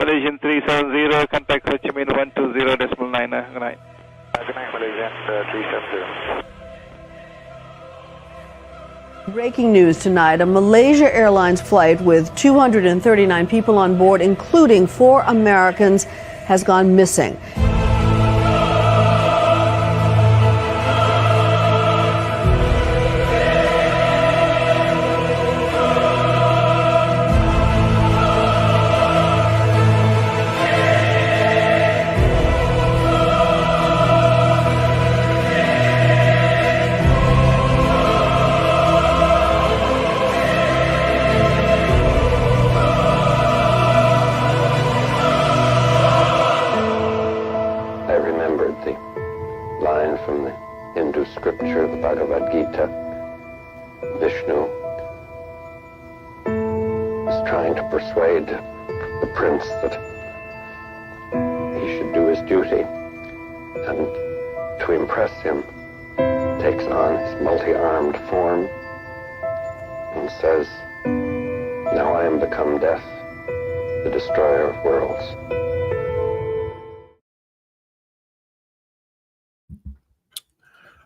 Malaysian 370, contact Ho Chi Minh 120.9. Good night. Good night, Malaysian 370. Breaking news tonight, a Malaysia Airlines flight with 239 people on board, including 4 Americans, has gone missing. Scripture, the Bhagavad Gita, Vishnu is trying to persuade the prince that he should do his duty, and to impress him takes on his multi-armed form and says, "Now I am become death, the destroyer of worlds."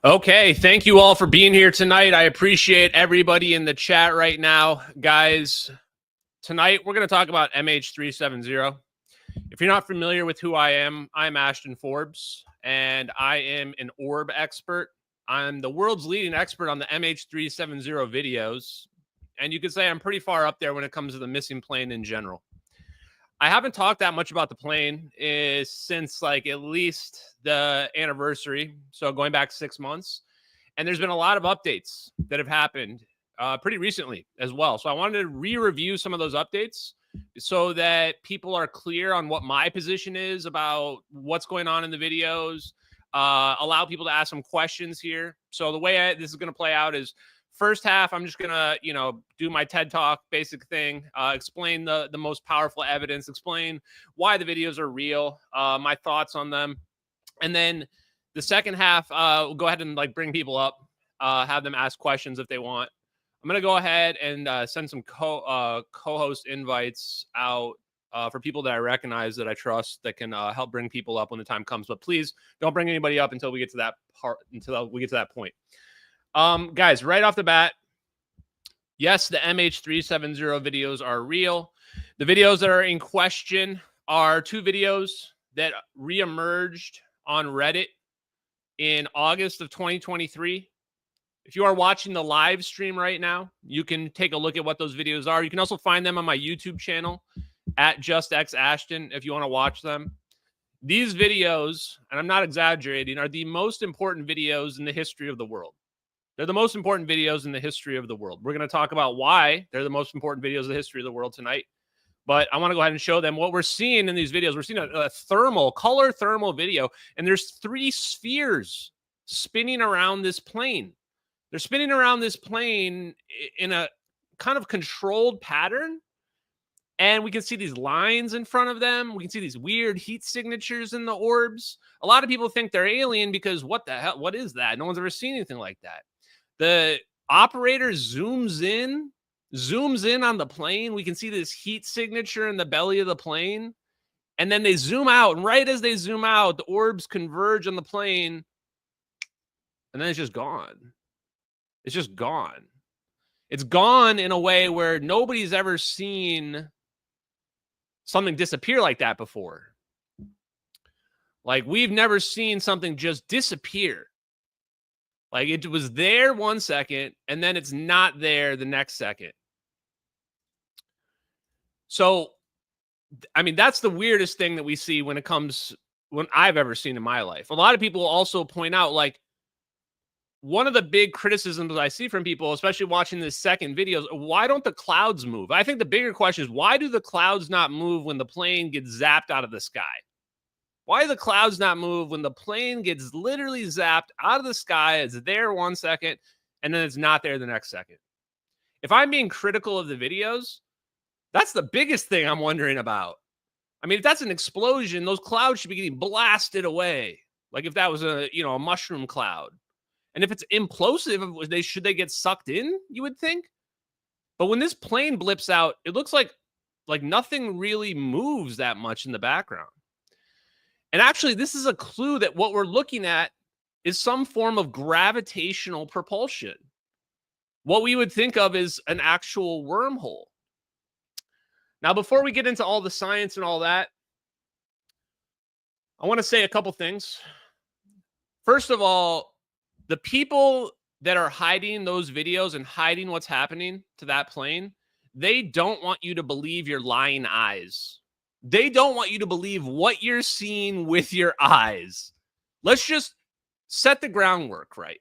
Okay, thank you all for being here tonight. I appreciate everybody in the chat right now. Guys, tonight we're going to talk about MH370. If you're not familiar with who I am, I'm Ashton Forbes, and I am an orb expert. I'm the world's leading expert on the MH370 videos, and you could say I'm pretty far up there when it comes to the missing plane in general. I haven't talked that much about the plane since like at least the anniversary, so going back 6 months. And there's been a lot of updates that have happened pretty recently as well. So I wanted to re-review some of those updates so that people are clear on what my position is about what's going on in the videos, allow people to ask some questions here. So the way this is going to play out is first half, I'm just going to, do my TED Talk basic thing, explain the most powerful evidence, explain why the videos are real, my thoughts on them. And then the second half, we'll go ahead and bring people up, have them ask questions if they want. I'm going to go ahead and send some co-host invites out for people that I recognize, that I trust, that can help bring people up when the time comes. But please don't bring anybody up until we get to that part, until we get to that point. Guys, right off the bat, yes, the MH370 videos are real. The videos that are in question are 2 videos that reemerged on Reddit in August of 2023. If you are watching the live stream right now, you can take a look at what those videos are. You can also find them on my YouTube channel at JustXAshton if you want to watch them. These videos, and I'm not exaggerating, are the most important videos in the history of the world. They're the most important videos in the history of the world. We're going to talk about why they're the most important videos in the history of the world tonight. But I want to go ahead and show them what we're seeing in these videos. We're seeing a color thermal video, and there's 3 spheres spinning around this plane. They're spinning around this plane in a kind of controlled pattern. And we can see these lines in front of them. We can see these weird heat signatures in the orbs. A lot of people think they're alien because what the hell? What is that? No one's ever seen anything like that. The operator zooms in on the plane. We can see this heat signature in the belly of the plane. And then they zoom out. And right as they zoom out, the orbs converge on the plane. And then it's just gone. It's just gone. It's gone in a way where nobody's ever seen something disappear like that before. Like, we've never seen something just disappear. Like, it was there 1 second, and then it's not there the next second. So, I mean, that's the weirdest thing that we see when I've ever seen in my life. A lot of people also point out, like, one of the big criticisms I see from people, especially watching this second video, is why don't the clouds move? I think the bigger question is, why do the clouds not move when the plane gets zapped out of the sky? Why do the clouds not move when the plane gets literally zapped out of the sky? It's there 1 second, and then it's not there the next second. If I'm being critical of the videos, that's the biggest thing I'm wondering about. I mean, if that's an explosion, those clouds should be getting blasted away. Like if that was a mushroom cloud. And if it's implosive, should they get sucked in, you would think? But when this plane blips out, it looks like Like nothing really moves that much in the background. And actually, this is a clue that what we're looking at is some form of gravitational propulsion. What we would think of as an actual wormhole. Now, before we get into all the science and all that, I want to say a couple things. First of all, the people that are hiding those videos and hiding what's happening to that plane, they don't want you to believe your lying eyes. They don't want you to believe what you're seeing with your eyes. Let's just set the groundwork right.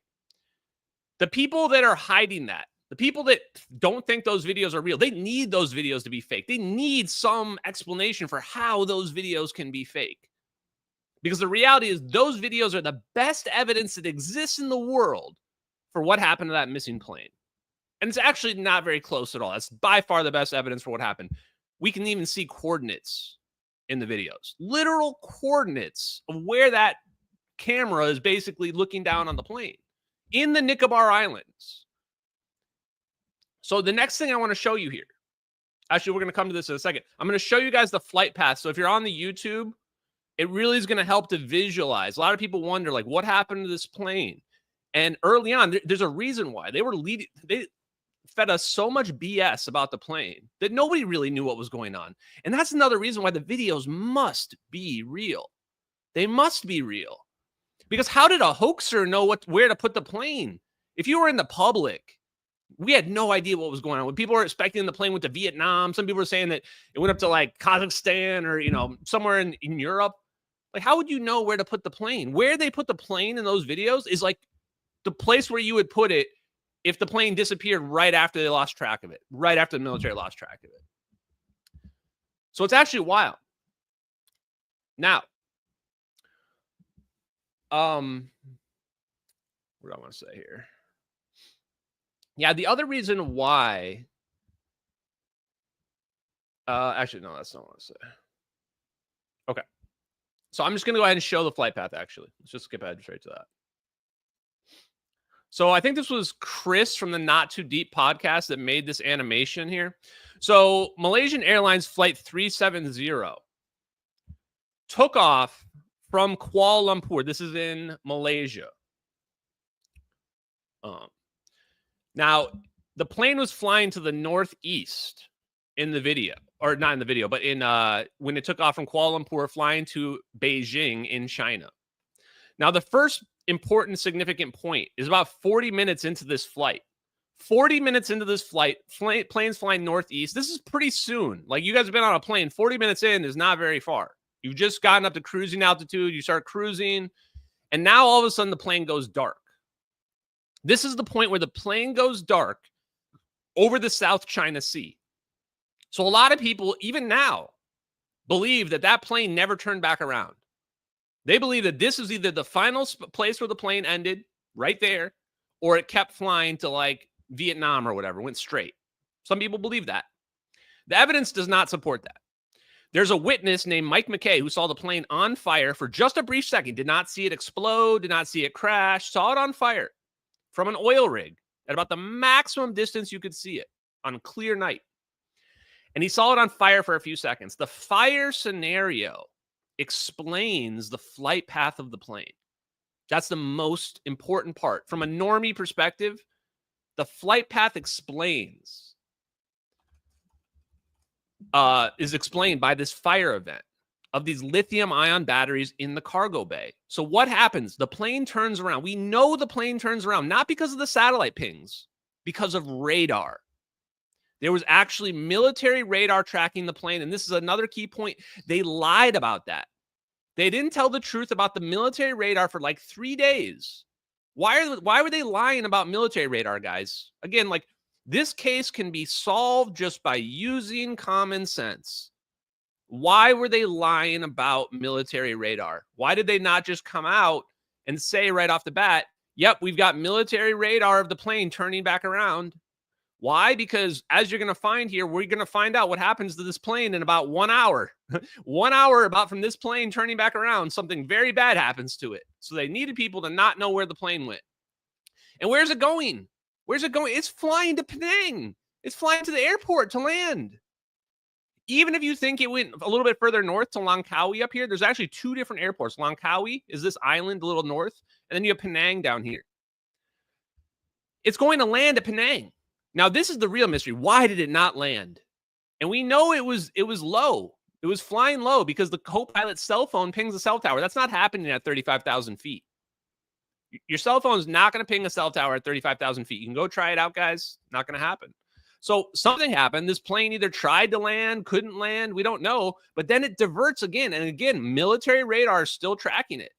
The people that are hiding that, the people that don't think those videos are real, they need those videos to be fake. They need some explanation for how those videos can be fake. Because the reality is those videos are the best evidence that exists in the world for what happened to that missing plane. And it's actually not very close at all. That's by far the best evidence for what happened. We can even see coordinates in the videos. Literal coordinates of where that camera is basically looking down on the plane in the Nicobar Islands. So the next thing I want to show you here, actually, we're going to come to this in a second. I'm going to show you guys the flight path. So if you're on the YouTube, it really is going to help to visualize. A lot of people wonder, like, what happened to this plane? And early on, there's a reason why. They fed us so much BS about the plane that nobody really knew what was going on. And that's another reason why the videos must be real. They must be real. Because how did a hoaxer know where to put the plane? If you were in the public, we had no idea what was going on. When people were expecting the plane went to Vietnam, some people were saying that it went up to like Kazakhstan or, somewhere in Europe. Like, how would you know where to put the plane? Where they put the plane in those videos is like the place where you would put it if the plane disappeared right after they lost track of it, right after the military lost track of it. So it's actually wild. Now, what do I want to say here? Yeah, the other reason why, actually, no, that's not what I want to say. Okay. So I'm just going to go ahead and show the flight path, actually. Let's just skip ahead straight to that. So I think this was Chris from the Not Too Deep podcast that made this animation here. So Malaysian Airlines Flight 370 took off from Kuala Lumpur. This is in Malaysia. Now, the plane was flying to the northeast in the video, or not in the video, but in when it took off from Kuala Lumpur, flying to Beijing in China. Now, the first important significant point is about 40 minutes into this flight. 40 minutes into this flight, plane's flying northeast. This is pretty soon. Like, you guys have been on a plane. 40 minutes in is not very far. You've just gotten up to cruising altitude. You start cruising. And now all of a sudden the plane goes dark. This is the point where the plane goes dark over the South China Sea. So a lot of people, even now, believe that that plane never turned back around. They believe that this is either the final place where the plane ended, right there, or it kept flying to like Vietnam or whatever, went straight. Some people believe that. The evidence does not support that. There's a witness named Mike McKay who saw the plane on fire for just a brief second, did not see it explode, did not see it crash, saw it on fire from an oil rig at about the maximum distance you could see it on a clear night. And he saw it on fire for a few seconds. The fire scenario explains the flight path of the plane. That's the most important part. From a normie perspective, the flight path is explained by this fire event of these lithium-ion batteries in the cargo bay. So what happens? The plane turns around. We know the plane turns around, not because of the satellite pings, because of radar. There was actually military radar tracking the plane, and this is another key point. They lied about that. They didn't tell the truth about the military radar for like 3 days. Why were they lying about military radar, guys? Again, like, this case can be solved just by using common sense. Why were they lying about military radar? Why did they not just come out and say right off the bat, yep, we've got military radar of the plane turning back around? Why? Because as you're going to find here, we're going to find out what happens to this plane in about 1 hour. 1 hour about from this plane turning back around, something very bad happens to it. So they needed people to not know where the plane went. And where's it going? Where's it going? It's flying to Penang. It's flying to the airport to land. Even if you think it went a little bit further north to Langkawi up here, there's actually 2 different airports. Langkawi is this island a little north, and then you have Penang down here. It's going to land at Penang. Now, this is the real mystery. Why did it not land? And we know it was low. It was flying low because the co-pilot's cell phone pings a cell tower. That's not happening at 35,000 feet. Your cell phone is not going to ping a cell tower at 35,000 feet. You can go try it out, guys. Not going to happen. So something happened. This plane either tried to land, couldn't land. We don't know. But then it diverts again. And again, military radar is still tracking it.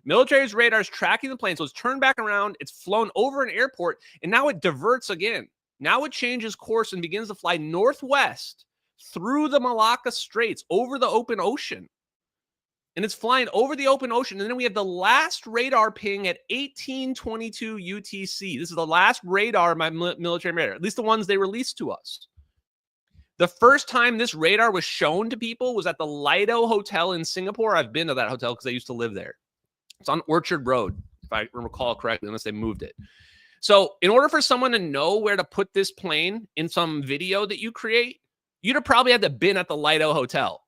Military's radar is tracking the plane. So it's turned back around. It's flown over an airport. And now it diverts again. Now it changes course and begins to fly northwest through the Malacca Straits over the open ocean. And it's flying over the open ocean. And then we have the last radar ping at 1822 UTC. This is the last radar, my military radar, at least the ones they released to us. The first time this radar was shown to people was at the Lido Hotel in Singapore. I've been to that hotel because I used to live there. It's on Orchard Road, if I recall correctly, unless they moved it. So in order for someone to know where to put this plane in some video that you create, you'd have probably had to been at the Lido Hotel.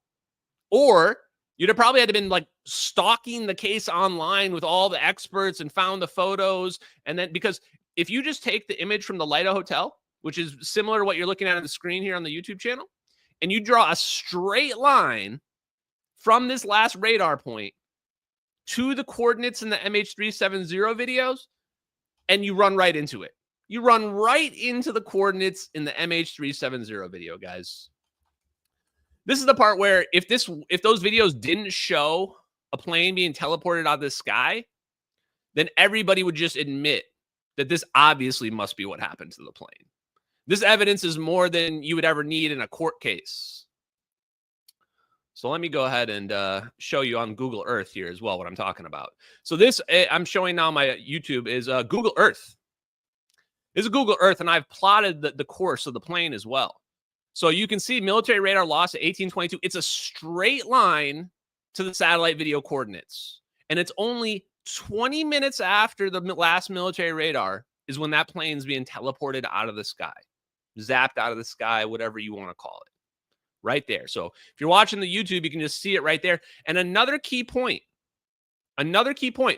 Or you'd have probably had to been like stalking the case online with all the experts and found the photos. And then, because if you just take the image from the Lido Hotel, which is similar to what you're looking at on the screen here on the YouTube channel, and you draw a straight line from this last radar point to the coordinates in the MH370 videos, and you run right into it. You run right into the coordinates in the MH370 video, guys. This is the part where if those videos didn't show a plane being teleported out of the sky, then everybody would just admit that this obviously must be what happened to the plane. This evidence is more than you would ever need in a court case. So let me go ahead and show you on Google Earth here as well what I'm talking about. So this I'm showing now on my YouTube is Google Earth. This is Google Earth, and I've plotted the course of the plane as well. So you can see military radar lost at 1822. It's a straight line to the satellite video coordinates. And it's only 20 minutes after the last military radar is when that plane's being teleported out of the sky, zapped out of the sky, whatever you want to call it. Right there. So if you're watching the YouTube, you can just see it right there. And another key point,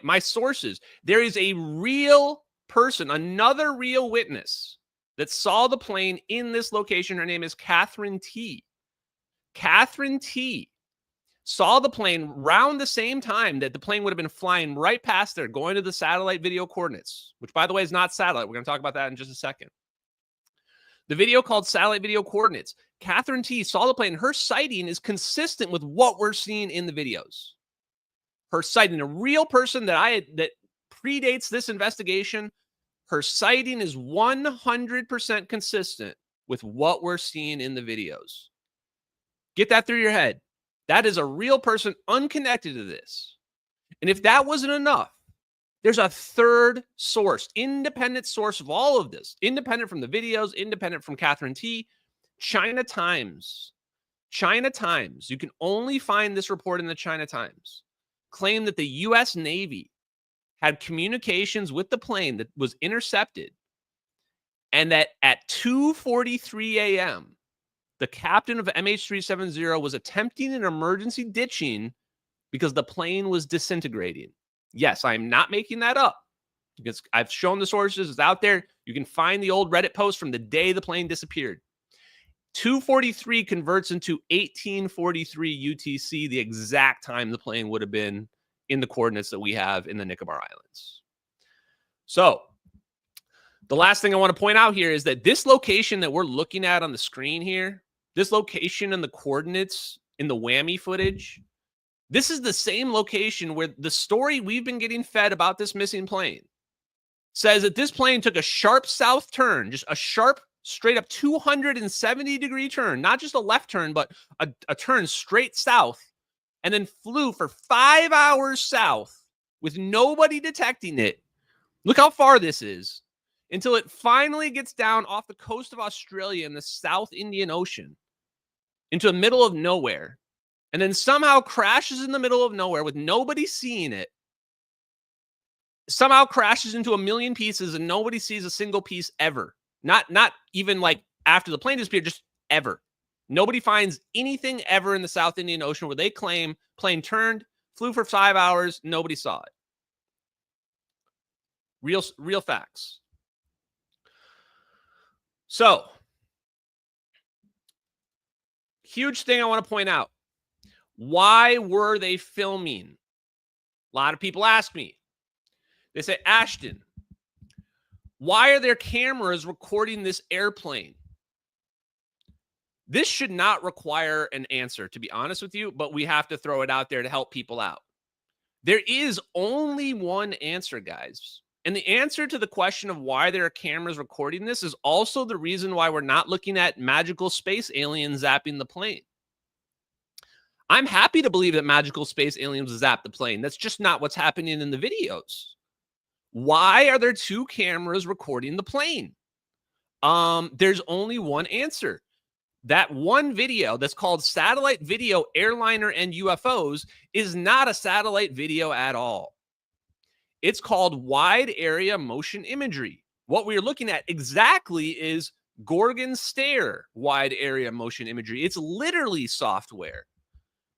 my sources, there is a real person, another real witness that saw the plane in this location. Her name is Catherine T. Catherine T. saw the plane around the same time that the plane would have been flying right past there, going to the satellite video coordinates, which, by the way, is not satellite. We're going to talk about that in just a second. The video called Satellite Video Coordinates. Catherine T. saw the plane. Her sighting is consistent with what we're seeing in the videos. Her sighting, a real person that predates this investigation, her sighting is 100% consistent with what we're seeing in the videos. Get that through your head. That is a real person unconnected to this. And if that wasn't enough, there's a third source, independent source of all of this, independent from the videos, independent from Catherine T. China Times. China Times. You can only find this report in the China Times. Claim that the U.S. Navy had communications with the plane that was intercepted, and that at 2:43 a.m., the captain of MH370 was attempting an emergency ditching because the plane was disintegrating. Yes, I'm not making that up because I've shown the sources. It's out there. You can find the old Reddit post from the day the plane disappeared. 2:43 converts into 1843 UTC, the exact time the plane would have been in the coordinates that we have in the Nicobar Islands. So the last thing I want to point out here is that this location that we're looking at on the screen here, this location and the coordinates in the WAMI footage, this is the same location where the story we've been getting fed about this missing plane says that this plane took a sharp south turn, just a sharp, straight up 270-degree turn, not just a left turn, but a turn straight south, and then flew for 5 hours south with nobody detecting it. Look how far this is, until it finally gets down off the coast of Australia in the South Indian Ocean into the middle of nowhere, and then somehow crashes in the middle of nowhere with nobody seeing it, somehow crashes into a million pieces and nobody sees a single piece ever. Not even like after the plane disappeared, just ever. Nobody finds anything ever in the South Indian Ocean where they claim plane turned, flew for 5 hours, nobody saw it. Real facts. So, huge thing I want to point out. Why were they filming? A lot of people ask me. They say, Ashton, why are there cameras recording this airplane? This should not require an answer, to be honest with you, but we have to throw it out there to help people out. There is only one answer, guys. And the answer to the question of why there are cameras recording this is also the reason why we're not looking at magical space aliens zapping the plane. I'm happy to believe that magical space aliens zap the plane. That's just not what's happening in the videos. Why are there two cameras recording the plane? There's only one answer. That one video that's called Satellite Video, Airliner, and UFOs is not a satellite video at all. It's called Wide Area Motion Imagery. What we're looking at exactly is Gorgon Stare Wide Area Motion Imagery. It's literally software.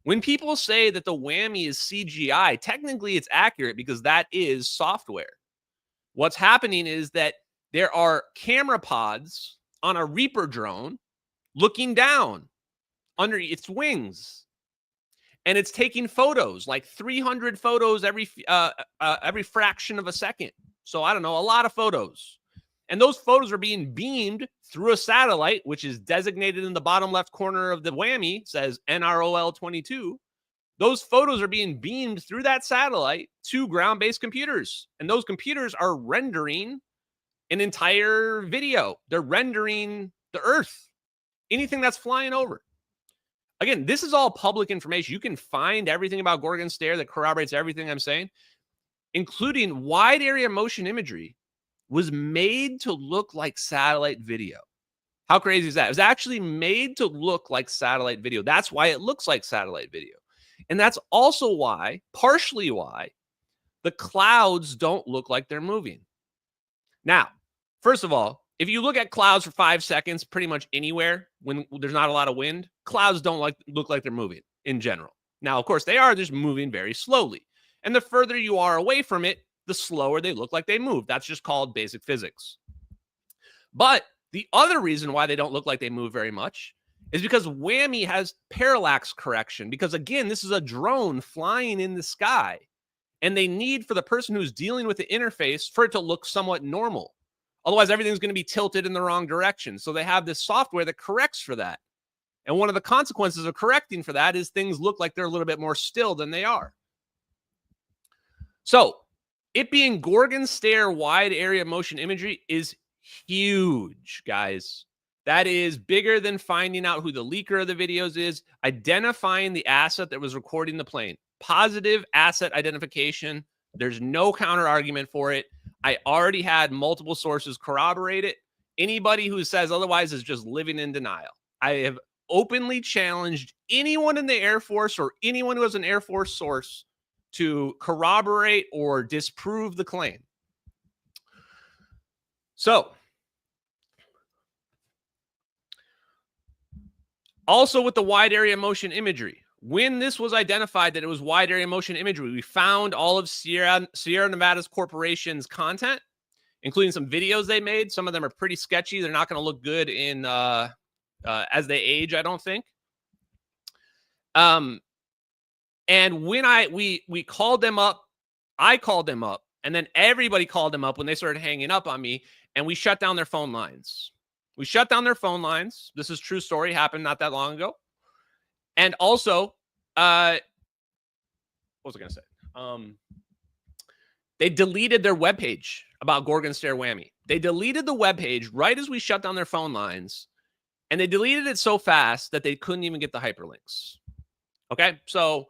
When people say that the WAMI is CGI, technically it's accurate because that is software. What's happening is that there are camera pods on a Reaper drone looking down under its wings, and it's taking photos, like 300 photos every fraction of a second. So I don't know, a lot of photos. And those photos are being beamed through a satellite, which is designated in the bottom left corner of the WAMI, says NROL 22. Those photos are being beamed through that satellite to ground-based computers. And those computers are rendering an entire video. They're rendering the Earth, anything that's flying over. Again, this is all public information. You can find everything about Gorgon Stare that corroborates everything I'm saying, including wide area motion imagery was made to look like satellite video. How crazy is that? It was actually made to look like satellite video. That's why it looks like satellite video. And that's also why, partially why, the clouds don't look like they're moving. Now, first of all, if you look at clouds for 5 seconds, pretty much anywhere when there's not a lot of wind, clouds don't look like they're moving in general. Now, of course, they are just moving very slowly. And the further you are away from it, the slower they look like they move. That's just called basic physics. But the other reason why they don't look like they move very much is because WAMI has parallax correction. Because again, this is a drone flying in the sky. And they need for the person who's dealing with the interface for it to look somewhat normal. Otherwise, everything's going to be tilted in the wrong direction. So they have this software that corrects for that. And one of the consequences of correcting for that is things look like they're a little bit more still than they are. So it being Gorgon Stare wide area motion imagery is huge, guys. That is bigger than finding out who the leaker of the videos is, identifying the asset that was recording the plane. Positive asset identification. There's no counter argument for it. I already had multiple sources corroborate it. Anybody who says otherwise is just living in denial. I have openly challenged anyone in the Air Force or anyone who has an Air Force source to corroborate or disprove the claim. So, also with the wide area motion imagery, when this was identified that it was wide area motion imagery, we found all of Sierra Nevada's corporation's content, including some videos they made. Some of them are pretty sketchy. They're not going to look good in as they age, I don't think. And when we called them up, I called them up, and then everybody called them up when they started hanging up on me, and we shut down their phone lines. We shut down their phone lines. This is true story, happened not that long ago. And also, what was I going to say? They deleted their webpage about Gorgon Stare WAMI. They deleted the webpage right as we shut down their phone lines, and they deleted it so fast that they couldn't even get the hyperlinks. Okay, so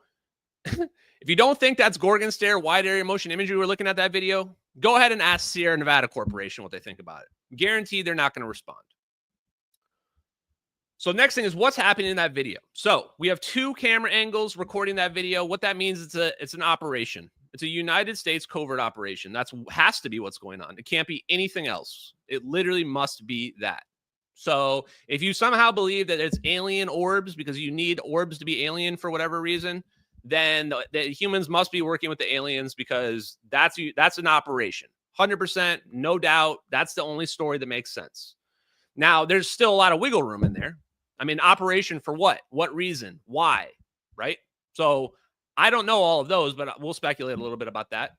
if you don't think that's Gorgon Stare wide area motion imagery we're looking at that video, go ahead and ask Sierra Nevada Corporation what they think about it. Guaranteed they're not going to respond. So next thing is what's happening in that video. So we have two camera angles recording that video. What that means is it's an operation. It's a United States covert operation. That's has to be what's going on. It can't be anything else. It literally must be that. So if you somehow believe that it's alien orbs because you need orbs to be alien for whatever reason, then the humans must be working with the aliens because that's an operation. 100%, no doubt. That's the only story that makes sense. Now, there's still a lot of wiggle room in there. I mean, operation for what? What reason? Why? Right? So I don't know all of those, but we'll speculate a little bit about that.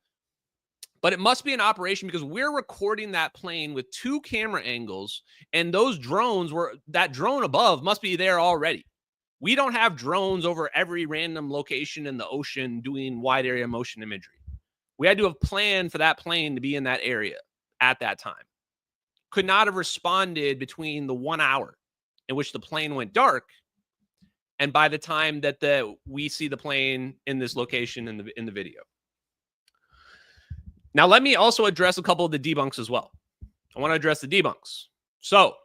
But it must be an operation because we're recording that plane with 2 camera angles, and those drones that drone above must be there already. We don't have drones over every random location in the ocean doing wide area motion imagery. We had to have planned for that plane to be in that area at that time. Could not have responded between the 1 hour in which the plane went dark and by the time that we see the plane in this location in the video. Now, let me also address a couple of the debunks as well. I want to address the debunks. So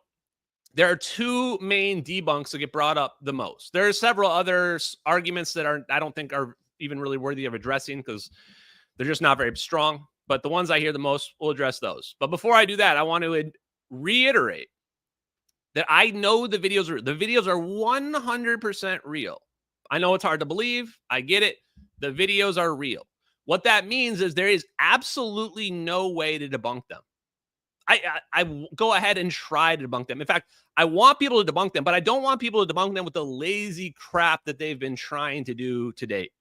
there are 2 main debunks that get brought up the most. There are several other arguments that I don't think are even really worthy of addressing because they're just not very strong. But the ones I hear the most, we'll address those. But before I do that, I want to reiterate that I know the videos are 100% real. I know it's hard to believe. I get it. The videos are real. What that means is there is absolutely no way to debunk them. I go ahead and try to debunk them. In fact, I want people to debunk them, but I don't want people to debunk them with the lazy crap that they've been trying to do to date.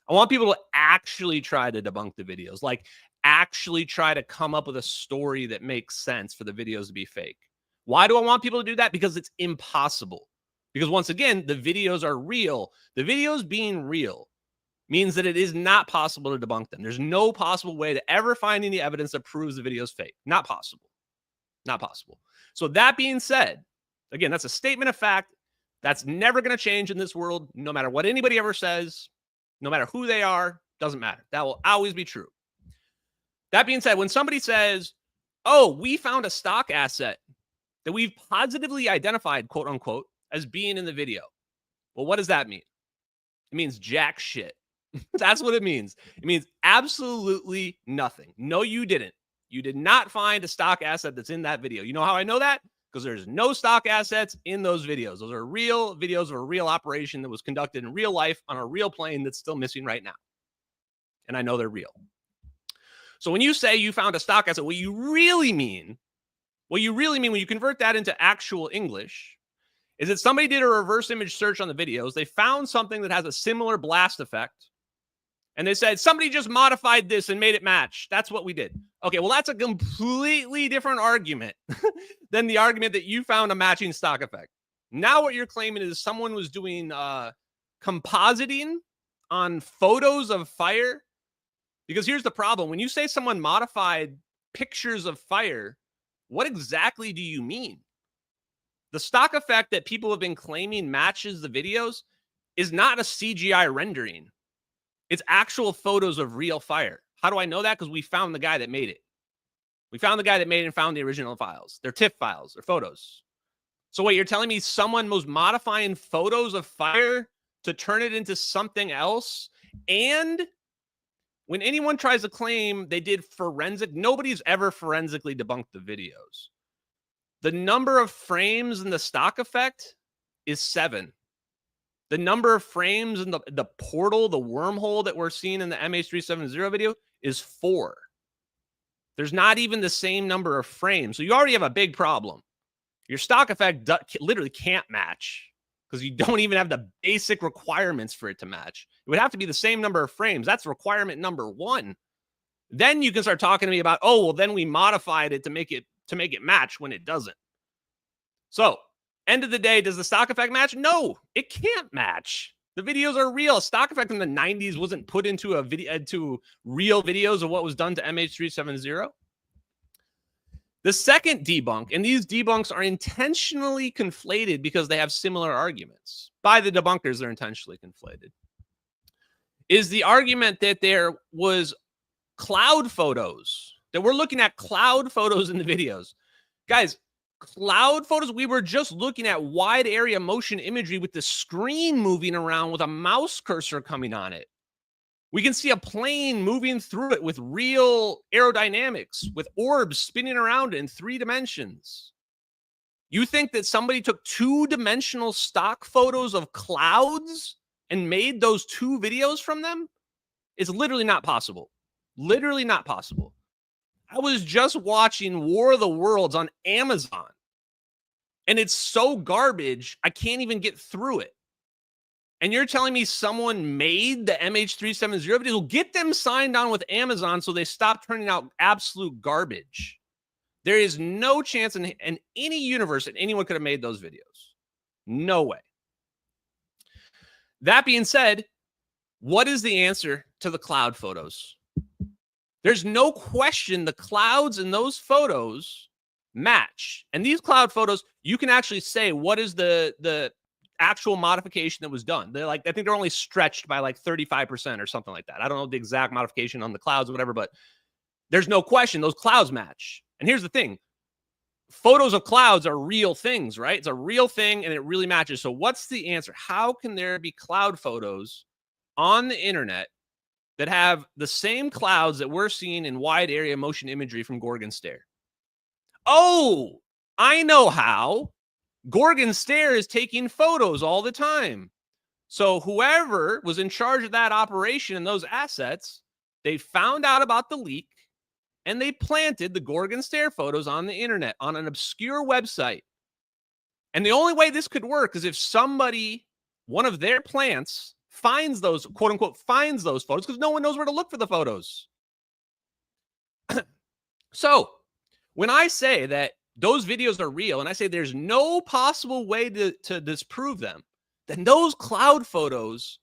I want people to actually try to debunk the videos, like actually try to come up with a story that makes sense for the videos to be fake. Why do I want people to do that? Because it's impossible. Because once again, the videos are real. The videos being real means that it is not possible to debunk them. There's no possible way to ever find any evidence that proves the video is fake. Not possible. Not possible. So that being said, again, that's a statement of fact. That's never going to change in this world, no matter what anybody ever says, no matter who they are, doesn't matter. That will always be true. That being said, when somebody says, oh, we found a stock asset that we've positively identified, quote unquote, as being in the video. Well, what does that mean? It means jack shit. That's what it means. It means absolutely nothing. No, you didn't. You did not find a stock asset that's in that video. You know how I know that? Because there's no stock assets in those videos. Those are real videos of a real operation that was conducted in real life on a real plane that's still missing right now. And I know they're real. So when you say you found a stock asset, what you really mean when you convert that into actual English is that somebody did a reverse image search on the videos. They found something that has a similar blast effect. And they said, somebody just modified this and made it match. That's what we did. Okay, well, that's a completely different argument than the argument that you found a matching stock effect. Now what you're claiming is someone was doing compositing on photos of fire. Because here's the problem. When you say someone modified pictures of fire, what exactly do you mean? The stock effect that people have been claiming matches the videos is not a CGI rendering. It's actual photos of real fire. How do I know that? Because we found the guy that made it. We found the guy that made it and found the original files. They're TIFF files. They're photos. So what, you're telling me someone was modifying photos of fire to turn it into something else? And when anyone tries to claim they did forensic, nobody's ever forensically debunked the videos. The number of frames in the stock effect is 7. The number of frames in the portal, the wormhole that we're seeing in the MH370 video is 4. There's not even the same number of frames. So you already have a big problem. Your stock effect literally can't match because you don't even have the basic requirements for it to match. It would have to be the same number of frames. That's requirement number 1. Then you can start talking to me about, oh, well, then we modified it to make it match when it doesn't. So, end of the day, does the stock effect match? No, it can't match. The videos are real. Stock effect in the 90s wasn't put into real videos of what was done to MH370. The second debunk, and these debunks are intentionally conflated because they have similar arguments. By the debunkers, they're intentionally conflated. Is the argument that there was cloud photos, that we're looking at cloud photos in the videos. Guys, cloud photos, we were just looking at wide area motion imagery with the screen moving around with a mouse cursor coming on it. We can see a plane moving through it with real aerodynamics, with orbs spinning around in 3 dimensions. You think that somebody took two-dimensional stock photos of clouds and made those two videos from them? It's literally not possible. Literally not possible. I was just watching War of the Worlds on Amazon, and it's so garbage, I can't even get through it. And you're telling me someone made the MH370 videos? Well, get them signed on with Amazon so they stop turning out absolute garbage. There is no chance in any universe that anyone could have made those videos. No way. That being said, what is the answer to the cloud photos? There's no question the clouds in those photos match. And these cloud photos, you can actually say what is the actual modification that was done. They're like, I think they're only stretched by like 35% or something like that. I don't know the exact modification on the clouds or whatever, but there's no question those clouds match. And here's the thing. Photos of clouds are real things, right? It's a real thing and it really matches. So what's the answer? How can there be cloud photos on the internet that have the same clouds that we're seeing in wide area motion imagery from Gorgon Stare? Oh, I know how. Gorgon Stare is taking photos all the time. So whoever was in charge of that operation and those assets, they found out about the leak and they planted the Gorgon Stare photos on the internet on an obscure website. And the only way this could work is if somebody, one of their plants, finds those, quote unquote, finds those photos, because no one knows where to look for the photos. So when I say that those videos are real and I say there's no possible way to disprove them, then those cloud photos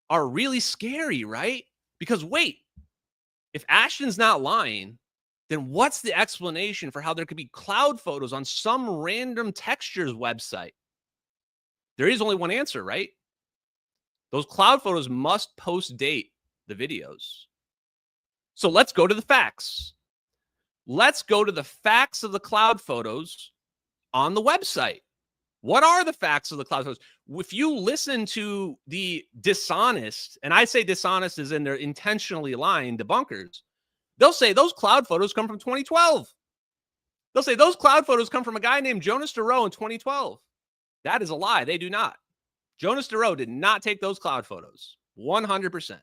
are really scary, right? Because wait, if Ashton's not lying, then what's the explanation for how there could be cloud photos on some random textures website? There is only one answer, right? Those cloud photos must post-date the videos. So let's go to the facts. Let's go to the facts of the cloud photos on the website. What are the facts of the cloud photos? If you listen to the dishonest, and I say dishonest as in they're intentionally lying debunkers, they'll say those cloud photos come from 2012. They'll say those cloud photos come from a guy named Jonas Deroe in 2012. That is a lie. They do not. Jonas Deroe did not take those cloud photos. 100%.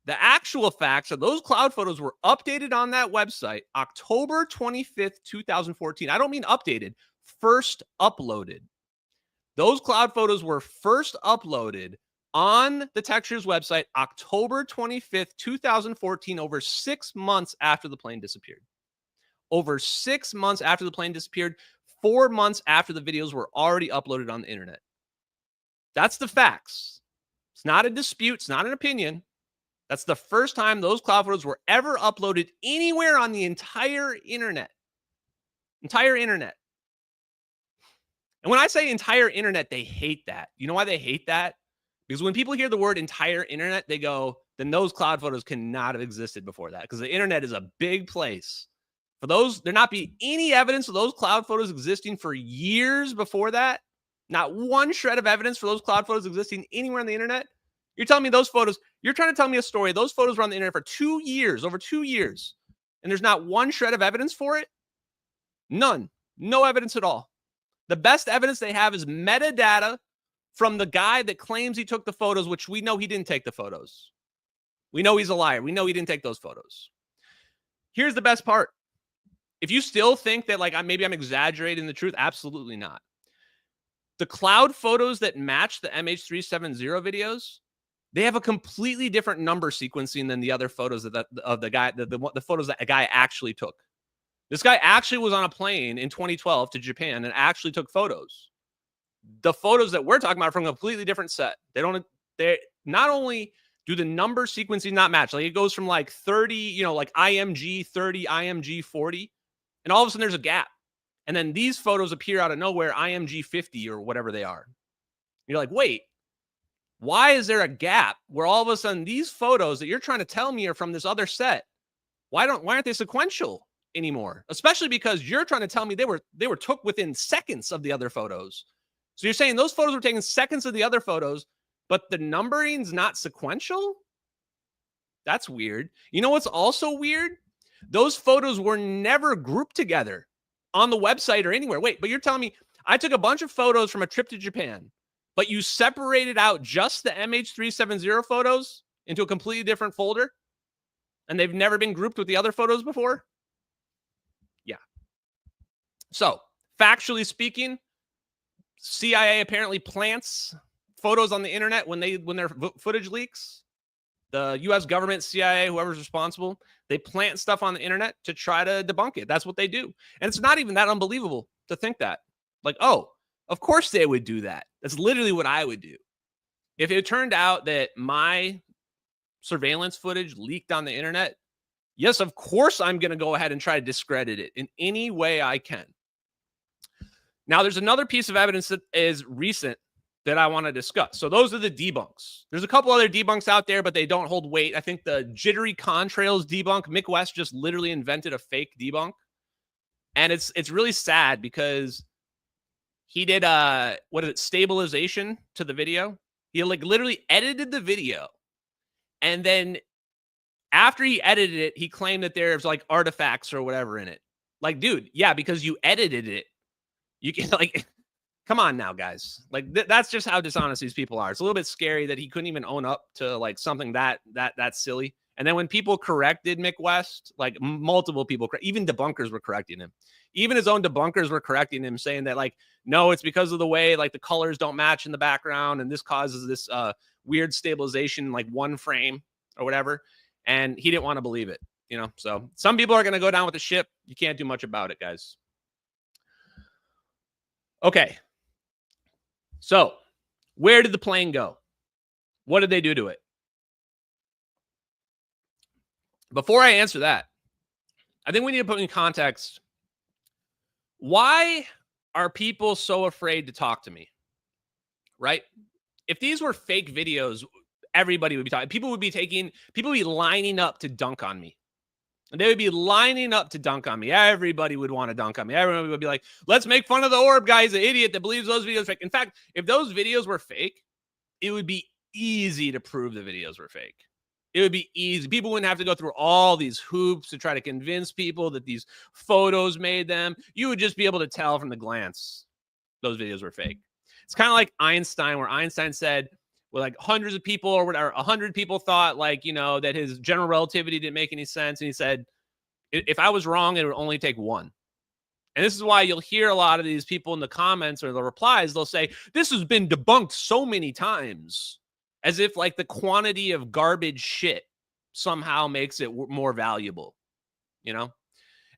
The actual facts are those cloud photos were updated on that website October 25th, 2014. I don't mean updated, first uploaded. Those cloud photos were first uploaded on the Textures website October 25th, 2014, over 6 months after the plane disappeared. Over 6 months after the plane disappeared, 4 months after the videos were already uploaded on the internet. That's the facts. It's not a dispute. It's not an opinion. That's the first time those cloud photos were ever uploaded anywhere on the entire internet. Entire internet. And when I say entire internet, they hate that. You know why they hate that? Because when people hear the word entire internet, they go, then those cloud photos cannot have existed before that. Because the internet is a big place. For those, there not be any evidence of those cloud photos existing for years before that. Not one shred of evidence for those cloud photos existing anywhere on the internet. You're telling me those photos, you're trying to tell me a story. Those photos were on the internet for 2 years, over 2 years. And there's not one shred of evidence for it? None. No evidence at all. The best evidence they have is metadata from the guy that claims he took the photos, which we know he didn't take the photos. We know he's a liar. We know he didn't take those photos. Here's the best part. If you still think that like maybe I'm exaggerating the truth, absolutely not. The cloud photos that match the MH370 videos, they have a completely different number sequencing than the other photos of the guy, the photos that a guy actually took. This guy actually was on a plane in 2012 to Japan and actually took photos. The photos that we're talking about are from a completely different set. They not only do the number sequencing not match, like it goes from like 30, like IMG 30, IMG 40, and all of a sudden there's a gap. And then these photos appear out of nowhere, IMG 50 or whatever they are. You're like, wait, why is there a gap where all of a sudden these photos that you're trying to tell me are from this other set? Why aren't they sequential anymore? Especially because you're trying to tell me they were took within seconds of the other photos. So you're saying those photos were taken seconds of the other photos, but the numbering's not sequential? That's weird. You know what's also weird? Those photos were never grouped together. on the website or anywhere. Wait, but you're telling me I took a bunch of photos from a trip to Japan, but you separated out just the MH370 photos into a completely different folder, and they've never been grouped with the other photos before? Yeah. So, factually speaking, CIA apparently plants photos on the internet when their footage leaks. The U.S. government, CIA, whoever's responsible, they plant stuff on the internet to try to debunk it. That's what they do. And it's not even that unbelievable to think that. Like, oh, of course they would do that. That's literally what I would do. If it turned out that my surveillance footage leaked on the internet, yes, of course I'm going to go ahead and try to discredit it in any way I can. Now, there's another piece of evidence that is recent that I want to discuss. So those are the debunks. There's a couple other debunks out there, but they don't hold weight. I think the jittery contrails debunk, Mick West just literally invented a fake debunk. And it's really sad because he did stabilization to the video. He like literally edited the video. And then after he edited it, he claimed that there's like artifacts or whatever in it. Like, dude, yeah, because you edited it. You can like, come on now, guys. Like that's just how dishonest these people are. It's a little bit scary that he couldn't even own up to like something that silly. And then when people corrected Mick West, like multiple people, even debunkers were correcting him. Even his own debunkers were correcting him, saying that like, no, it's because of the way like the colors don't match in the background, and this causes this weird stabilization, like one frame or whatever. And he didn't want to believe it, you know. So some people are going to go down with the ship. You can't do much about it, guys. Okay. So where did the plane go? What did they do to it? Before I answer that, I think we need to put in context, why are people so afraid to talk to me? Right? If these were fake videos, everybody would be talking. People would be lining up to dunk on me. And they would be lining up to dunk on me. Everybody would want to dunk on me. Everyone would be like, let's make fun of the orb guy. He's an idiot that believes those videos are fake. In fact, if those videos were fake, it would be easy to prove the videos were fake. It would be easy. People wouldn't have to go through all these hoops to try to convince people that these photos made them. You would just be able to tell from the glance those videos were fake. It's kind of like Einstein, where Einstein said, well, like hundreds of people or whatever, 100 people thought like, you know, that his general relativity didn't make any sense. And he said, if I was wrong, it would only take one. And this is why you'll hear a lot of these people in the comments or the replies, they'll say, this has been debunked so many times, as if like the quantity of garbage shit somehow makes it more valuable. You know,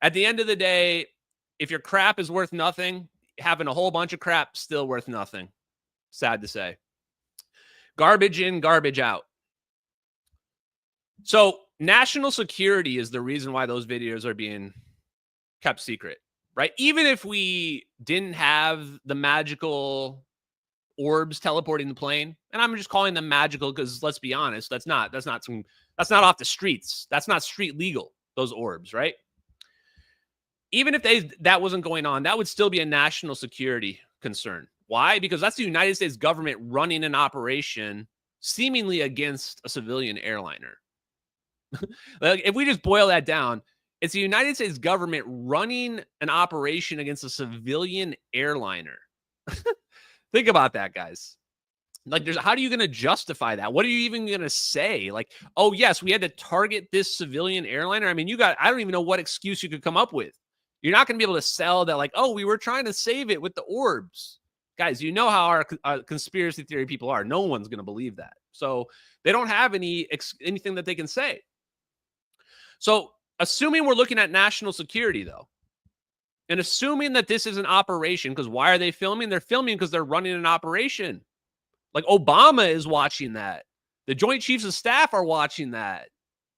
at the end of the day, if your crap is worth nothing, having a whole bunch of crap still worth nothing. Sad to say. Garbage in, garbage out. So national security is the reason why those videos are being kept secret, right? Even if we didn't have the magical orbs teleporting the plane, and I'm just calling them magical because let's be honest, that's not off the streets. That's not street legal, those orbs, right? Even if that wasn't going on, that would still be a national security concern. Why? Because that's the United States government running an operation seemingly against a civilian airliner. Like, if we just boil that down, it's the United States government running an operation against a civilian airliner. Think about that, guys. Like, how are you going to justify that? What are you even going to say? Like, oh, yes, we had to target this civilian airliner. I mean, I don't even know what excuse you could come up with. You're not going to be able to sell that, like, oh, we were trying to save it with the orbs. Guys, you know how our conspiracy theory people are. No one's going to believe that. So they don't have anything that they can say. So assuming we're looking at national security, though, and assuming that this is an operation, because why are they filming? They're filming because they're running an operation. Like Obama is watching that. The Joint Chiefs of Staff are watching that.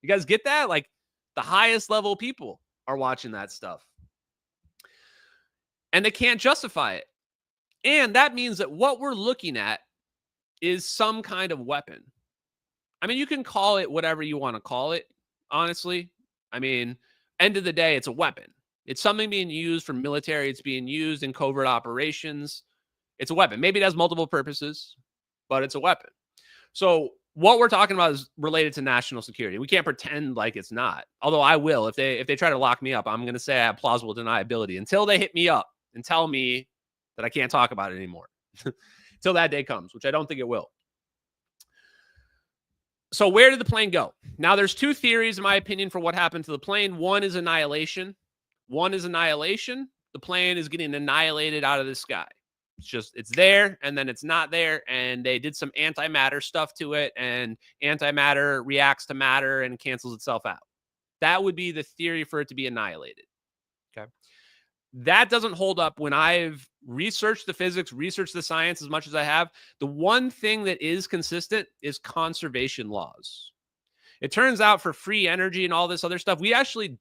You guys get that? Like the highest level people are watching that stuff. And they can't justify it. And that means that what we're looking at is some kind of weapon. I mean, you can call it whatever you want to call it, honestly. I mean, end of the day, it's a weapon. It's something being used for military. It's being used in covert operations. It's a weapon. Maybe it has multiple purposes, but it's a weapon. So what we're talking about is related to national security. We can't pretend like it's not. Although I will. If they try to lock me up, I'm going to say I have plausible deniability until they hit me up and tell me that I can't talk about it anymore. Until that day comes, which I don't think it will. So where did the plane go? Now, there's two theories, in my opinion, for what happened to the plane. One is annihilation. The plane is getting annihilated out of the sky. It's there, and then it's not there, and they did some antimatter stuff to it, and antimatter reacts to matter and cancels itself out. That would be the theory for it to be annihilated. Okay. That doesn't hold up when I've researched the physics, researched the science as much as I have. The one thing that is consistent is conservation laws. It turns out for free energy and all this other stuff, we don't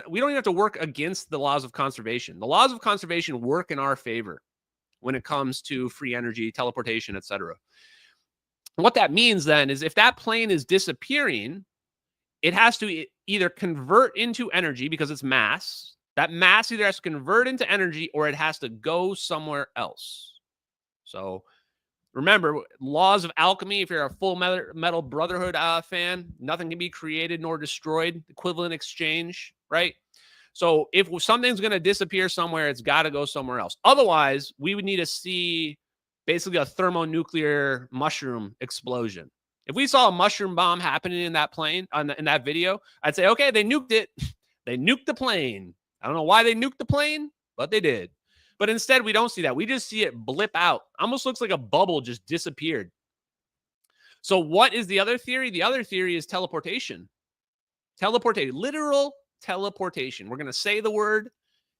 even have to work against the laws of conservation. The laws of conservation work in our favor when it comes to free energy, teleportation, etc. What that means then is if that plane is disappearing, it has to either convert into energy because it's mass. That mass either has to convert into energy or it has to go somewhere else. So remember, laws of alchemy, if you're a Full Metal Brotherhood fan, nothing can be created nor destroyed. Equivalent exchange, right? So if something's going to disappear somewhere, it's got to go somewhere else. Otherwise, we would need to see basically a thermonuclear mushroom explosion. If we saw a mushroom bomb happening in that plane, in that video, I'd say, okay, they nuked it. They nuked the plane. I don't know why they nuked the plane, but they did. But instead, we don't see that. We just see it blip out. Almost looks like a bubble just disappeared. So what is the other theory? The other theory is teleportation. Literal teleportation. We're going to say the word.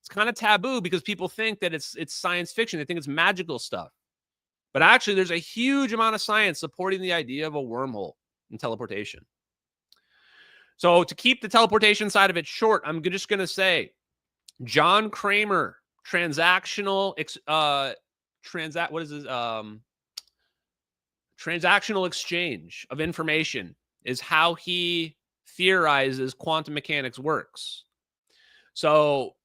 It's kind of taboo because people think that it's science fiction. They think it's magical stuff. But actually, there's a huge amount of science supporting the idea of a wormhole in teleportation. So to keep the teleportation side of it short, I'm just going to say John Kramer, transactional exchange of information is how he theorizes quantum mechanics works. So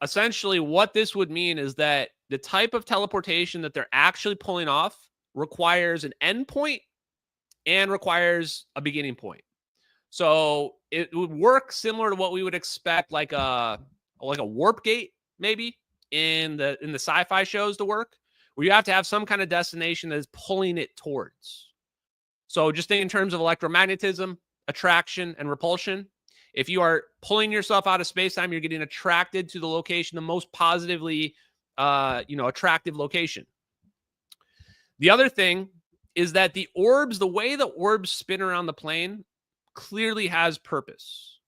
essentially what this would mean is that the type of teleportation that they're actually pulling off requires an endpoint and requires a beginning point. So it would work similar to what we would expect like a warp gate maybe in the sci-fi shows to work, where you have to have some kind of destination that is pulling it towards. So just think in terms of electromagnetism, attraction, and repulsion. If you are pulling yourself out of space-time, you're getting attracted to the location, the most positively, attractive location. The other thing is that the way the orbs spin around the plane clearly has purpose.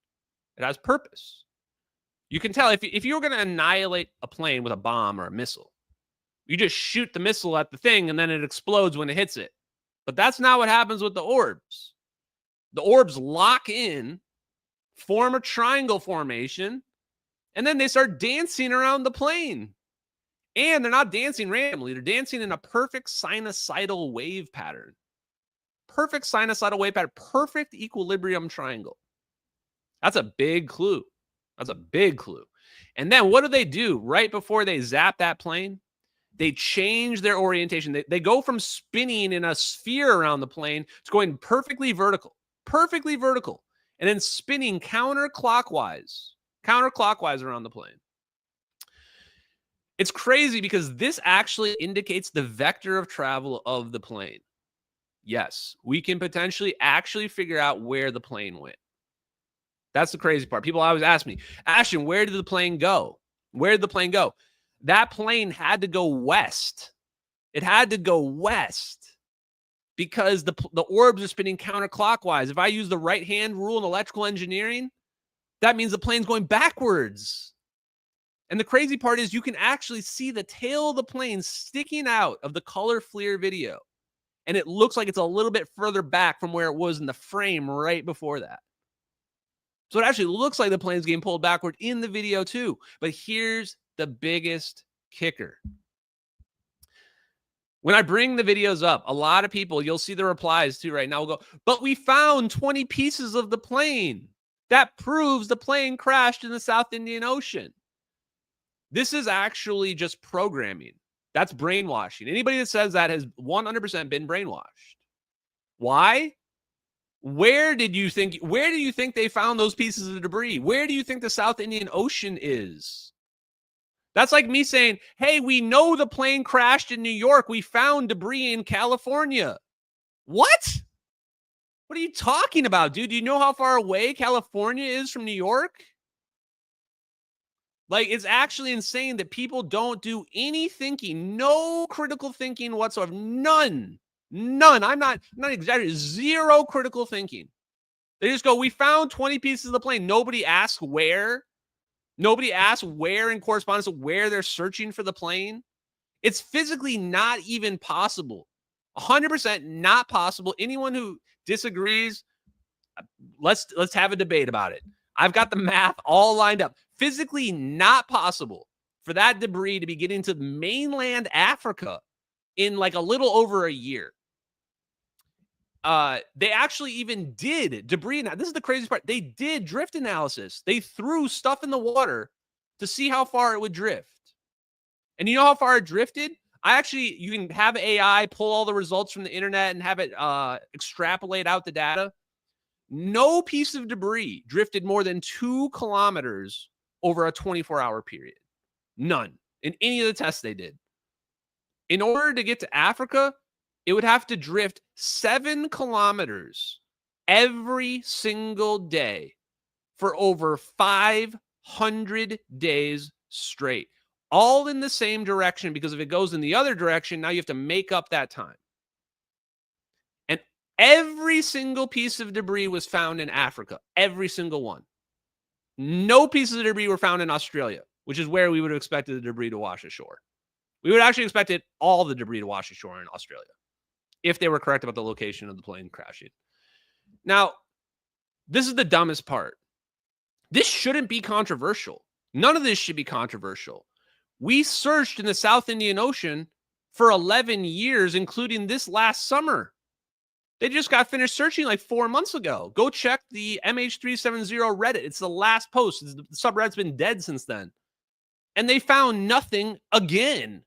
It has purpose. You can tell if you were going to annihilate a plane with a bomb or a missile, you just shoot the missile at the thing and then it explodes when it hits it. But that's not what happens with the orbs. The orbs lock in, form a triangle formation, and then they start dancing around the plane. And they're not dancing randomly. They're dancing in a perfect sinusoidal wave pattern. Perfect sinusoidal wave pattern. Perfect equilibrium triangle. That's a big clue. That's a big clue. And then what do? Right before they zap that plane, they change their orientation. They go from spinning in a sphere around the plane to going perfectly vertical, and then spinning counterclockwise around the plane. It's crazy because this actually indicates the vector of travel of the plane. Yes, we can potentially actually figure out where the plane went. That's the crazy part. People always ask me, Ashton, where did the plane go? Where did the plane go? That plane had to go west. It had to go west because the orbs are spinning counterclockwise. If I use the right-hand rule in electrical engineering, that means the plane's going backwards. And the crazy part is you can actually see the tail of the plane sticking out of the color FLIR video. And it looks like it's a little bit further back from where it was in the frame right before that. So it actually looks like the plane's getting pulled backward in the video too. But here's the biggest kicker. When I bring the videos up, a lot of people, you'll see the replies too right now, will go, but we found 20 pieces of the plane. That proves the plane crashed in the South Indian Ocean. This is actually just programming. That's brainwashing. Anybody that says that has 100% been brainwashed. Why? Where do you think they found those pieces of debris? Where do you think the South Indian Ocean is? That's like me saying, hey, we know the plane crashed in New York. We found debris in California. What? What are you talking about, dude? Do you know how far away California is from New York? Like, it's actually insane that people don't do any thinking, no critical thinking whatsoever. None. I'm not exaggerating. Zero critical thinking. They just go, we found 20 pieces of the plane. Nobody asks where. Nobody asks where in correspondence where they're searching for the plane. It's physically not even possible. 100% not possible. Anyone who disagrees, let's have a debate about it. I've got the math all lined up. Physically not possible for that debris to be getting to mainland Africa in like a little over a year. They actually even did debris. Now, this is the craziest part. They did drift analysis. They threw stuff in the water to see how far it would drift. And you know how far it drifted? You can have AI pull all the results from the internet and have it extrapolate out the data. No piece of debris drifted more than 2 kilometers over a 24-hour period. None in any of the tests they did. In order to get to Africa, it would have to drift 7 kilometers every single day for over 500 days straight, all in the same direction, because if it goes in the other direction, now you have to make up that time. And every single piece of debris was found in Africa, every single one. No pieces of debris were found in Australia, which is where we would have expected the debris to wash ashore. We would actually expected all the debris to wash ashore in Australia, if they were correct about the location of the plane crashing. Now, this is the dumbest part. This shouldn't be controversial. None of this should be controversial. We searched in the South Indian Ocean for 11 years, including this last summer. They just got finished searching like 4 months ago. Go check the MH370 Reddit. It's the last post. The subreddit's been dead since then. And they found nothing again.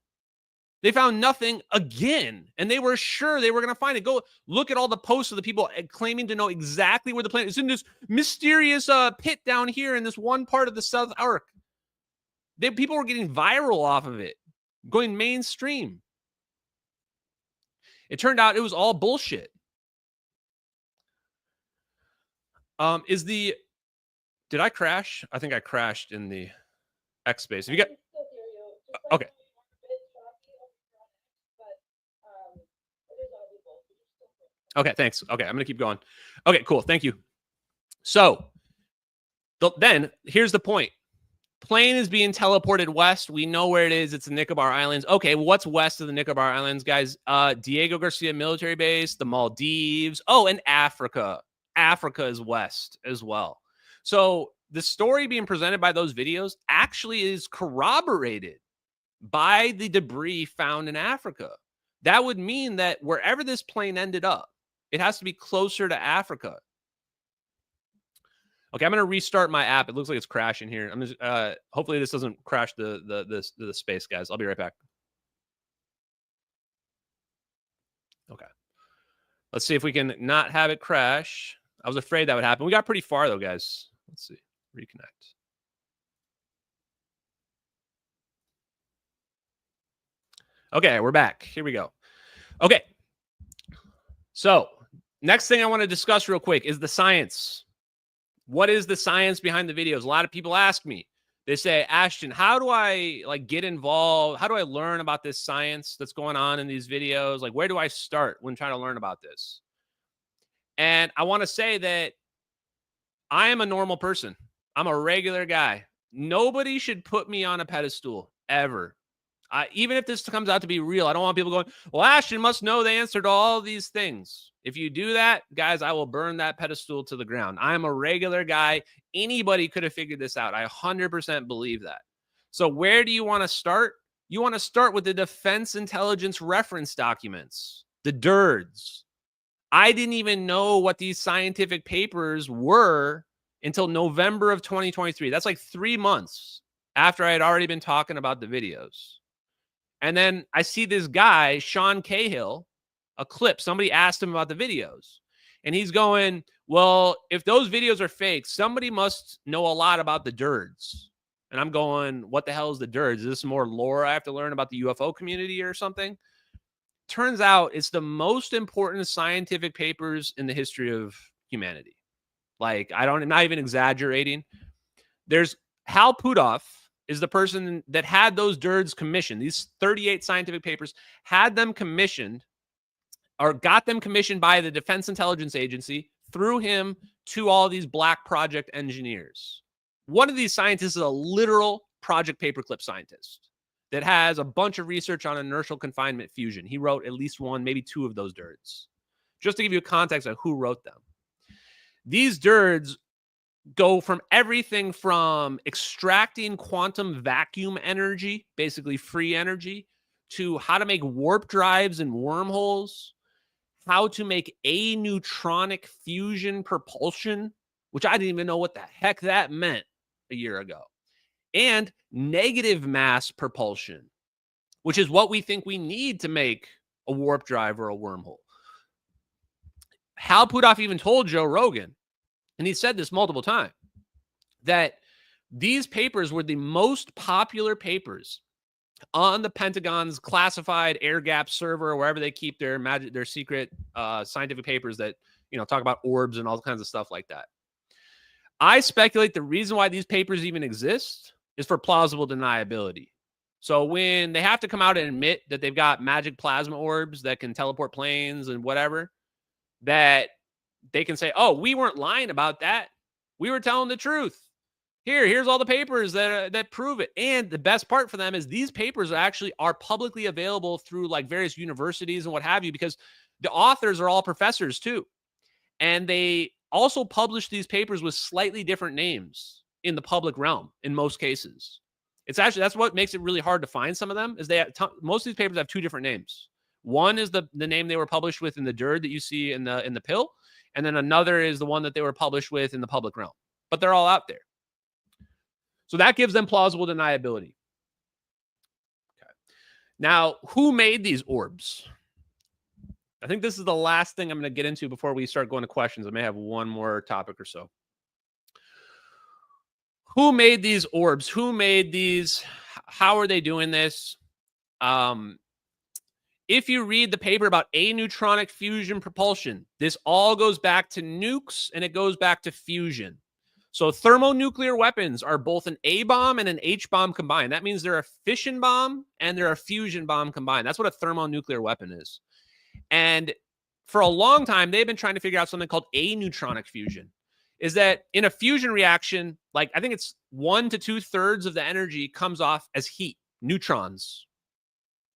They found nothing again. And they were sure they were going to find it. Go look at all the posts of the people claiming to know exactly where the plane is. It's in this mysterious pit down here in this one part of the South Arc. People were getting viral off of it, going mainstream. It turned out it was all bullshit. Did I crash? I think I crashed in the X space. Have you got? Okay. Okay, thanks. Okay, I'm going to keep going. Okay, cool. Thank you. So, then here's the point. Plane is being teleported west. We know where it is. It's the Nicobar Islands. Okay, what's west of the Nicobar Islands, guys? Diego Garcia Military Base, the Maldives. Oh, and Africa. Africa is west as well. So the story being presented by those videos actually is corroborated by the debris found in Africa. That would mean that wherever this plane ended up, it has to be closer to Africa. Okay, I'm going to restart my app. It looks like it's crashing here. I'm just, hopefully this doesn't crash the space, guys. I'll be right back. Okay. Let's see if we can not have it crash. I was afraid that would happen. We got pretty far, though, guys. Let's see. Reconnect. Okay, we're back. Here we go. Okay. So, next thing I want to discuss real quick is the science. What is the science behind the videos? A lot of people ask me. They say, Ashton, how do I get involved? How do I learn about this science that's going on in these videos? Like, where do I start when trying to learn about this? And I want to say that I am a normal person. I'm a regular guy. Nobody should put me on a pedestal ever. Even if this comes out to be real, I don't want people going, well, Ashton must know the answer to all these things. If you do that, guys, I will burn that pedestal to the ground. I'm a regular guy. Anybody could have figured this out. I 100% believe that. So where do you want to start? You want to start with the Defense Intelligence Reference Documents, the DIRDs. I didn't even know what these scientific papers were until November of 2023. That's like 3 months after I had already been talking about the videos. And then I see this guy, Sean Cahill, a clip. Somebody asked him about the videos. And he's going, well, if those videos are fake, somebody must know a lot about the DIRDs. And I'm going, what the hell is the DIRDs? Is this more lore I have to learn about the UFO community or something? Turns out it's the most important scientific papers in the history of humanity. Like, I'm not even exaggerating. There's Hal Puthoff is the person that had those DIRDs commissioned. These 38 scientific papers, had them commissioned or got them commissioned by the Defense Intelligence Agency through him to all these black project engineers. One of these scientists is a literal project paperclip scientist that has a bunch of research on inertial confinement fusion. He wrote at least one, maybe two of those DIRDs. Just to give you a context of who wrote them. These DIRDs go from everything from extracting quantum vacuum energy, basically free energy, to how to make warp drives and wormholes, how to make neutronic fusion propulsion, which I didn't even know what the heck that meant a year ago, and negative mass propulsion, which is what we think we need to make a warp drive or a wormhole. Hal Puthoff even told Joe Rogan, and he said this multiple times, that these papers were the most popular papers on the Pentagon's classified air gap server, or wherever they keep their secret scientific papers that, talk about orbs and all kinds of stuff like that. I speculate the reason why these papers even exist is for plausible deniability. So when they have to come out and admit that they've got magic plasma orbs that can teleport planes and whatever, that they can say, oh, we weren't lying about that. We were telling the truth. Here's all the papers that prove it. And the best part for them is these papers actually are publicly available through like various universities and what have you, because the authors are all professors too. And they also publish these papers with slightly different names in the public realm in most cases. It's actually, that's what makes it really hard to find some of them, is most of these papers have two different names. One is the name they were published with in the DIRD that you see in the pill. And then another is the one that they were published with in the public realm. But they're all out there. So that gives them plausible deniability. Okay. Now, who made these orbs? I think this is the last thing I'm going to get into before we start going to questions. I may have one more topic or so. Who made these orbs? Who made these? How are they doing this? If you read the paper about neutronic fusion propulsion, this all goes back to nukes and it goes back to fusion. So thermonuclear weapons are both an A bomb and an H bomb combined. That means they're a fission bomb and they're a fusion bomb combined. That's what a thermonuclear weapon is. And for a long time, they've been trying to figure out something called aneutronic fusion. Is that in a fusion reaction, like I think it's 1 to 2/3 of the energy comes off as heat, neutrons.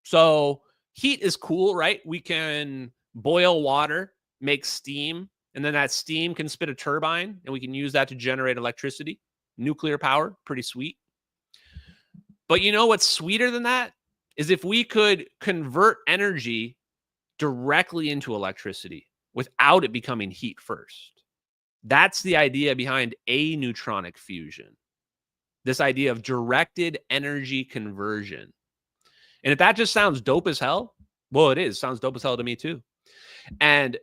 So heat is cool, right? We can boil water, make steam, and then that steam can spit a turbine, and we can use that to generate electricity. Nuclear power, pretty sweet. But you know what's sweeter than that? Is if we could convert energy directly into electricity without it becoming heat first. That's the idea behind aneutronic fusion. This idea of directed energy conversion. And if that just sounds dope as hell, well, it is. Sounds dope as hell to me too. And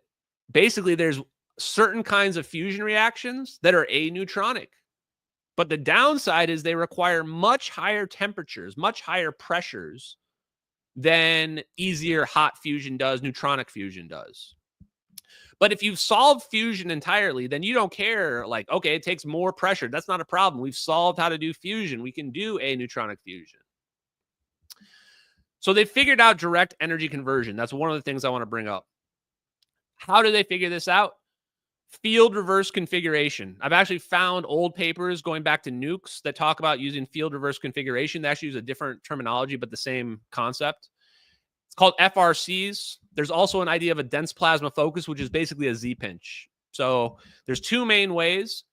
basically, there's certain kinds of fusion reactions that are aneutronic. But the downside is they require much higher temperatures, much higher pressures than easier hot fusion does, neutronic fusion does. But if you've solved fusion entirely, then you don't care. Like, okay, it takes more pressure. That's not a problem. We've solved how to do fusion. We can do aneutronic fusion. So they figured out direct energy conversion. That's one of the things I want to bring up. How do they figure this out? Field reverse configuration. I've actually found old papers going back to nukes that talk about using field reverse configuration. They actually use a different terminology, but the same concept. It's called FRCs. There's also an idea of a dense plasma focus, which is basically a Z-pinch. So there's two main ways.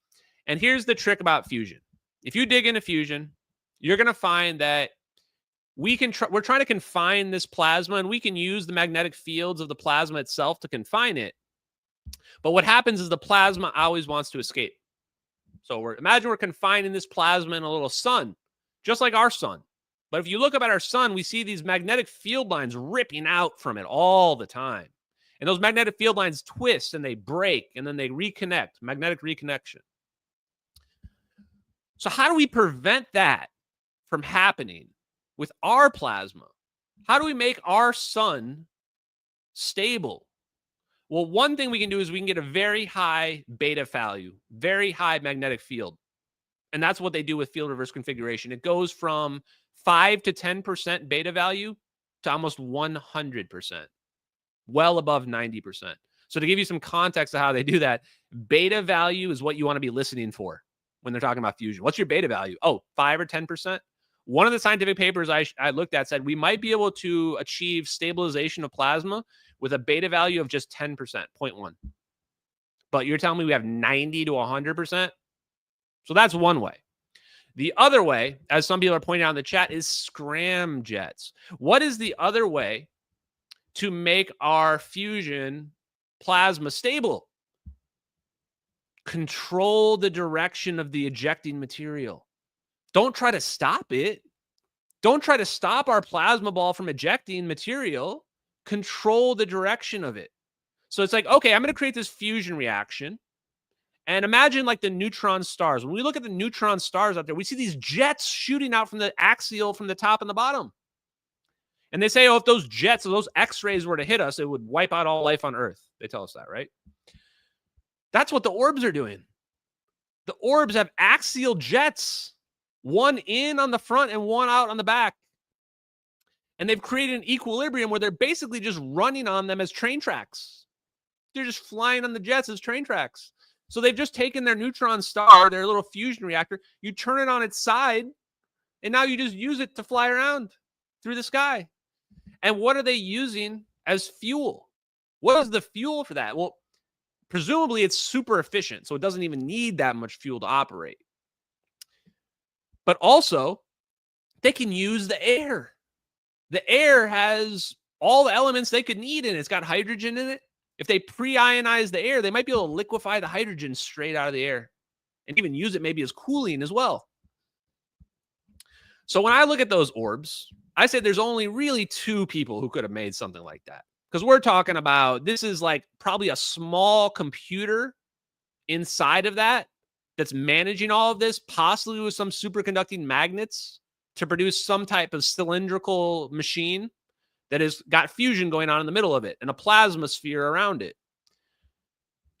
And here's the trick about fusion. If you dig into fusion, you're going to find that we're trying to confine this plasma, and we can use the magnetic fields of the plasma itself to confine it. But what happens is the plasma always wants to escape. So imagine we're confining this plasma in a little sun, just like our sun. But if you look up at our sun, we see these magnetic field lines ripping out from it all the time. And those magnetic field lines twist and they break and then they reconnect, magnetic reconnection. So how do we prevent that from happening with our plasma? How do we make our sun stable? Well, one thing we can do is we can get a very high beta value, very high magnetic field. And that's what they do with field reverse configuration. It goes from 5 to 10% beta value to almost 100%, well above 90%. So to give you some context of how they do that, beta value is what you want to be listening for when they're talking about fusion. What's your beta value? Oh, 5 or 10%? One of the scientific papers I looked at said we might be able to achieve stabilization of plasma with a beta value of just 10%, 0.1. But you're telling me we have 90 to 100%? So that's one way. The other way, as some people are pointing out in the chat, is scramjets. What is the other way to make our fusion plasma stable? Control the direction of the ejecting material. Don't try to stop it. Don't try to stop our plasma ball from ejecting material. Control the direction of it. So it's like, okay, I'm going to create this fusion reaction. And imagine like the neutron stars. When we look at the neutron stars out there, we see these jets shooting out from the axial from the top and the bottom. And they say, oh, if those jets, or those X-rays were to hit us, it would wipe out all life on Earth. They tell us that, right? That's what the orbs are doing. The orbs have axial jets, one in on the front and one out on the back. And they've created an equilibrium where they're basically just running on them as train tracks. They're just flying on the jets as train tracks. So they've just taken their neutron star, their little fusion reactor, you turn it on its side, and now you just use it to fly around through the sky. And what are they using as fuel? What is the fuel for that? Well, presumably it's super efficient, so it doesn't even need that much fuel to operate. But also, they can use the air. The air has all the elements they could need in it. It's got hydrogen in it. If they pre-ionize the air, they might be able to liquefy the hydrogen straight out of the air and even use it maybe as cooling as well. So when I look at those orbs, I say there's only really two people who could have made something like that. Because we're talking about, this is like probably a small computer inside of that that's managing all of this, possibly with some superconducting magnets to produce some type of cylindrical machine that has got fusion going on in the middle of it and a plasma sphere around it.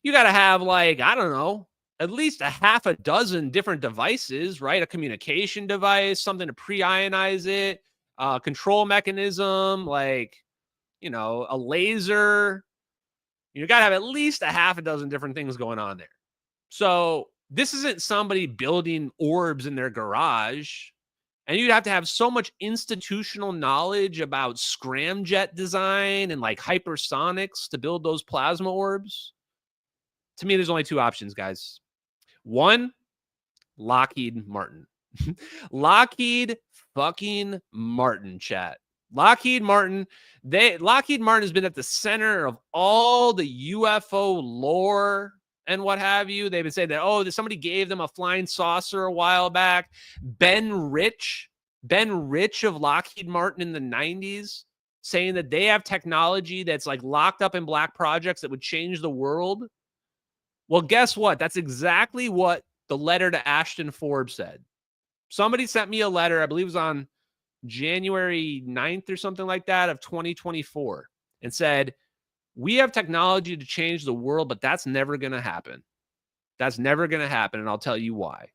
You got to have like, I don't know, at least a half a dozen different devices, right? A communication device, something to pre-ionize it, a control mechanism, like, you know, a laser. You got to have at least a half a dozen different things going on there. So this isn't somebody building orbs in their garage. And you'd have to have so much institutional knowledge about scramjet design and like hypersonics to build those plasma orbs. To me, there's only two options, guys. One, Loheed Martin. Loheed fucking Martin, chat. Loheed Martin. Loheed Martin has been at the center of all the UFO lore and what have you. They've been saying that, oh, somebody gave them a flying saucer a while back. Ben Rich of Loheed Martin in the 90s, saying that they have technology that's like locked up in black projects that would change the world. Well, guess what? That's exactly what the letter to Ashton Forbes said. Somebody sent me a letter, I believe it was on January 9th or something like that of 2024, and said, we have technology to change the world, but that's never going to happen. That's never going to happen, and I'll tell you why.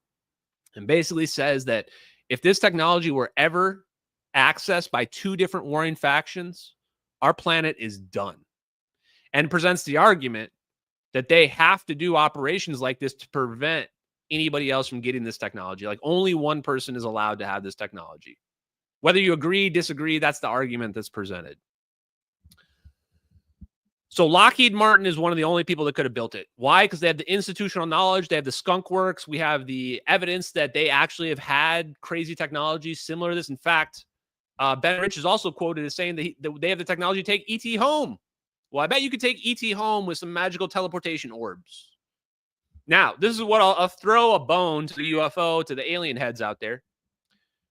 And basically says that if this technology were ever accessed by two different warring factions, our planet is done. And presents the argument that they have to do operations like this to prevent anybody else from getting this technology. Like only one person is allowed to have this technology. Whether you agree, disagree, that's the argument that's presented. So Loheed Martin is one of the only people that could have built it. Why? Because they have the institutional knowledge. They have the skunk works. We have the evidence that they actually have had crazy technology similar to this. In fact, Ben Rich is also quoted as saying that they have the technology to take ET home. Well, I bet you could take ET home with some magical teleportation orbs. Now, this is what I'll throw a bone to the UFO, to the alien heads out there,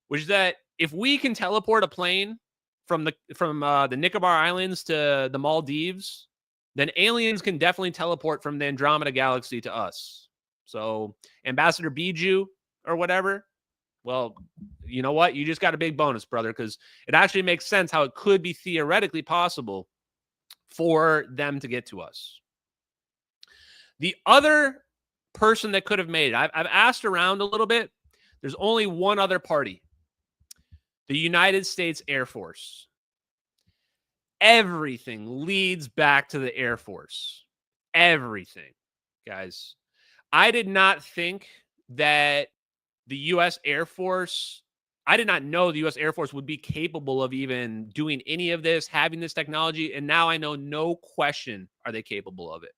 which is that if we can teleport a plane from the Nicobar Islands to the Maldives then aliens can definitely teleport from the Andromeda Galaxy to us. So Ambassador Bijou or whatever, well, you know what? You just got a big bonus, brother, because it actually makes sense how it could be theoretically possible for them to get to us. The other person that could have made it, I've asked around a little bit. There's only one other party, the United States Air Force. Everything leads back to the Air Force. Everything, guys. I did not think that the U.S. Air Force, I did not know the U.S. Air Force would be capable of even doing any of this, having this technology, and now I know no question are they capable of it.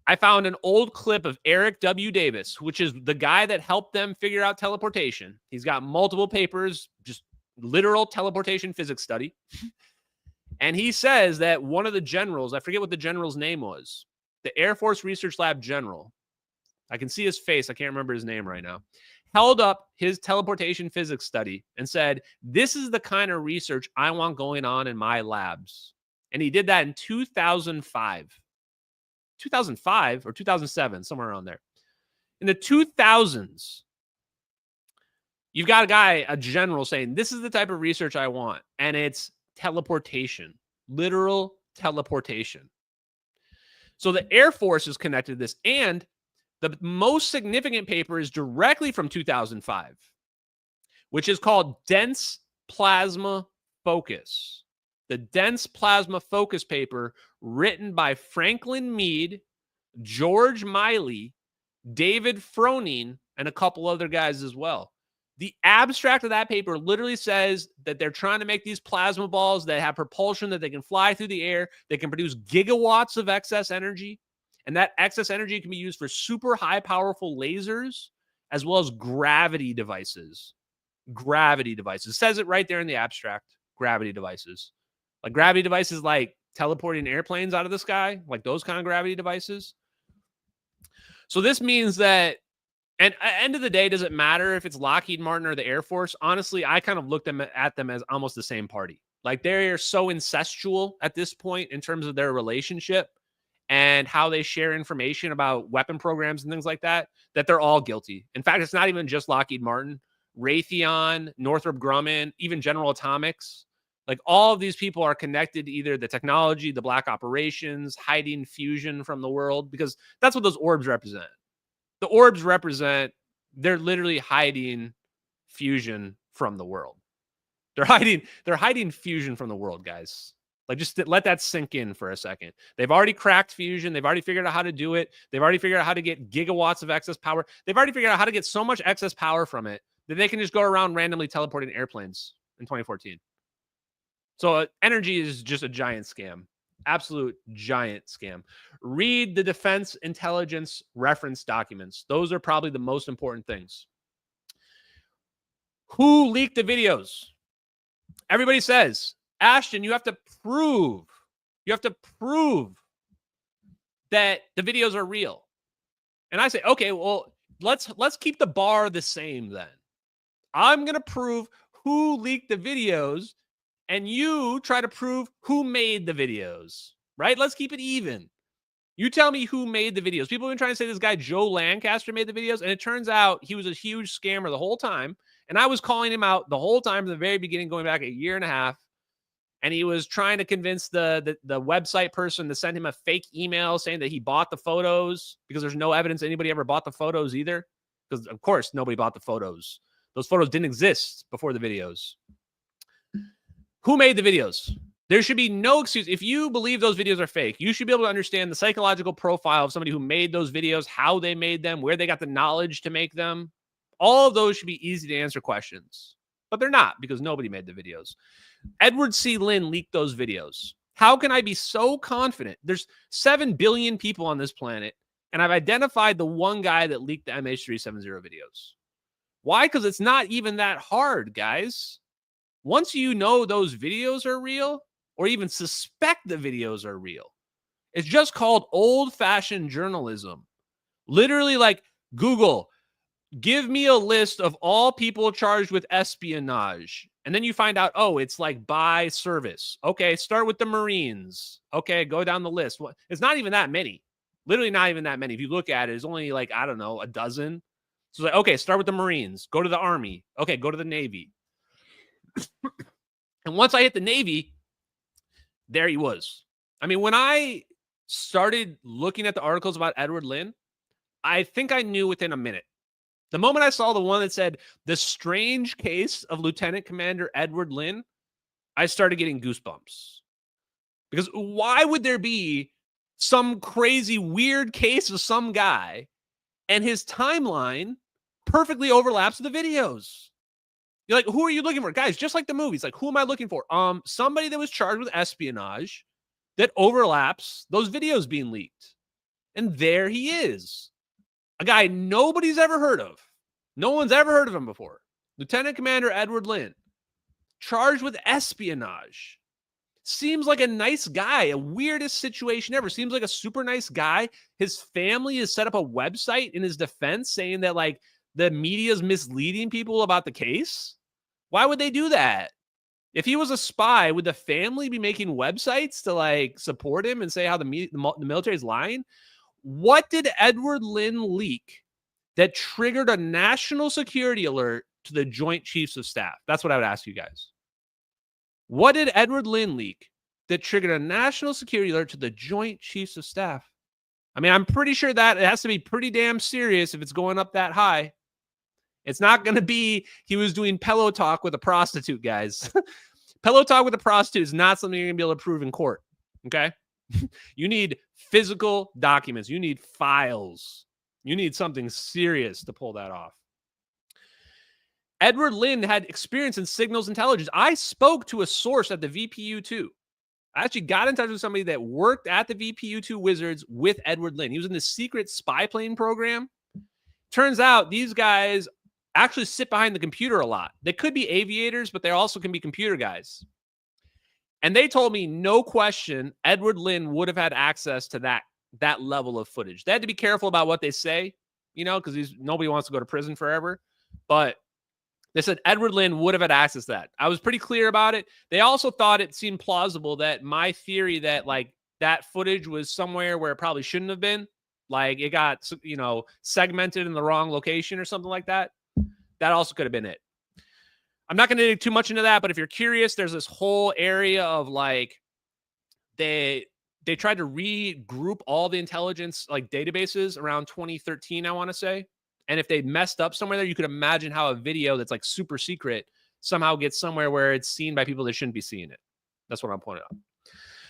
I found an old clip of Eric W. Davis, which is the guy that helped them figure out teleportation. He's got multiple papers, just literal teleportation physics study. And he says that one of the generals, I forget what the general's name was, the Air Force Research Lab general, I can see his face, I can't remember his name right now, held up his teleportation physics study and said, this is the kind of research I want going on in my labs. And he did that in 2005. 2005 or 2007, somewhere around there. In the 2000s, you've got a general saying, this is the type of research I want. And it's teleportation, literal teleportation. So the Air Force is connected to this. And the most significant paper is directly from 2005, which is called Dense Plasma Focus. The Dense Plasma Focus paper written by Franklin Mead, George Miley, David Froning, and a couple other guys as well. The abstract of that paper literally says that they're trying to make these plasma balls that have propulsion, that they can fly through the air, they can produce gigawatts of excess energy, and that excess energy can be used for super high powerful lasers as well as gravity devices. Gravity devices. It says it right there in the abstract. Gravity devices. Like gravity devices like teleporting airplanes out of the sky, like those kind of gravity devices. So this means that, and at the end of the day, does it matter if it's Lockheed Martin or the Air Force? Honestly, I kind of looked at them as almost the same party. Like they're so incestual at this point in terms of their relationship and how they share information about weapon programs and things like that, that they're all guilty. In fact, it's not even just Lockheed Martin. Raytheon, Northrop Grumman, even General Atomics. Like all of these people are connected to either the technology, the black operations, hiding fusion from the world, because that's what those orbs represent. The orbs represent, they're literally hiding fusion from the world. They're hiding fusion from the world, guys. Like just let that sink in for a second. They've already cracked fusion. They've already figured out how to do it. They've already figured out how to get gigawatts of excess power. They've already figured out how to get so much excess power from it that they can just go around randomly teleporting airplanes in 2014. So energy is just a giant scam. Absolute giant scam. Read the Defense Intelligence reference documents. Those are probably the most important things. Who leaked the videos? Everybody says, Ashton, you have to prove that the videos are real. And I say, okay, well, let's keep the bar the same then. I'm going to prove who leaked the videos, and you try to prove who made the videos, right? Let's keep it even. You tell me who made the videos. People have been trying to say this guy, Joe Lancaster, made the videos, and it turns out he was a huge scammer the whole time. And I was calling him out the whole time from the very beginning, going back a year and a half. And he was trying to convince the website person to send him a fake email saying that he bought the photos, because there's no evidence anybody ever bought the photos either. Because, of course, nobody bought the photos. Those photos didn't exist before the videos. Who made the videos? There should be no excuse. If you believe those videos are fake, you should be able to understand the psychological profile of somebody who made those videos, how they made them, where they got the knowledge to make them. All of those should be easy to answer questions. But they're not, because nobody made the videos. Edward C. Lin leaked those videos. How can I be so confident? There's 7 billion people on this planet, and I've identified the one guy that leaked the MH370 videos. Why? Because it's not even that hard, guys. Once you know those videos are real, or even suspect the videos are real, it's just called old-fashioned journalism. Literally, like, Google, give me a list of all people charged with espionage. And then you find out, oh, it's like by service. Okay, start with the Marines. Okay, go down the list. Well, it's not even that many. Literally not even that many. If you look at it, it's only like, I don't know, a dozen. So like, okay, start with the Marines. Go to the Army. Okay, go to the Navy. And once I hit the Navy, there he was. I mean, when I started looking at the articles about Edward Lynn, I think I knew within a minute. The moment I saw the one that said the strange case of Lieutenant Commander Edward Lynn, I started getting goosebumps. Because why would there be some crazy weird case of some guy and his timeline perfectly overlaps with the videos? You're like, who are you looking for? Guys, just like the movies, like, who am I looking for? Somebody that was charged with espionage that overlaps those videos being leaked. And there he is. A guy nobody's ever heard of. No one's ever heard of him before. Lieutenant Commander Edward Lynn, charged with espionage. Seems like a nice guy, a weirdest situation ever. Seems like a super nice guy. His family has set up a website in his defense saying that, like, the media is misleading people about the case. Why would they do that? If he was a spy, would the family be making websites to, like, support him and say how the military is lying? What did Edward Lynn leak that triggered a national security alert to the Joint Chiefs of Staff? That's what I would ask you guys. What did Edward Lynn leak that triggered a national security alert to the Joint Chiefs of Staff? I mean, I'm pretty sure that it has to be pretty damn serious if it's going up that high. It's not going to be he was doing pillow talk with a prostitute, guys. Pillow talk with a prostitute is not something you're going to be able to prove in court, okay? You need physical documents. You need files. You need something serious to pull that off. Edward Lynn had experience in signals intelligence. I spoke to a source at the VPU-2. I actually got in touch with somebody that worked at the VPU-2 Wizards with Edward Lynn. He was in the secret spy plane program. Turns out these guys actually sit behind the computer a lot. They could be aviators, but they also can be computer guys. And they told me, no question, Edward Lynn would have had access to that level of footage. They had to be careful about what they say, you know, because nobody wants to go to prison forever. But they said Edward Lynn would have had access to that. I was pretty clear about it. They also thought it seemed plausible that my theory that, like, that footage was somewhere where it probably shouldn't have been, like it got, you know, segmented in the wrong location or something like that. That also could have been it. I'm not going to dig too much into that, but if you're curious, there's this whole area of, like, they tried to regroup all the intelligence, like, databases around 2013, I want to say. And if they messed up somewhere there, you could imagine how a video that's, like, super secret somehow gets somewhere where it's seen by people that shouldn't be seeing it. That's what I'm pointing out.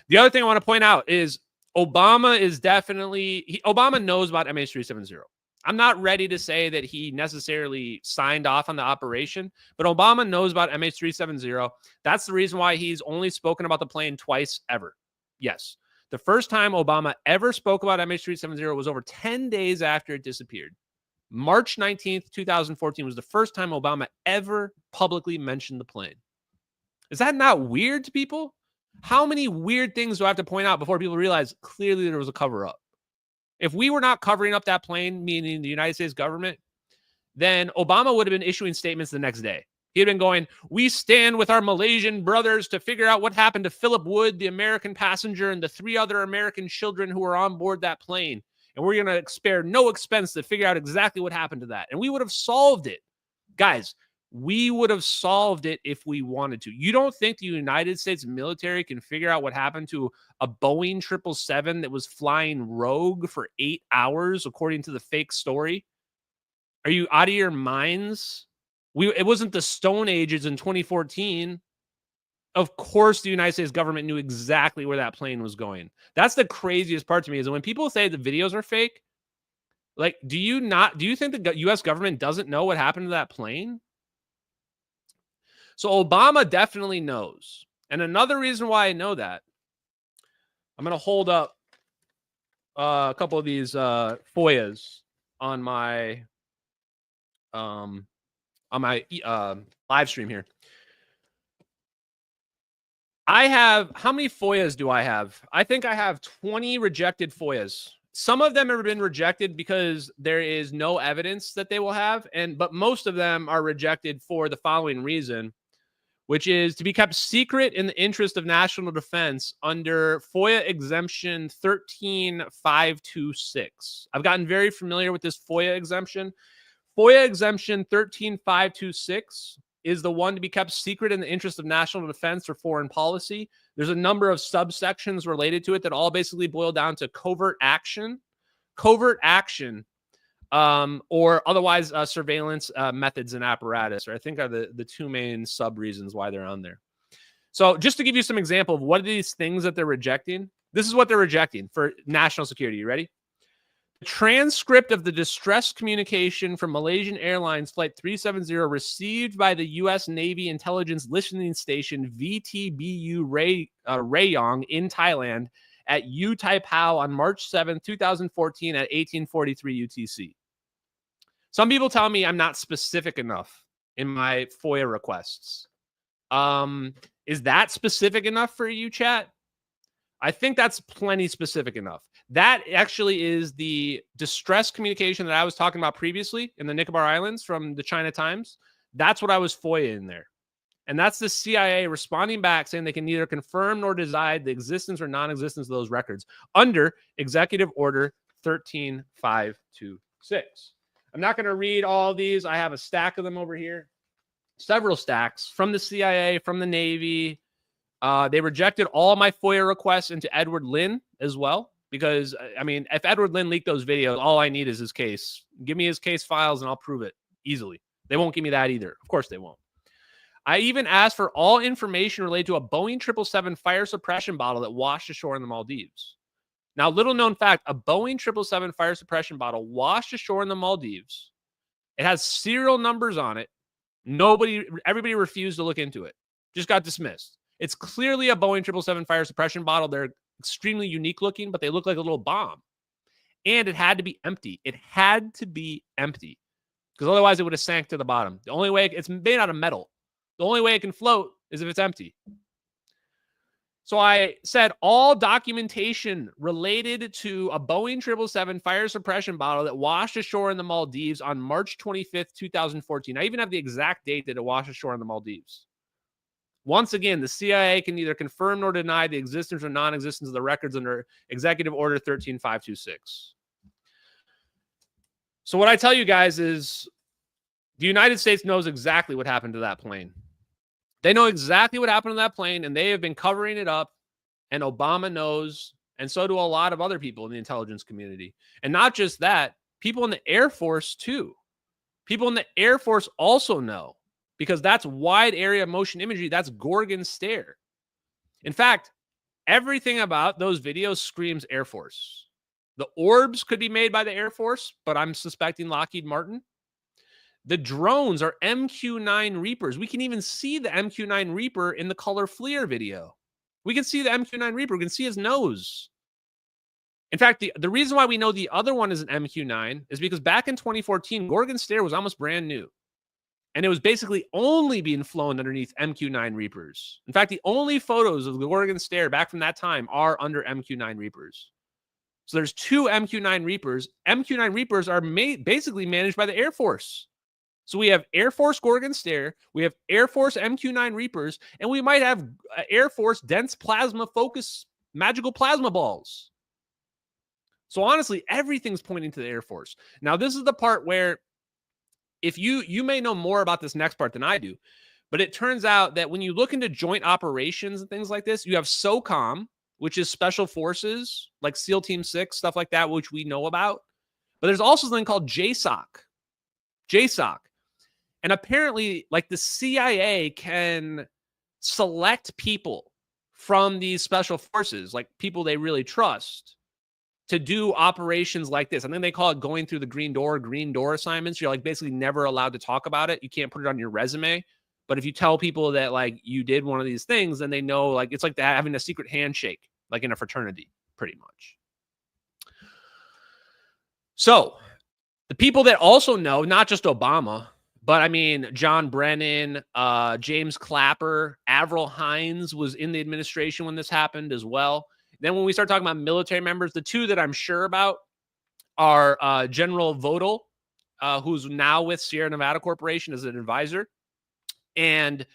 The other thing I want to point out is Obama is definitely, Obama knows about MH370. I'm not ready to say that he necessarily signed off on the operation, but Obama knows about MH370. That's the reason why he's only spoken about the plane twice ever. Yes. The first time Obama ever spoke about MH370 was over 10 days after it disappeared. March 19th, 2014 was the first time Obama ever publicly mentioned the plane. Is that not weird to people? How many weird things do I have to point out before people realize clearly there was a cover-up? If we were not covering up that plane, meaning the United States government, then Obama would have been issuing statements the next day. He had been going, we stand with our Malaysian brothers to figure out what happened to Philip Wood, the American passenger, and the 3 other American children who were on board that plane. And we're going to spare no expense to figure out exactly what happened to that. And we would have solved it. Guys, we would have solved it if we wanted to. You don't think the United States military can figure out what happened to a Boeing 777 that was flying rogue for 8 hours, according to the fake story? Are you out of your minds? It wasn't the Stone Ages in 2014. Of course, the United States government knew exactly where that plane was going. That's the craziest part to me, is when people say the videos are fake, like, do you think the U.S. government doesn't know what happened to that plane? So Obama definitely knows. And another reason why I know that, I'm going to hold up a couple of these FOIAs on my live stream here. I have, how many FOIAs do I have? I think I have 20 rejected FOIAs. Some of them have been rejected because there is no evidence that they will have, but most of them are rejected for the following reason, which is to be kept secret in the interest of national defense under FOIA exemption 13526. I've gotten very familiar with this FOIA exemption. FOIA exemption 13526 is the one to be kept secret in the interest of national defense or foreign policy. There's a number of subsections related to it that all basically boil down to covert action, or otherwise surveillance methods and apparatus, or I think are the two main sub reasons why they're on there. So just to give you some example of what are these things that they're rejecting, this is what they're rejecting for national security. You ready? The transcript of the distress communication from Malaysian Airlines Flight 370 received by the U.S. Navy intelligence listening station VTBU Rayong in Thailand at U Tai Pao on March 7, 2014 at 1843 UTC. Some people tell me I'm not specific enough in my FOIA requests. Is that specific enough for you, chat? I think that's plenty specific enough. That actually is the distress communication that I was talking about previously in the Nicobar Islands from the China Times. That's what I was FOIA in there. And that's the CIA responding back saying they can neither confirm nor deny the existence or non-existence of those records under Executive Order 13526. I'm not going to read all these. I have a stack of them over here. Several stacks from the CIA, from the Navy. They rejected all my FOIA requests into Edward Lin as well. Because, I mean, if Edward Lin leaked those videos, all I need is his case. Give me his case files and I'll prove it easily. They won't give me that either. Of course they won't. I even asked for all information related to a Boeing 777 fire suppression bottle that washed ashore in the Maldives. Now, little known fact, a Boeing 777 fire suppression bottle washed ashore in the Maldives. It has serial numbers on it. Everybody refused to look into it. Just got dismissed. It's clearly a Boeing 777 fire suppression bottle. They're extremely unique looking, but they look like a little bomb. And it had to be empty. It had to be empty because otherwise it would have sank to the bottom. The only way it's made out of metal. The only way it can float is if it's empty. So I said all documentation related to a Boeing 777 fire suppression bottle that washed ashore in the Maldives on March 25th, 2014. I even have the exact date that it washed ashore in the Maldives. Once again, the CIA can neither confirm nor deny the existence or non-existence of the records under Executive Order 13526. So what I tell you guys is the United States knows exactly what happened to that plane. They know exactly what happened to that plane, and they have been covering it up, and Obama knows, and so do a lot of other people in the intelligence community. And not just that, people in the Air Force too. People in the Air Force also know, because that's wide area motion imagery. That's Gorgon Stare. In fact, everything about those videos screams Air Force. The orbs could be made by the Air Force, but I'm suspecting Loheed Martin. The drones are MQ-9 Reapers. We can even see the MQ-9 Reaper in the Color FLIR video. We can see the MQ-9 Reaper. We can see his nose. In fact, the reason why we know the other one is an MQ-9 is because back in 2014, Gorgon Stare was almost brand new. And it was basically only being flown underneath MQ-9 Reapers. In fact, the only photos of the Gorgon Stare back from that time are under MQ-9 Reapers. So there's two MQ-9 Reapers. MQ-9 Reapers are basically managed by the Air Force. So we have Air Force Gorgon Stare, we have Air Force MQ-9 Reapers, and we might have Air Force dense plasma focus magical plasma balls. So honestly, everything's pointing to the Air Force. Now, this is the part where if you may know more about this next part than I do, but it turns out that when you look into joint operations and things like this, you have SOCOM, which is special forces, like SEAL Team 6, stuff like that, which we know about. But there's also something called JSOC. And apparently, like the CIA can select people from these special forces, like people they really trust, to do operations like this. I think they call it going through the green door assignments. You're like basically never allowed to talk about it. You can't put it on your resume. But if you tell people that like you did one of these things, then they know, like it's like having a secret handshake, like in a fraternity, pretty much. So the people that also know, not just Obama, but I mean, John Brennan, James Clapper, Avril Haines was in the administration when this happened as well. Then when we start talking about military members, the two that I'm sure about are General Vodal, who's now with Sierra Nevada Corporation as an advisor, and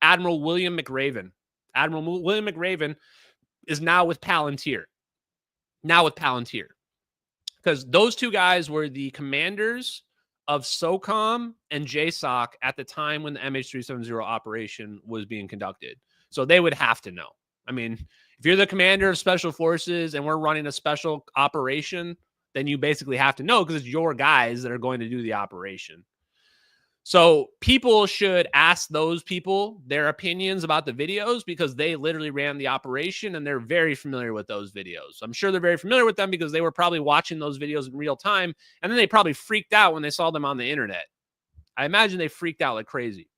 Admiral William McRaven. Admiral William McRaven is now with Palantir. Because those two guys were the commanders of SOCOM and JSOC at the time when the MH370 operation was being conducted. So they would have to know. I mean, if you're the commander of special forces and we're running a special operation, then you basically have to know because it's your guys that are going to do the operation. So people should ask those people their opinions about the videos because they literally ran the operation and they're very familiar with those videos. I'm sure they're very familiar with them because they were probably watching those videos in real time. And then they probably freaked out when they saw them on the internet. I imagine they freaked out like crazy.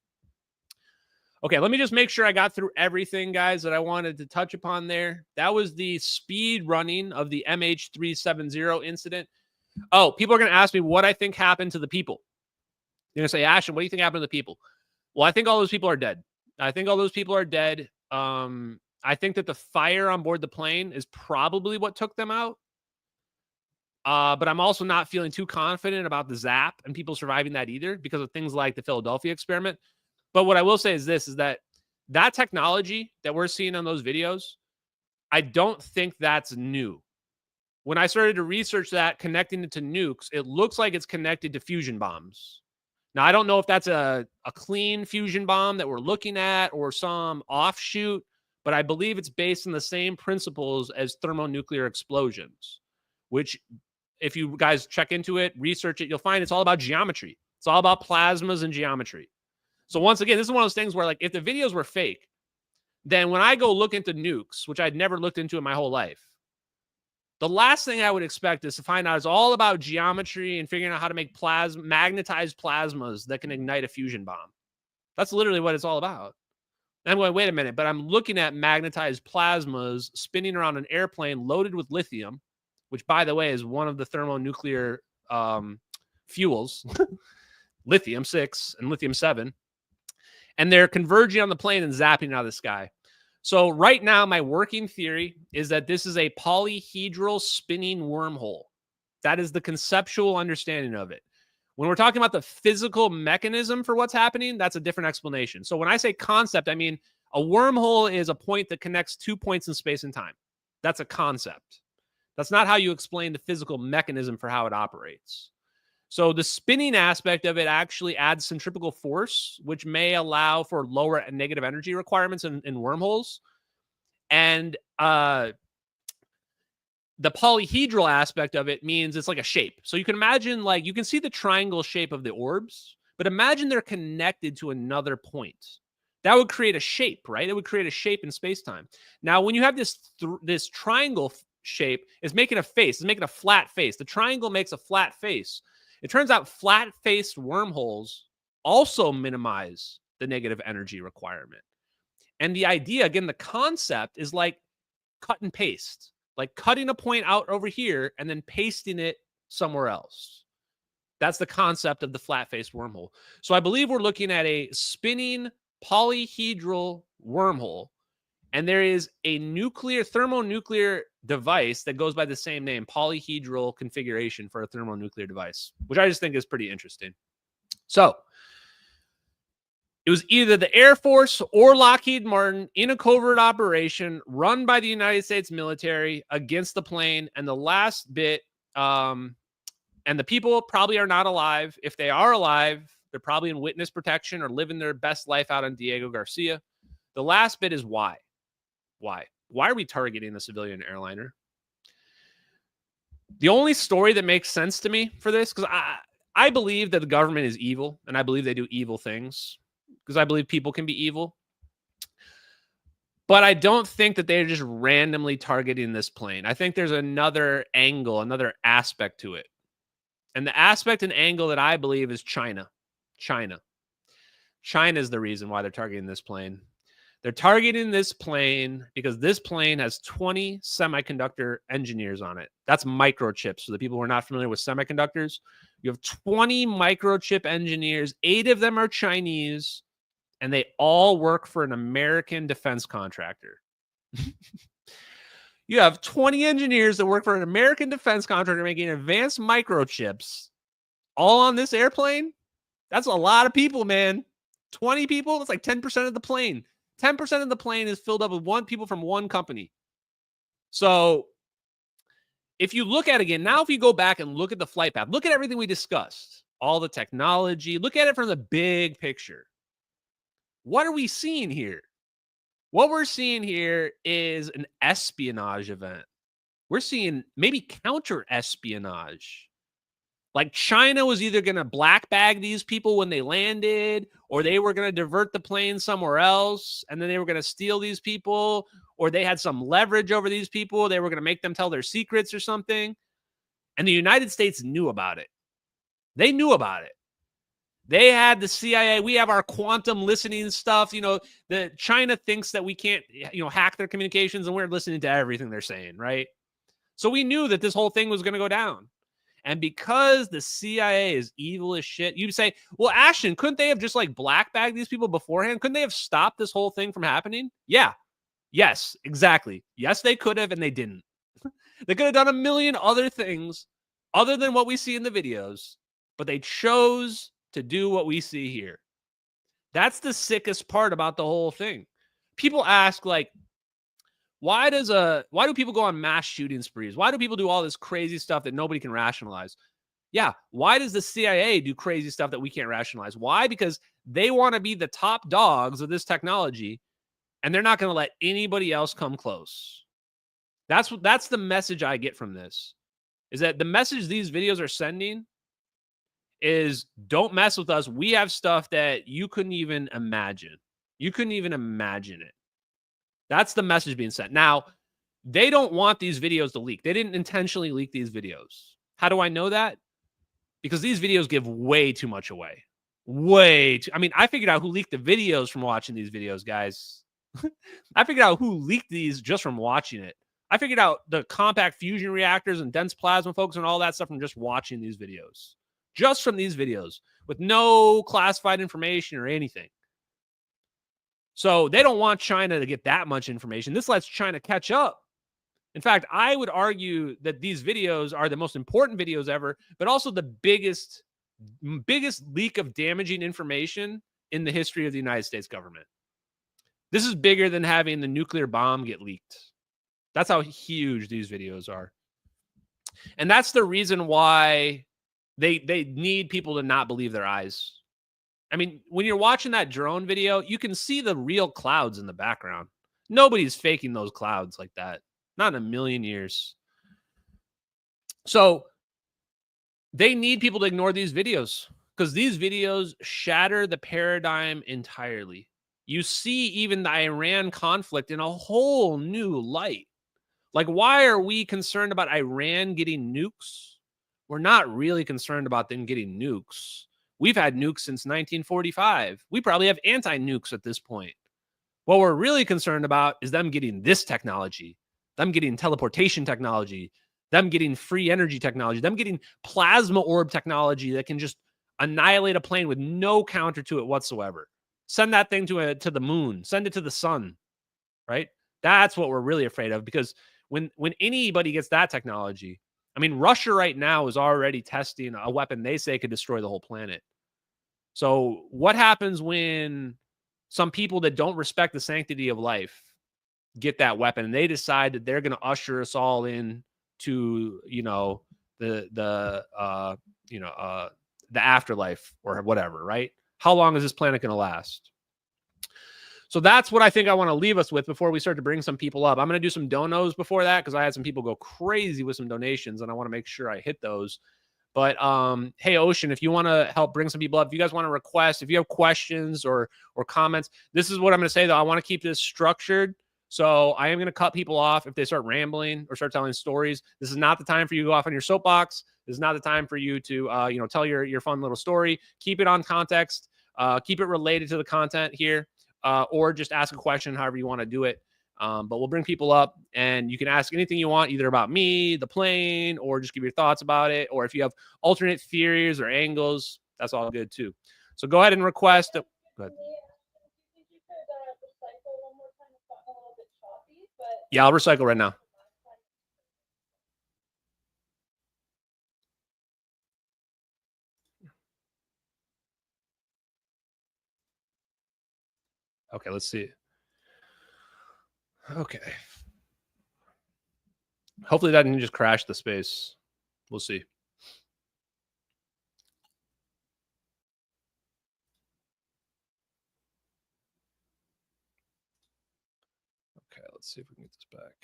Okay, let me just make sure I got through everything, guys, that I wanted to touch upon there. That was the speed running of the MH370 incident. Oh, people are going to ask me what I think happened to the people. You're going to say, Ashton, what do you think happened to the people? Well, I think all those people are dead. I think that the fire on board the plane is probably what took them out. But I'm also not feeling too confident about the zap and people surviving that either because of things like the Philadelphia experiment. But what I will say is this, is that technology that we're seeing on those videos, I don't think that's new. When I started to research that, connecting it to nukes, it looks like it's connected to fusion bombs. Now, I don't know if that's a clean fusion bomb that we're looking at or some offshoot, but I believe it's based on the same principles as thermonuclear explosions, which if you guys check into it, research it, you'll find it's all about geometry. It's all about plasmas and geometry. So once again, this is one of those things where like if the videos were fake, then when I go look into nukes, which I'd never looked into in my whole life, the last thing I would expect is to find out it's all about geometry and figuring out how to make magnetized plasmas that can ignite a fusion bomb. That's literally what it's all about. And I'm going, wait a minute, but I'm looking at magnetized plasmas spinning around an airplane loaded with lithium, which, by the way, is one of the thermonuclear fuels, lithium-6 and lithium-7. And they're converging on the plane and zapping out of the sky. So right now, my working theory is that this is a polyhedral spinning wormhole. That is the conceptual understanding of it. When we're talking about the physical mechanism for what's happening, that's a different explanation. So when I say concept, I mean a wormhole is a point that connects 2 points in space and time. That's a concept. That's not how you explain the physical mechanism for how it operates. So the spinning aspect of it actually adds centrifugal force, which may allow for lower negative energy requirements in wormholes. And the polyhedral aspect of it means it's like a shape. So you can imagine, like, you can see the triangle shape of the orbs, but imagine they're connected to another point. That would create a shape, right? It would create a shape in space-time. Now, when you have this triangle shape, it's making a face. It's making a flat face. The triangle makes a flat face. It turns out flat-faced wormholes also minimize the negative energy requirement. And the idea, again, the concept is like cut and paste, like cutting a point out over here and then pasting it somewhere else. That's the concept of the flat-faced wormhole. So I believe we're looking at a spinning polyhedral wormhole. And there is a thermonuclear device that goes by the same name, polyhedral configuration for a thermonuclear device, which I just think is pretty interesting. So it was either the Air Force or Lockheed Martin in a covert operation run by the United States military against the plane. And the last bit, and the people probably are not alive. If they are alive, they're probably in witness protection or living their best life out on Diego Garcia. The last bit is why. Why are we targeting the civilian airliner? The only story that makes sense to me for this, because I believe that the government is evil, and I believe they do evil things, because I believe people can be evil. But I don't think that they're just randomly targeting this plane. I think there's another angle, another aspect to it. And the aspect and angle that I believe is China. China is the reason why they're targeting this plane. They're targeting this plane because this plane has 20 semiconductor engineers on it. That's microchips. For the people who are not familiar with semiconductors, you have 20 microchip engineers. 8 of them are Chinese, and they all work for an American defense contractor. You have 20 engineers that work for an American defense contractor making advanced microchips all on this airplane. That's a lot of people, man. 20 people? That's like 10% of the plane. 10% of the plane is filled up with people from one company. So if you look at it again, now if you go back and look at the flight path, look at everything we discussed, all the technology, look at it from the big picture. What are we seeing here? What we're seeing here is an espionage event. We're seeing maybe counter espionage. Like China was either going to black bag these people when they landed, or they were going to divert the plane somewhere else, and then they were going to steal these people, or they had some leverage over these people. They were going to make them tell their secrets or something. And the United States knew about it. They knew about it. They had the CIA. We have our quantum listening stuff. You know, the China thinks that we can't, hack their communications, and we're listening to everything they're saying, right? So we knew that this whole thing was going to go down. And because the CIA is evil as shit, you'd say, well, Ashton, couldn't they have just like black bagged these people beforehand? Couldn't they have stopped this whole thing from happening? Yeah. Yes, exactly. Yes, they could have, and they didn't. They could have done a million other things other than what we see in the videos, but they chose to do what we see here. That's the sickest part about the whole thing. People ask, like, why do people go on mass shooting sprees? Why do people do all this crazy stuff that nobody can rationalize? Yeah. Why does the CIA do crazy stuff that we can't rationalize? Why? Because they want to be the top dogs of this technology, and they're not going to let anybody else come close. That's the message I get from this, is that the message these videos are sending is, don't mess with us. We have stuff that you couldn't even imagine. You couldn't even imagine it. That's the message being sent. Now, they don't want these videos to leak. They didn't intentionally leak these videos. How do I know that? Because these videos give way too much away. I mean, I figured out who leaked the videos from watching these videos, guys. I figured out who leaked these just from watching it. I figured out the compact fusion reactors and dense plasma folks and all that stuff from just watching these videos. Just from these videos with no classified information or anything. So they don't want China to get that much information. This lets China catch up. In fact, I would argue that these videos are the most important videos ever, but also the biggest leak of damaging information in the history of the United States government. This is bigger than having the nuclear bomb get leaked. That's how huge these videos are. And that's the reason why they need people to not believe their eyes. I mean, when you're watching that drone video, you can see the real clouds in the background. Nobody's faking those clouds like that. Not in a million years. So they need people to ignore these videos, because these videos shatter the paradigm entirely. You see even the Iran conflict in a whole new light. Like, why are we concerned about Iran getting nukes? We're not really concerned about them getting nukes. We've had nukes since 1945. We probably have anti-nukes at this point. What we're really concerned about is them getting this technology, them getting teleportation technology, them getting free energy technology, them getting plasma orb technology that can just annihilate a plane with no counter to it whatsoever. Send that thing to the moon, send it to the sun, right? That's what we're really afraid of, because when anybody gets that technology, I mean, Russia right now is already testing a weapon they say could destroy the whole planet. So what happens when some people that don't respect the sanctity of life get that weapon and they decide that they're going to usher us all in to, the afterlife or whatever, right? How long is this planet going to last? So that's what I think I want to leave us with before we start to bring some people up. I'm going to do some donos before that, because I had some people go crazy with some donations and I want to make sure I hit those. But hey, Ocean, if you want to help bring some people up, if you guys want to request, if you have questions or comments, this is what I'm going to say, though. I want to keep this structured. So I am going to cut people off if they start rambling or start telling stories. This is not the time for you to go off on your soapbox. This is not the time for you to tell your fun little story. Keep it on context. Keep it related to the content here. Or just ask a question, however you want to do it. But we'll bring people up, and you can ask anything you want, either about me, the plane, or just give your thoughts about it. Or if you have alternate theories or angles, that's all good too. So go ahead and request. Go ahead. Yeah, I'll recycle right now. Okay, let's see. Okay. Hopefully that didn't just crash the space. We'll see. Okay, let's see if we can get this back.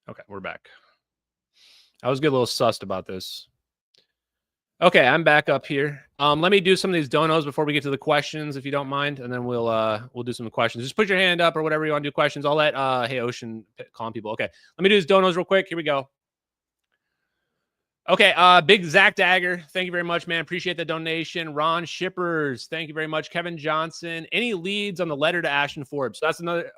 Okay, we're back. I was getting a little sussed about this. Okay, I'm back up here. Let me do some of these donos before we get to the questions, if you don't mind, and then we'll do some questions. Just put your hand up or whatever you want to do questions. I'll let Hey Ocean calm people. Okay, let me do these donos real quick. Here we go. Okay, Big Zach Dagger, thank you very much, man. Appreciate the donation. Ron Shippers, thank you very much. Kevin Johnson, any leads on the letter to Ashton Forbes? So that's another.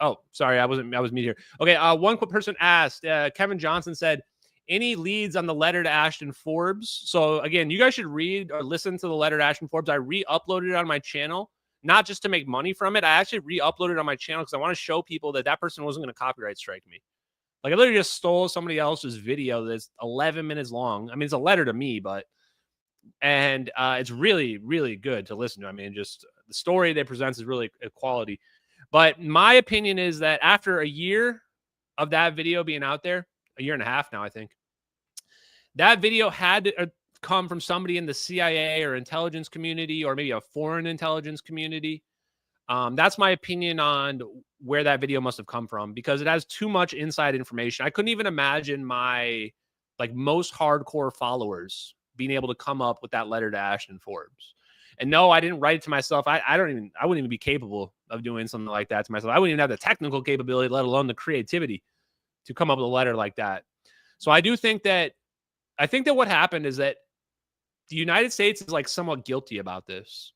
Oh, sorry, I was me here. Okay, one quick person asked. Kevin Johnson said, any leads on the letter to Ashton Forbes? So again, you guys should read or listen to the letter to Ashton Forbes. I re-uploaded it on my channel, not just to make money from it. I actually re-uploaded it on my channel because I want to show people that that person wasn't going to copyright strike me. Like, I literally just stole somebody else's video that's 11 minutes long. I mean, it's a letter to me, but, and it's really, really good to listen to. I mean, just the story they present is really quality. But my opinion is that after a year of that video being out there, a year and a half now, I think, that video had to come from somebody in the CIA or intelligence community, or maybe a foreign intelligence community. That's my opinion on where that video must have come from, because it has too much inside information. I couldn't even imagine my most hardcore followers being able to come up with that letter to Ashton Forbes. And no, I didn't write it to myself. I wouldn't even be capable of doing something like that to myself. I wouldn't even have the technical capability, let alone the creativity to come up with a letter like that. So I think that what happened is that the United States is somewhat guilty about this.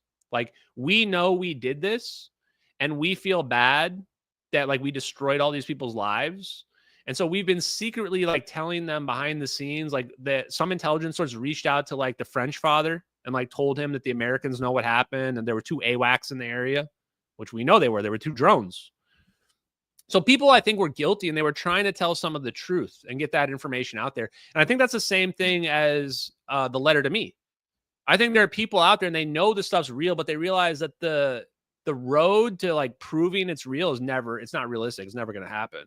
We know we did this, and we feel bad that we destroyed all these people's lives. And so we've been secretly telling them behind the scenes, that some intelligence source reached out to the French father and told him that the Americans know what happened. And there were 2 AWACS in the area, which we know there were 2 drones. So people, I think, were guilty, and they were trying to tell some of the truth and get that information out there. And I think that's the same thing as the letter to me. I think there are people out there and they know this stuff's real, but they realize that the road to proving it's real it's not realistic. It's never going to happen.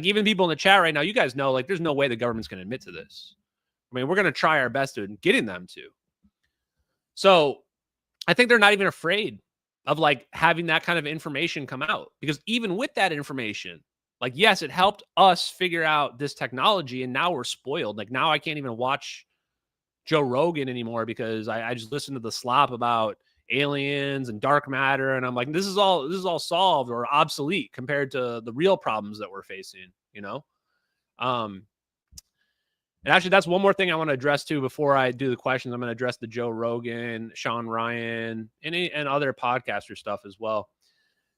Even people in the chat right now, you guys know, there's no way the government's going to admit to this. I mean, we're going to try our best to getting them to. So I think they're not even afraid of having that kind of information come out, because even with that information, yes, it helped us figure out this technology, and now we're spoiled. Now I can't even watch Joe Rogan anymore because I just listened to the slop about aliens and dark matter, and I'm like, this is all solved or obsolete compared to the real problems that we're facing, you know? And actually, that's one more thing I want to address too before I do the questions. I'm going to address the Joe Rogan, Sean Ryan, and other podcaster stuff as well.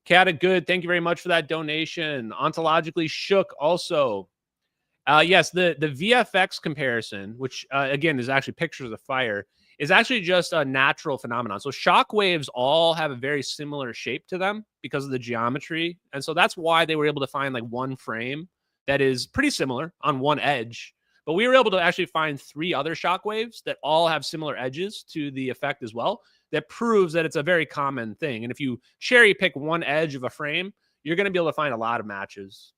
Kata Good, thank you very much for that donation. Ontologically Shook also. Yes, the VFX comparison, which again is actually pictures of fire, is actually just a natural phenomenon. So shock waves all have a very similar shape to them because of the geometry. And so that's why they were able to find one frame that is pretty similar on one edge. But we were able to actually find 3 other shock waves that all have similar edges to the effect as well. That proves that it's a very common thing. And if you cherry pick one edge of a frame, you're going to be able to find a lot of matches.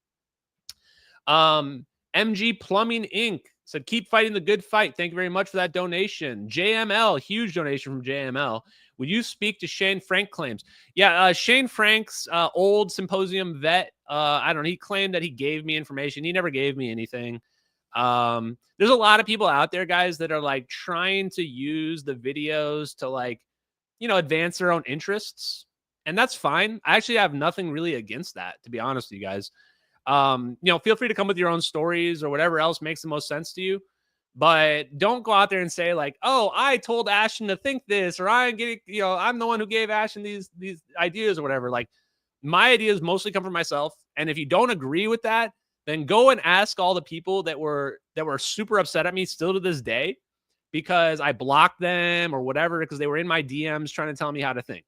MG Plumbing Inc. said, keep fighting the good fight. Thank you very much for that donation. JML, huge donation from JML. Would you speak to Shane Frank claims? Yeah, Shane Frank's old Symposium vet, I don't know, he claimed that he gave me information. He never gave me anything. There's a lot of people out there, guys, that are trying to use the videos to advance their own interests. And that's fine. I actually have nothing really against that, to be honest with you guys. Feel free to come with your own stories or whatever else makes the most sense to you, but don't go out there and say oh, I told Ashton to think this, or I'm the one who gave Ashton these ideas or whatever. My ideas mostly come from myself. And if you don't agree with that, then go and ask all the people that were super upset at me still to this day because I blocked them or whatever, because they were in my DMs trying to tell me how to think.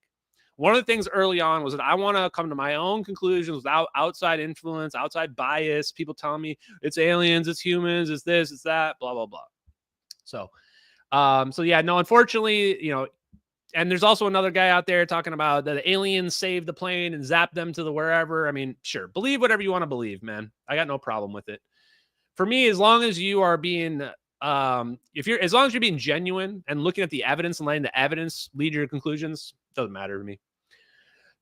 One of the things early on was that I want to come to my own conclusions without outside influence, outside bias, people telling me it's aliens, it's humans, it's this, it's that, blah, blah, blah. So So yeah, no, unfortunately, you know, and there's also another guy out there talking about that the aliens saved the plane and zapped them to the wherever. I mean, sure, believe whatever you want to believe, man. I got no problem with it. For me, as long as you are being, as long as you're being genuine and looking at the evidence and letting the evidence lead your conclusions, doesn't matter to me.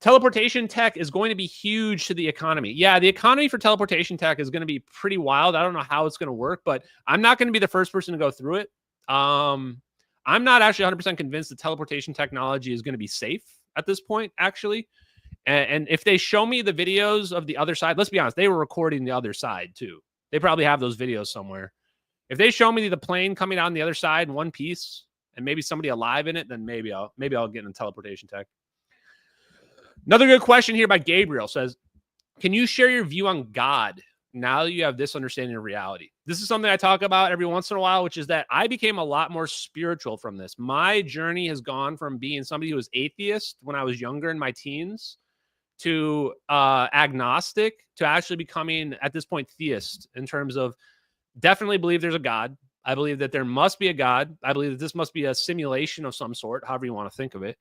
Teleportation tech is going to be huge to the economy. Yeah, the economy for teleportation tech is going to be pretty wild. I don't know how it's going to work, but I'm not going to be the first person to go through it. I'm not actually 100% convinced that teleportation technology is going to be safe at this point, actually. And if they show me the videos of the other side, let's be honest, they were recording the other side too. They probably have those videos somewhere. If they show me the plane coming out on the other side in one piece and maybe somebody alive in it, then maybe I'll get into teleportation tech. Another good question here by Gabriel says, can you share your view on God now that you have this understanding of reality? This is something I talk about every once in a while, which is that I became a lot more spiritual from this. My journey has gone from being somebody who was atheist when I was younger in my teens to agnostic to actually becoming, at this point, theist, in terms of definitely believe there's a God. I believe that there must be a God. I believe that this must be a simulation of some sort, however you want to think of it,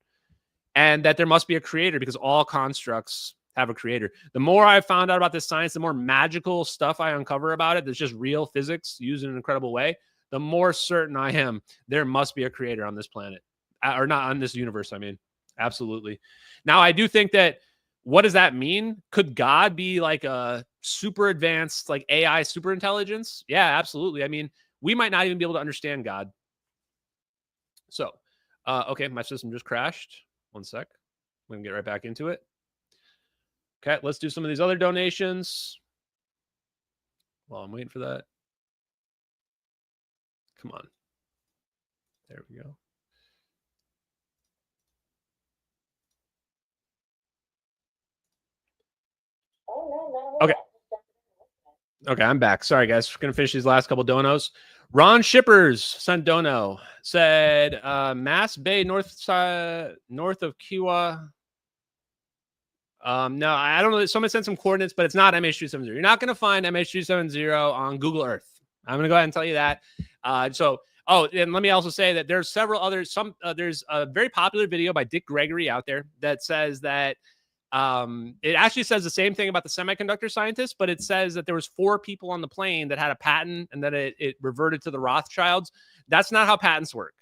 and that there must be a creator because all constructs have a creator. The more I've found out about this science, the more magical stuff I uncover about it that's just real physics used in an incredible way, the more certain I am there must be a creator on this planet, or not on this universe, I mean. Absolutely. Now, I do think that, what does that mean? Could God be like a super advanced, like AI super intelligence? Yeah, absolutely. I mean, we might not even be able to understand God. So, okay, my system just crashed. One sec. We can get right back into it. Okay, let's do some of these other donations. While I'm waiting for that. Come on. There we go. Okay. Okay, I'm back. Sorry, guys. We're going to finish these last couple donos. Ron Shippers sent dono. Said, Mass Bay north of Kiwa. No, I don't know. Someone sent some coordinates, but it's not MH370. You're not going to find MH370 on Google Earth. I'm going to go ahead and tell you that. And let me also say that there's several others. There's a very popular video by Dick Gregory out there that says that it actually says the same thing about the semiconductor scientists, but it says that there was 4 people on the plane that had a patent and that it reverted to the Rothschilds. That's not how patents work.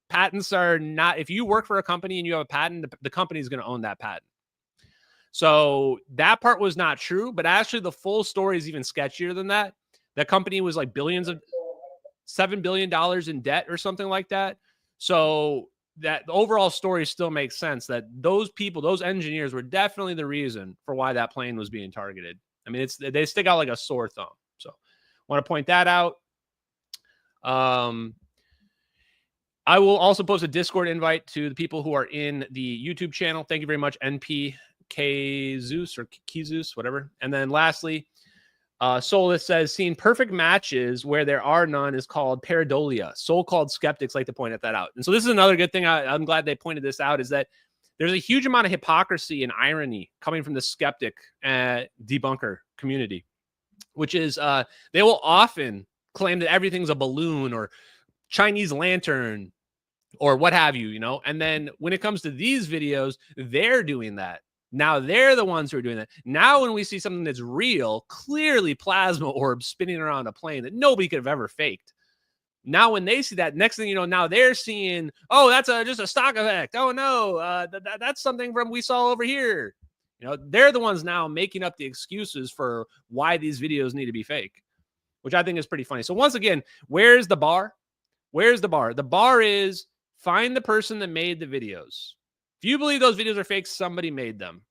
Patents are not, if you work for a company and you have a patent, the company is going to own that patent. So that part was not true, but actually the full story is even sketchier than that. That company was like $7 billion in debt or something like that. So that the overall story still makes sense that those people, those engineers were definitely the reason for why that plane was being targeted. I mean, they stick out like a sore thumb. So want to point that out. I will also post a Discord invite to the people who are in the YouTube channel. Thank you very much, NPK Zeus or Kizus, whatever. And then lastly, Solus says, seeing perfect matches where there are none is called pareidolia. So-called skeptics like to point that out. And so this is another good thing. I'm glad they pointed this out, is that there's a huge amount of hypocrisy and irony coming from the skeptic debunker community, which is they will often claim that everything's a balloon or Chinese lantern or what have you, and then when it comes to these videos, they're doing that. Now they're the ones who are doing that. Now when we see something that's real, clearly plasma orbs spinning around a plane that nobody could have ever faked. Now when they see that, next thing you know, now they're seeing, oh, that's just a stock effect. Oh no, that's something from we saw over here. They're the ones now making up the excuses for why these videos need to be fake, which I think is pretty funny. So once again, where's the bar? Where's the bar? The bar is find the person that made the videos. If you believe those videos are fake, somebody made them.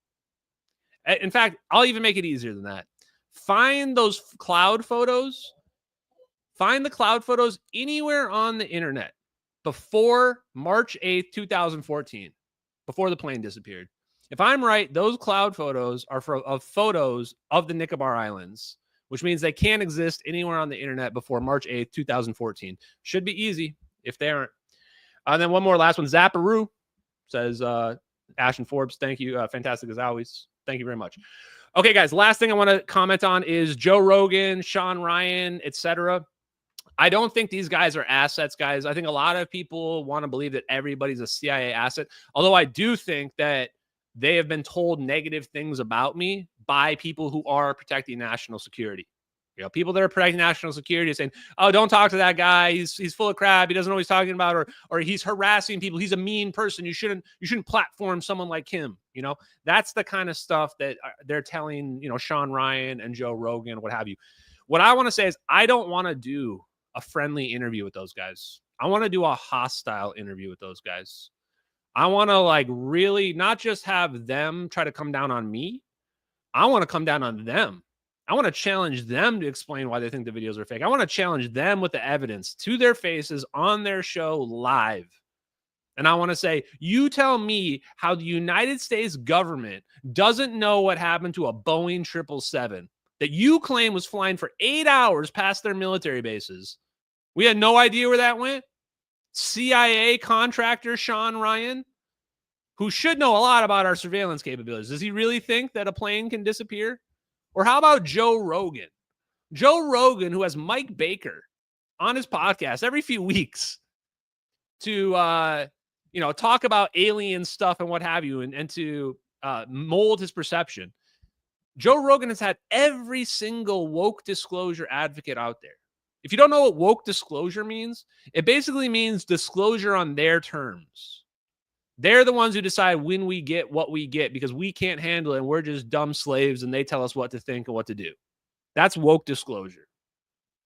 In fact, I'll even make it easier than that. Find those cloud photos. Find the cloud photos anywhere on the internet before March 8th, 2014, before the plane disappeared. If I'm right, those cloud photos are of photos of the Nicobar Islands, which means they can't exist anywhere on the internet before March 8th, 2014. Should be easy if they aren't. And then one more last one. Zapparoo says, Ashton Forbes, thank you. Fantastic as always. Thank you very much. Okay, guys, last thing I want to comment on is Joe Rogan, Sean Ryan, etc. I don't think these guys are assets, guys. I think a lot of people want to believe that everybody's a CIA asset. Although I do think that they have been told negative things about me by people who are protecting national security. You know, people that are protecting national security are saying, "Oh, don't talk to that guy. He's full of crap. He doesn't know what he's talking about, or he's harassing people. He's a mean person. You shouldn't platform someone like him." You know, that's the kind of stuff that they're telling, you know, Sean Ryan and Joe Rogan, what have you. What I want to say is, I don't want to do a friendly interview with those guys. I want to do a hostile interview with those guys. I want to like really not just have them try to come down on me. I want to come down on them. I want to challenge them to explain why they think the videos are fake. I want to challenge them with the evidence to their faces on their show live. And I want to say, you tell me how the United States government doesn't know what happened to a Boeing 777 that you claim was flying for 8 hours past their military bases. We had no idea where that went. CIA contractor Sean Ryan, who should know a lot about our surveillance capabilities. Does he really think that a plane can disappear? Or how about Joe Rogan? Joe Rogan, who has Mike Baker on his podcast every few weeks to, talk about alien stuff and what have you, and to mold his perception. Joe Rogan has had every single woke disclosure advocate out there. If you don't know what woke disclosure means, it basically means disclosure on their terms. They're the ones who decide when we get what we get because we can't handle it and we're just dumb slaves and they tell us what to think and what to do. That's woke disclosure.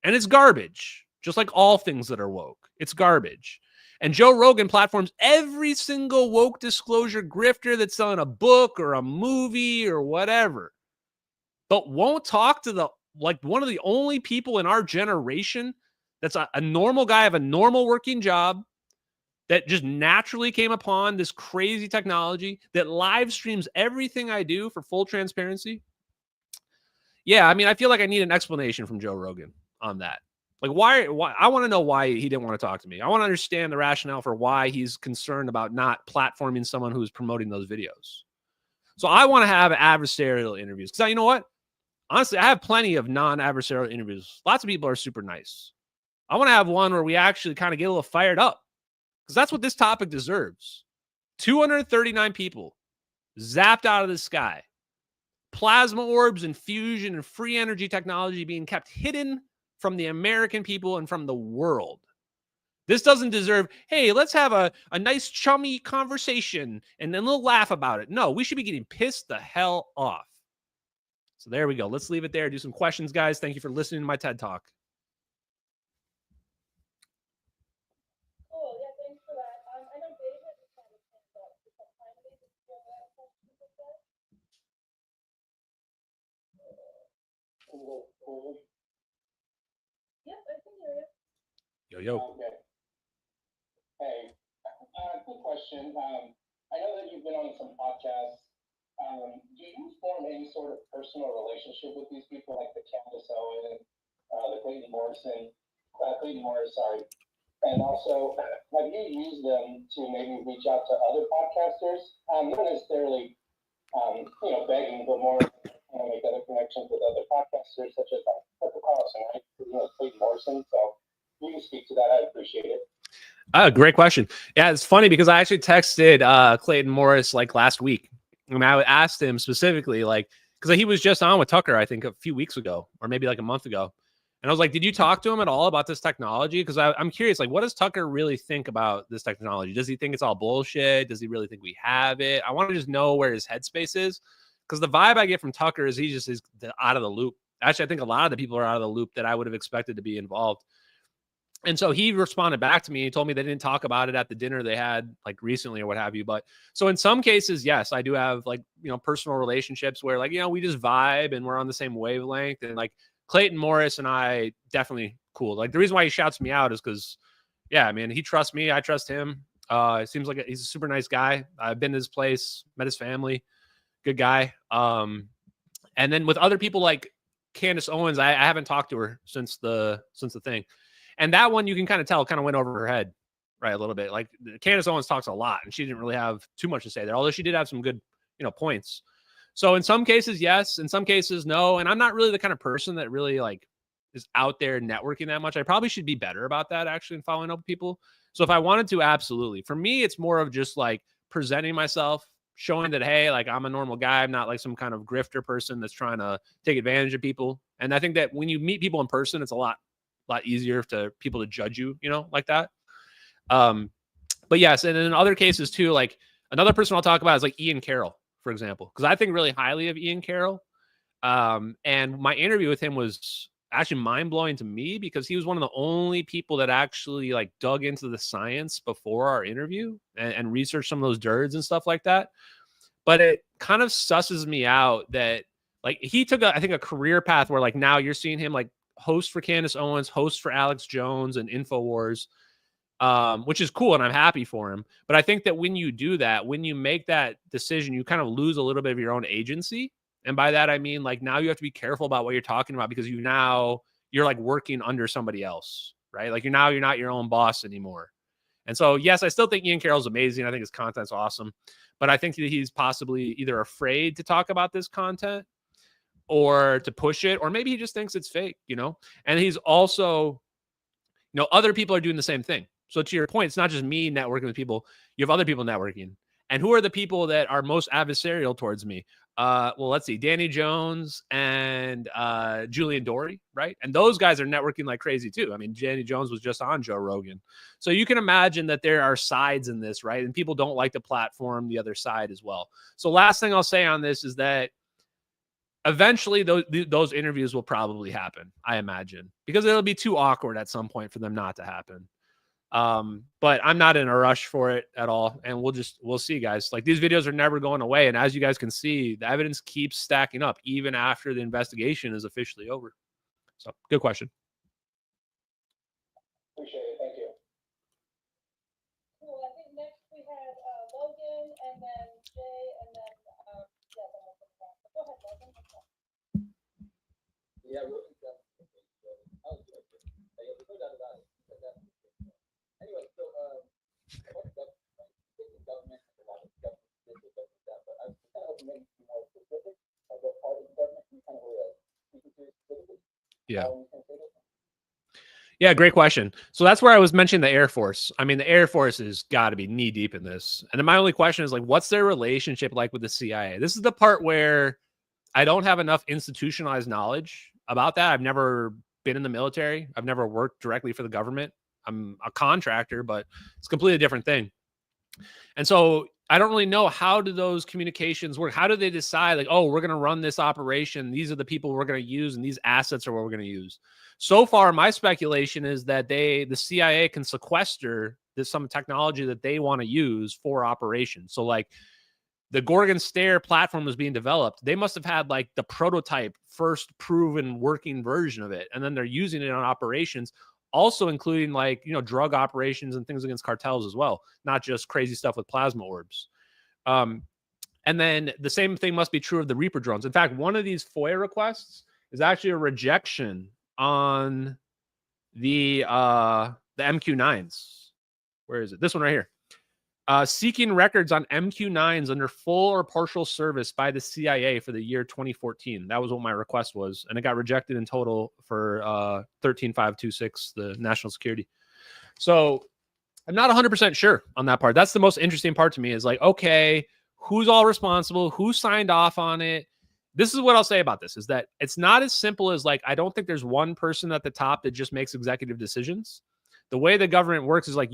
And it's garbage, just like all things that are woke. It's garbage. And Joe Rogan platforms every single woke disclosure grifter that's selling a book or a movie or whatever, but won't talk to one of the only people in our generation that's a normal guy of a normal working job that just naturally came upon this crazy technology that live streams everything I do for full transparency. Yeah, I mean, I feel like I need an explanation from Joe Rogan on that. Like, why I want to know why he didn't want to talk to me. I want to understand the rationale for why he's concerned about not platforming someone who's promoting those videos. So I want to have adversarial interviews because you know what? Honestly, I have plenty of non-adversarial interviews. Lots of people are super nice. I want to have one where we actually kind of get a little fired up because that's what this topic deserves. 239 people zapped out of the sky. Plasma orbs and fusion and free energy technology being kept hidden from the American people and from the world. This doesn't deserve, hey, let's have a nice chummy conversation and then we'll laugh about it. No, we should be getting pissed the hell off. So there we go. Let's leave it there. Do some questions, guys. Thank you for listening to my TED Talk. Cool. Yeah, thanks for that. I know David is trying to stand up to some kind of questions with that. Yep, I can hear you. Yo. Okay. Hey, quick question. I know that you've been on some podcasts. Do you form any sort of personal relationship with these people, like the Candace Owen, the Clayton Morris, sorry. And also, have you used them to maybe reach out to other podcasters? Not necessarily, begging, but more make other connections with other podcasters, such as Tucker Carlson, right? Clayton Morrison. So you can speak to that. I appreciate it. Great question. Yeah, it's funny because I actually texted Clayton Morris like last week. I mean, I asked him specifically, like, because he was just on with Tucker, I think, a few weeks ago, or maybe like a month ago. And I was like, did you talk to him at all about this technology? Because I'm curious, like, what does Tucker really think about this technology? Does he think it's all bullshit? Does he really think we have it? I want to just know where his headspace is. Because the vibe I get from Tucker is he just is out of the loop. Actually, I think a lot of the people are out of the loop that I would have expected to be involved. And so he responded back to me. He told me they didn't talk about it at the dinner they had like recently or what have you. But so in some cases, yes, I do have like, personal relationships where like, we just vibe and we're on the same wavelength. And like Clayton Morris and I definitely cool. Like the reason why he shouts me out is because, yeah, man, he trusts me. I trust him. It seems like he's a super nice guy. I've been to his place, met his family, good guy. And then with other people like Candace Owens, I haven't talked to her since the thing. And that one, you can kind of tell, kind of went over her head, right, a little bit. Like Candace Owens talks a lot, and she didn't really have too much to say there, although she did have some good, points. So in some cases, yes. In some cases, no. And I'm not really the kind of person that really like is out there networking that much. I probably should be better about that, actually, in following up with people. So if I wanted to, absolutely. For me, it's more of just like presenting myself, showing that, hey, like I'm a normal guy. I'm not like some kind of grifter person that's trying to take advantage of people. And I think that when you meet people in person, it's a lot easier to people to judge you, you know, like that. But yes, and in other cases too, like another person I'll talk about is like Ian Carroll, for example, because I think really highly of Ian Carroll. And my interview with him was actually mind-blowing to me because he was one of the only people that actually like dug into the science before our interview and researched some of those DIRDs and stuff like that. But it kind of susses me out that like he took I think a career path where like now you're seeing him like host for Candace Owens, host for Alex Jones and InfoWars, which is cool and I'm happy for him. But I think that when you do that, when you make that decision, you kind of lose a little bit of your own agency. And by that, I mean, like now you have to be careful about what you're talking about because you're like working under somebody else, right? Like you're not your own boss anymore. And so, yes, I still think Ian Carroll's amazing. I think his content's awesome, but I think that he's possibly either afraid to talk about this content or to push it, or maybe he just thinks it's fake, you know? And he's also, you know, other people are doing the same thing. So to your point, it's not just me networking with people. You have other people networking. And who are the people that are most adversarial towards me? Well, let's see, Danny Jones and Julian Dory, right? And those guys are networking like crazy too. I mean, Danny Jones was just on Joe Rogan. So you can imagine that there are sides in this, right? And people don't like to platform the other side as well. So last thing I'll say on this is that eventually those interviews will probably happen, I imagine, because it'll be too awkward at some point for them not to happen. But I'm not in a rush for it at all. And we'll see, guys. Like these videos are never going away. And as you guys can see, the evidence keeps stacking up even after the investigation is officially over. So good question. Appreciate it. Thank you. Cool. I think next we had Logan and then Jay and then yeah, then we'll come back. Go ahead, Logan. Yeah, Logan. That was good. There's no doubt about it. Anyway, so government and a lot of government that, but I was kind of hoping maybe to be more specific of what part of the government you kind of were speaking to specifically. Yeah. Yeah, great question. So that's where I was mentioning the Air Force. I mean, the Air Force has got to be knee deep in this. And then my only question is like, what's their relationship like with the CIA? This is the part where I don't have enough institutionalized knowledge about that. I've never been in the military. I've never worked directly for the government. I'm a contractor, but it's a completely different thing. And so I don't really know, how do those communications work? How do they decide like, oh, we're going to run this operation. These are the people we're going to use and these assets are what we're going to use. So far, my speculation is that the CIA can sequester some technology that they want to use for operations. So like the Gorgon Stare platform was being developed. They must have had like the prototype, first proven working version of it. And then they're using it on operations, also including like, you know, drug operations and things against cartels as well, not just crazy stuff with plasma orbs. And then the same thing must be true of the Reaper drones. In fact, one of these FOIA requests is actually a rejection on the MQ-9s. Where is it? This one right here. Seeking records on MQ-9s under full or partial service by the CIA for the year 2014. That was what my request was. And it got rejected in total for 13526, the national security. So I'm not 100% sure on that part. That's the most interesting part to me is like, okay, who's all responsible? Who signed off on it? This is what I'll say about this is that it's not as simple as like, I don't think there's one person at the top that just makes executive decisions. The way the government works is like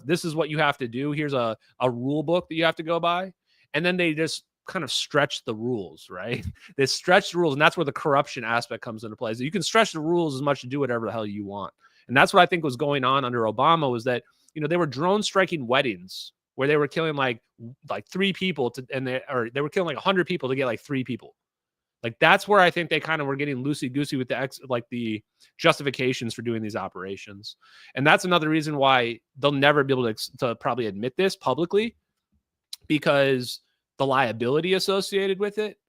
this is what you have to do. Here's a rule book that you have to go by. And then they just kind of stretch the rules, right? They stretch the rules. And that's where the corruption aspect comes into play. So you can stretch the rules as much to do whatever the hell you want. And that's what I think was going on under Obama was that, you know, they were drone striking weddings where they were killing like 3 people and they were killing like 100 people to get like 3 people. Like that's where I think they kind of were getting loosey-goosey with the justifications for doing these operations. And that's another reason why they'll never be able to probably admit this publicly, because the liability associated with it.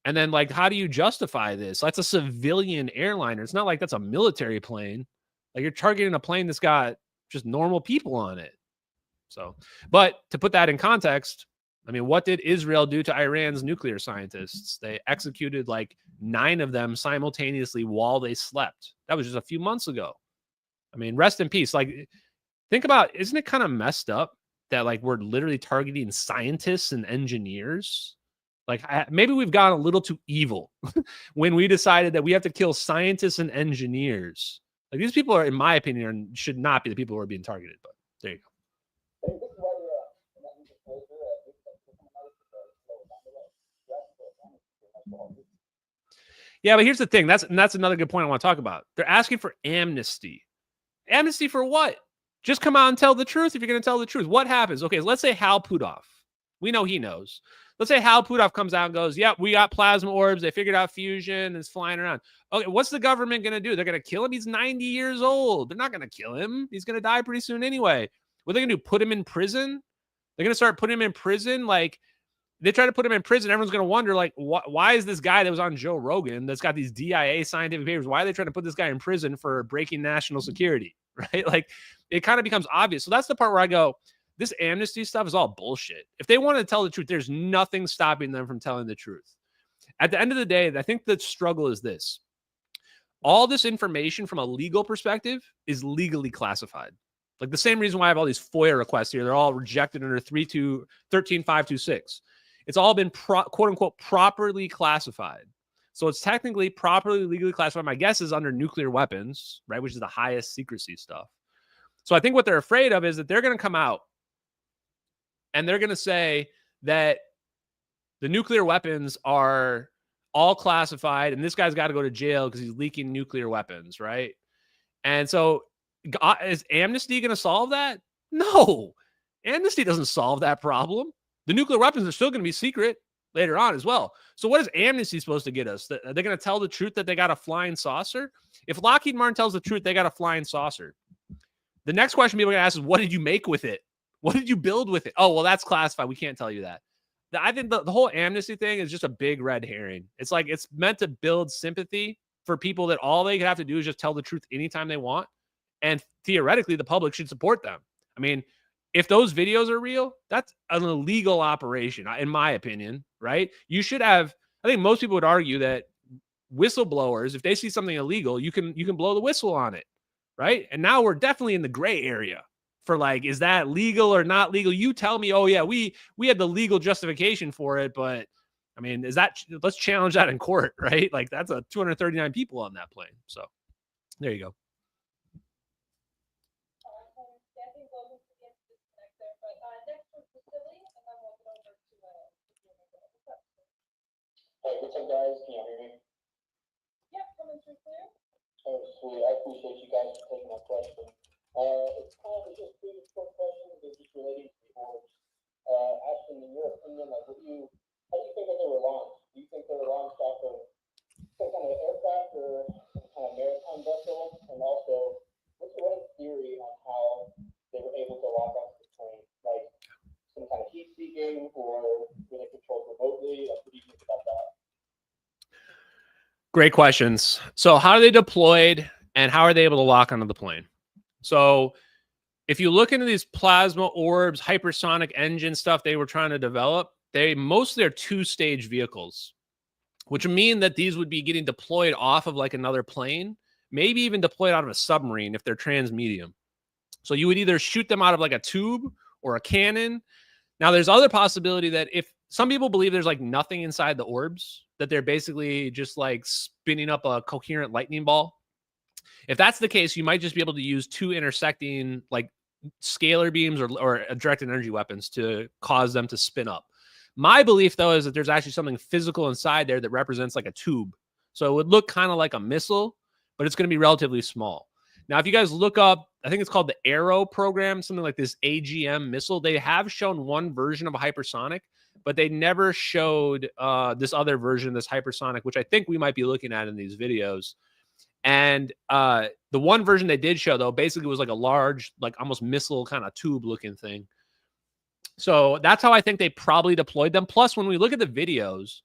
And then like, how do you justify this? That's a civilian airliner. It's not like that's a military plane. Like you're targeting a plane that's got just normal people on it. So, but to put that in context, I mean, what did Israel do to Iran's nuclear scientists? They executed like 9 of them simultaneously while they slept. That was just a few months ago. I mean, rest in peace. Like, think about, isn't it kind of messed up that like we're literally targeting scientists and engineers? Like, maybe we've gone a little too evil when we decided that we have to kill scientists and engineers. Like, these people are, in my opinion, should not be the people who are being targeted. But there you go. Hey, this is why you're not using laser. Yeah, but here's the thing. That's another good point I want to talk about. They're asking for amnesty. Amnesty for what? Just come out and tell the truth if you're going to tell the truth. What happens? Okay, let's say Hal Puthoff. We know he knows. Let's say Hal Puthoff comes out and goes, yeah, we got plasma orbs. They figured out fusion and it's flying around. Okay, what's the government going to do? They're going to kill him? He's 90 years old. They're not going to kill him. He's going to die pretty soon anyway. What are they going to do? Put him in prison? They're going to start putting him in prison? Like, they try to put him in prison. Everyone's going to wonder, like, why is this guy that was on Joe Rogan that's got these DIA scientific papers, why are they trying to put this guy in prison for breaking national security, right? Like, it kind of becomes obvious. So that's the part where I go, this amnesty stuff is all bullshit. If they want to tell the truth, there's nothing stopping them from telling the truth. At the end of the day, I think the struggle is this. All this information from a legal perspective is legally classified. Like the same reason why I have all these FOIA requests here. They're all rejected under 13526. It's all been quote unquote properly classified. So it's technically properly legally classified. My guess is under nuclear weapons, right? Which is the highest secrecy stuff. So I think what they're afraid of is that they're going to come out and they're going to say that the nuclear weapons are all classified and this guy's got to go to jail because he's leaking nuclear weapons, right? And so is amnesty going to solve that? No. Amnesty doesn't solve that problem. The nuclear weapons are still going to be secret later on as well. So what is amnesty supposed to get us? Are they going to tell the truth that they got a flying saucer? If Lockheed Martin tells the truth, they got a flying saucer. The next question people are going to ask is, what did you make with it? What did you build with it? Oh, well, that's classified. We can't tell you that. I think the whole amnesty thing is just a big red herring. It's like it's meant to build sympathy for people that all they have to do is just tell the truth anytime they want. And theoretically, the public should support them. I mean, if those videos are real, that's an illegal operation, in my opinion, right? You should have, I think most people would argue that whistleblowers, if they see something illegal, you can blow the whistle on it, right? And now we're definitely in the gray area for like, is that legal or not legal? You tell me, oh yeah, we had the legal justification for it, but I mean, let's challenge that in court, right? Like that's 239 people on that plane. So there you go. Hey, what's up, guys? Can you hear me? Yep, coming through clear. Oh, sweet. I appreciate you guys for taking my question. It's just two short questions. They're just relating to the orbs. Ashton, in your opinion, like, how do you think that they were launched? Do you think they were launched off of some kind of aircraft or some kind of maritime vessel? And also, what's your theory on how they were able to lock onto the plane? Like, some kind of heat seeking, or were they controlled remotely? Like, what do you think about that? Great questions. So how are they deployed and how are they able to lock onto the plane? So if you look into these plasma orbs, hypersonic engine stuff they were trying to develop, mostly are two-stage vehicles, which would mean that these would be getting deployed off of like another plane, maybe even deployed out of a submarine if they're transmedium. So you would either shoot them out of like a tube or a cannon. Now there's other possibility that if some people believe there's like nothing inside the orbs, that they're basically just like spinning up a coherent lightning ball. If that's the case, you might just be able to use two intersecting like scalar beams or directed energy weapons to cause them to spin up. My belief, though, is that there's actually something physical inside there that represents like a tube. So it would look kind of like a missile, but it's going to be relatively small. Now, if you guys look up, I think it's called the Arrow program, something like this AGM missile. They have shown one version of a hypersonic, but they never showed this other version, this hypersonic, which I think we might be looking at in these videos. And the one version they did show, though, basically was like a large, like almost missile kind of tube looking thing. So that's how I think they probably deployed them. Plus, when we look at the videos,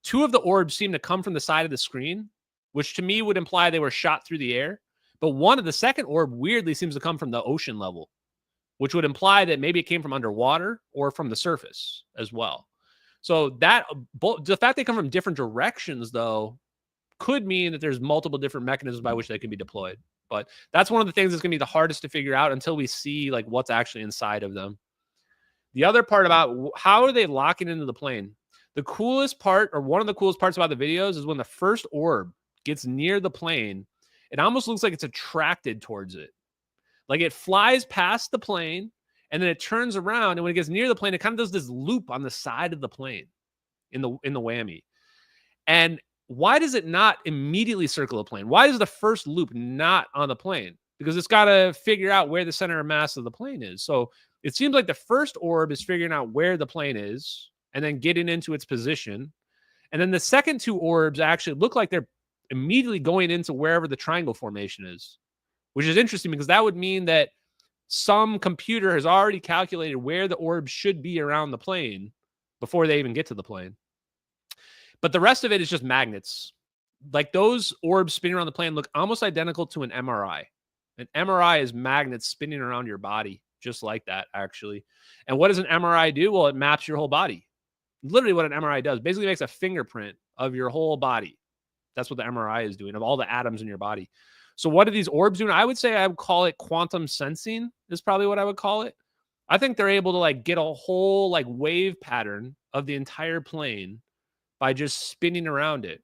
two of the orbs seem to come from the side of the screen, which to me would imply they were shot through the air. But one of the second orb weirdly seems to come from the ocean level, which would imply that maybe it came from underwater or from the surface as well. So that the fact they come from different directions, though, could mean that there's multiple different mechanisms by which they can be deployed. But that's one of the things that's going to be the hardest to figure out until we see like what's actually inside of them. The other part about how are they locking into the plane? The coolest part, or one of the coolest parts about the videos, is when the first orb gets near the plane, it almost looks like it's attracted towards it. Like it flies past the plane and then it turns around, and when it gets near the plane, it kind of does this loop on the side of the plane in the WAMI. And why does it not immediately circle the plane? Why is the first loop not on the plane? Because it's got to figure out where the center of mass of the plane is. So it seems like the first orb is figuring out where the plane is and then getting into its position. And then the second two orbs actually look like they're immediately going into wherever the triangle formation is, which is interesting because that would mean that some computer has already calculated where the orbs should be around the plane before they even get to the plane. But the rest of it is just magnets. Like those orbs spinning around the plane look almost identical to an MRI. An MRI is magnets spinning around your body, just like that, actually. And what does an MRI do? Well, it maps your whole body. Literally what an MRI does. Basically makes a fingerprint of your whole body. That's what the MRI is doing, of all the atoms in your body. So what are these orbs doing? I would say I would call it quantum sensing is probably what I would call it. I think they're able to like get a whole like wave pattern of the entire plane by just spinning around it.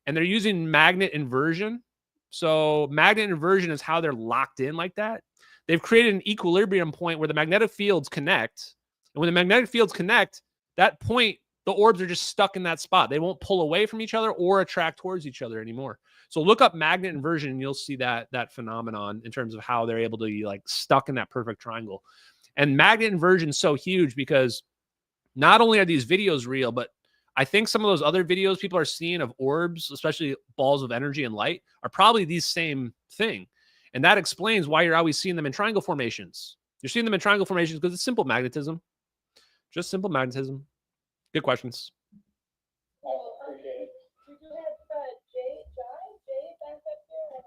And they're using magnet inversion. So magnet inversion is how they're locked in like that. They've created an equilibrium point where the magnetic fields connect. And when the magnetic fields connect, that point, the orbs are just stuck in that spot. They won't pull away from each other or attract towards each other anymore. So look up magnet inversion and you'll see that phenomenon in terms of how they're able to be like stuck in that perfect triangle. And magnet inversion is so huge because not only are these videos real, but I think some of those other videos people are seeing of orbs, especially balls of energy and light, are probably these same thing. And that explains why you're always seeing them in triangle formations. You're seeing them in triangle formations because it's simple magnetism. Just simple magnetism. Good questions. We do have Jay back up here.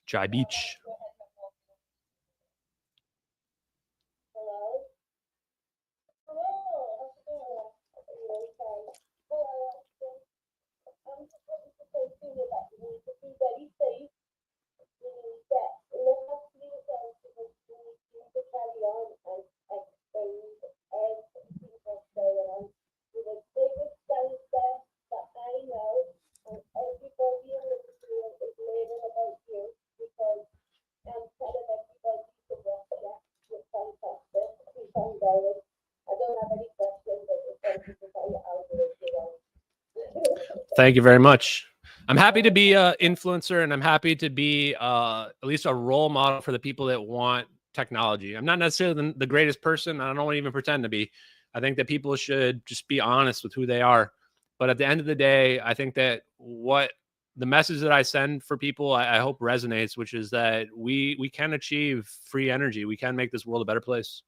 Jai Beach. Hello? Hello, how's it going? I'm just wanting to say to you that you need to be very safe. You need to look after yourself because you need to carry on and expose everything that's going on. You're the biggest gangster that I know, and everybody in the field is learning about you because I'm telling everybody to watch you. You're fantastic. Keep on going. I don't have any questions. I just wanted to tell you how good you are. Thank you very much. I'm happy to be an influencer, and I'm happy to be at least a role model for the people that want technology. I'm not necessarily the greatest person. I don't even pretend to be. I think that people should just be honest with who they are. But at the end of the day, I think that what the message that I send for people, I hope resonates, which is that we can achieve free energy. We can make this world a better place.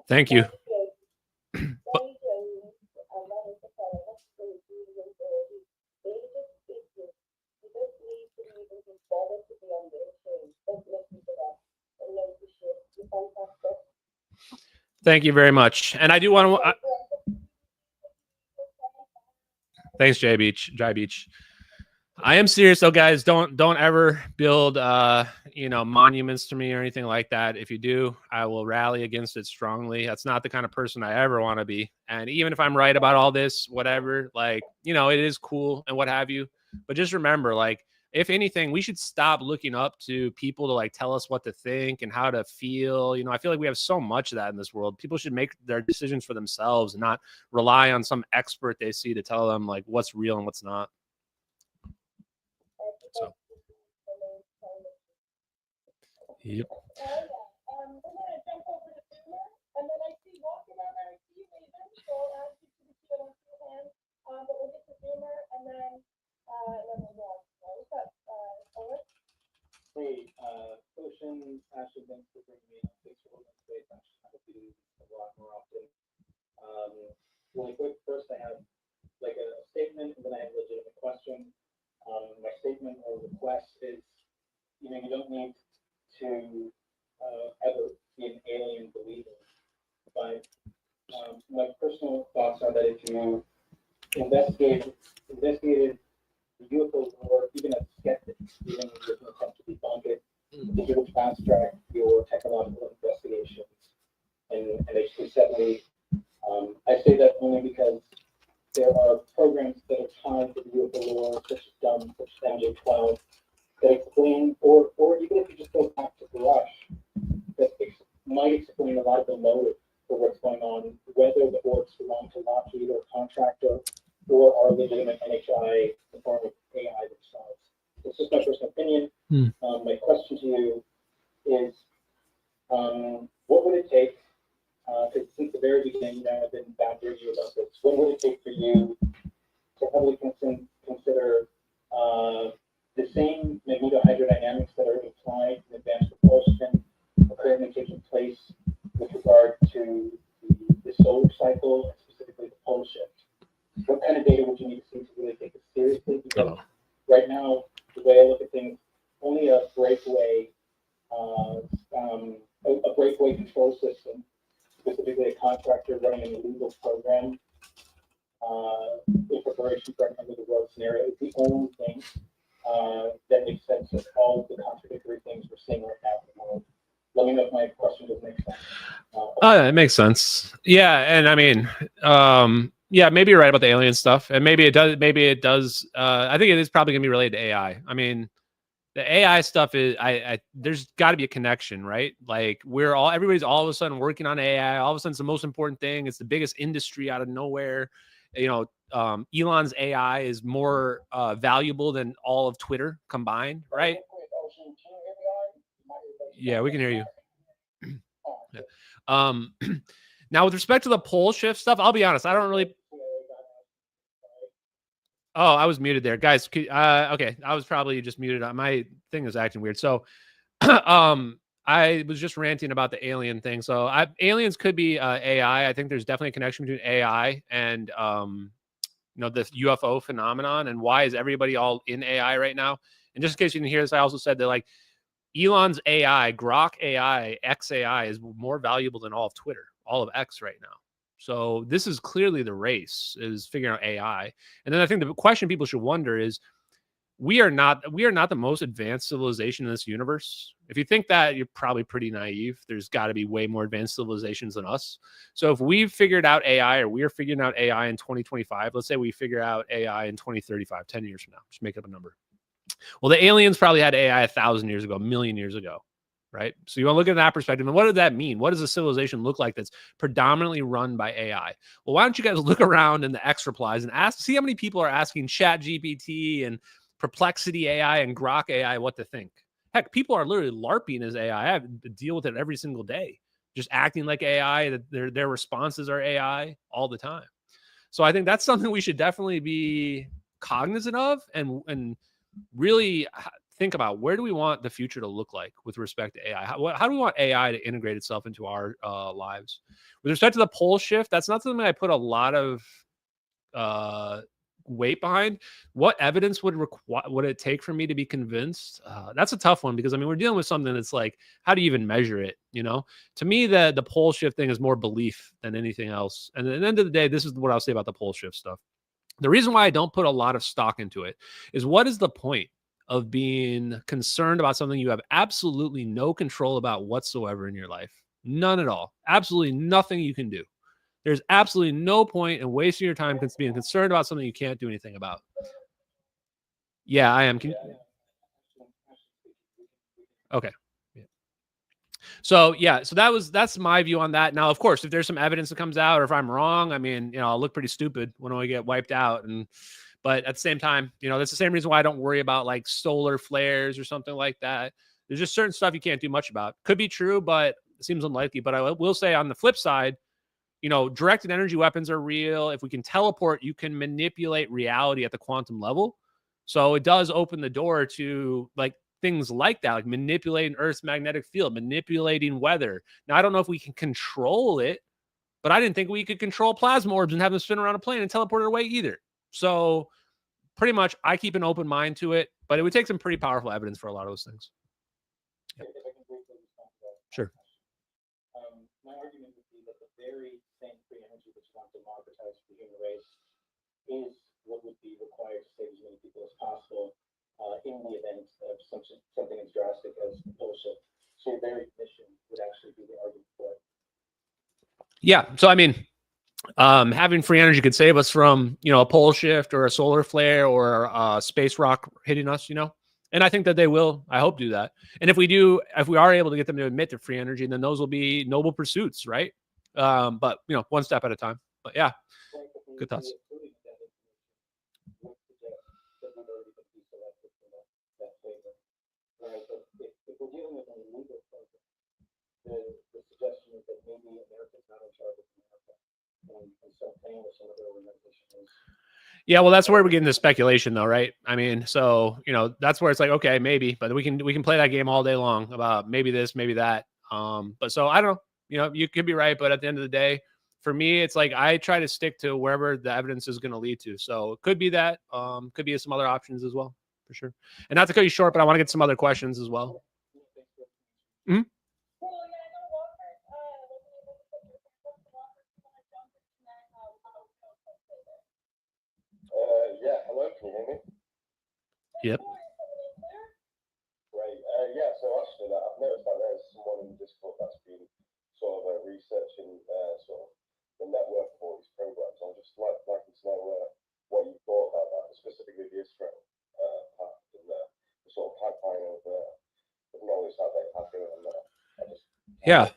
Thank you. Thank you very much. And I do want to... Thanks, Jai Beach. I am serious though, guys. Don't ever build monuments to me or anything like that. If you do, I will rally against it strongly. That's not the kind of person I ever want to be. And even if I'm right about all this, whatever, like, it is cool and what have you. But just remember, like, if anything, we should stop looking up to people to like tell us what to think and how to feel. I feel like we have so much of that in this world. People should make their decisions for themselves and not rely on some expert they see to tell them like what's real and what's not. So, yep. We're going to jump over to Boomer, and then I see walking on our sea leaving, so I'll ask you to be good on two hands, but we'll get to Boomer, and then we'll go on. What's up, Owen? Hey, Ocean, Ashley, thanks for bringing me up. Thanks for holding space. I'm just trying to do this a lot more often. Really quick, first I have like a statement, and then I have a legitimate question. statement or request is, you don't need to ever be an alien believer. But my personal thoughts are that if you investigated the UFO lore, even as skeptics, even if there's no attempt to debunk it, if you would fast track your technological investigations in MH370. I say that only because there are programs that are tied to the UFO lore, such as MJ12, that explain, or even if you just go back to Rush, that might explain a lot of the motive for what's going on, whether the orbs belong to Lockheed or a contractor, or are legitimate NHI in the form of AI themselves. It's just my personal opinion. My question to you is, what would it take, because since the very beginning, I've been badgering you about this, what would it take for you to heavily consider the same magnetohydrodynamics that are implied in advanced propulsion are currently taking place with regard to the solar cycle, and specifically the pole shift? What kind of data would you need to see to really take it seriously? Because right now, the way I look at things, only a breakaway control system, specifically a contractor running an illegal program in preparation for an end-of-the-world scenario, is the only thing that makes sense of all of the contradictory things we're seeing right now in the world. Let me know if my question doesn't make sense. It makes sense. Yeah, and I mean, yeah, maybe you're right about the alien stuff, and maybe it does. Maybe it does. I think it is probably going to be related to AI. I mean, the AI stuff is. There's got to be a connection, right? Like everybody's all of a sudden working on AI. All of a sudden, it's the most important thing. It's the biggest industry out of nowhere. Elon's AI is more valuable than all of Twitter combined, right? Yeah, we can hear you. Yeah. Now, with respect to the pole shift stuff, I'll be honest. I don't really. Oh, I was muted there, guys. Okay, I was probably just muted. My thing is acting weird. So, I was just ranting about the alien thing. So, aliens could be AI. I think there's definitely a connection between AI and this UFO phenomenon. And why is everybody all in AI right now? And just in case you didn't hear this, I also said that like Elon's AI, Grok AI, XAI is more valuable than all of Twitter, all of X right now. So this is clearly the race, is figuring out AI. And then I think the question people should wonder is, we are not the most advanced civilization in this universe. If you think that, you're probably pretty naive. There's got to be way more advanced civilizations than us. So if we've figured out AI, or we're figuring out AI in 2025, let's say we figure out AI in 2035, 10 years from now, just make up a number. Well, the aliens probably had AI 1,000 years ago, 1,000,000 years ago, right? So you want to look at that perspective. And what does that mean? What does a civilization look like that's predominantly run by AI? Well, why don't you guys look around in the X replies and see how many people are asking ChatGPT and Perplexity AI and Grok AI what to think? Heck, people are literally LARPing as AI. I have to deal with it every single day, just acting like AI, that their responses are AI all the time. So I think that's something we should definitely be cognizant of and really think about, where do we want the future to look like with respect to AI? How do we want AI to integrate itself into our lives? With respect to the pole shift, that's not something I put a lot of weight behind. What evidence would it take for me to be convinced? That's a tough one, because I mean, we're dealing with something that's like, how do you even measure it? To me, the pole shift thing is more belief than anything else. And at the end of the day, this is what I'll say about the pole shift stuff. The reason why I don't put a lot of stock into it is, what is the point of being concerned about something you have absolutely no control about whatsoever in your life? None at all. Absolutely nothing you can do. There's absolutely no point in wasting your time being concerned about something you can't do anything about. Yeah, I am. Okay. Yeah. So that's my view on that. Now, of course, if there's some evidence that comes out, or if I'm wrong, I mean, I'll look pretty stupid when I get wiped out. But at the same time, that's the same reason why I don't worry about like solar flares or something like that. There's just certain stuff you can't do much about. Could be true, but it seems unlikely. But I will say, on the flip side, directed energy weapons are real. If we can teleport, you can manipulate reality at the quantum level. So it does open the door to like things like that, like manipulating Earth's magnetic field, manipulating weather. Now, I don't know if we can control it, but I didn't think we could control Plasmoids and have them spin around a plane and teleport it away either. So pretty much I keep an open mind to it. But it would take some pretty powerful evidence for a lot of those things. If I can briefly respond to that. Sure. My argument would be that the very same free energy that you want to democratize for the human race is what would be required to save as many people as possible in the event of something as drastic as bullshit. So your very mission would actually be the argument for it. Yeah. So, I mean, having free energy could save us from, a pole shift or a solar flare or a space rock hitting us, and I think that they will, I hope, do that. And if we are able to get them to admit to free energy, then those will be noble pursuits, right? But, one step at a time. But yeah, good thoughts. If we're dealing with an illegal program, the suggestion is that maybe America's not in charge of America, and so paying with some other organizations. Yeah, well, that's where we get into speculation, though, right? I mean, so that's where it's like, okay, maybe, but we can play that game all day long about maybe this, maybe that. But so I don't know. You could be right, but at the end of the day, for me, it's like I try to stick to wherever the evidence is going to lead to. So it could be that, could be some other options as well, for sure. And not to cut you short, but I want to get some other questions as well. Mm-hmm. Yeah, hello, can you hear me? Yep. Right, yeah, so actually, I've noticed that there's someone in the Discord that's been sort of researching sort of the network of all these programs. I'd just like to know what you thought about that, specifically the Israel part and the sort of pipeline of knowledge that they have here and there. Yeah.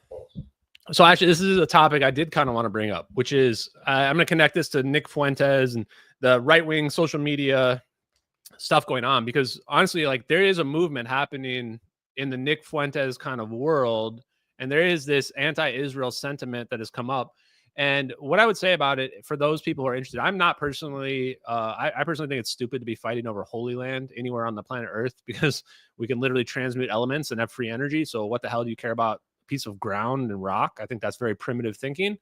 So actually, this is a topic I did kind of want to bring up, which is I'm going to connect this to Nick Fuentes and the right-wing social media stuff going on, because honestly, like, there is a movement happening in the Nick Fuentes kind of world, and there is this anti-Israel sentiment that has come up. And what I would say about it, for those people who are interested, I'm not personally, I personally think it's stupid to be fighting over Holy Land anywhere on the planet Earth, because we can literally transmute elements and have free energy. So what the hell do you care about a piece of ground and rock? I think that's very primitive thinking.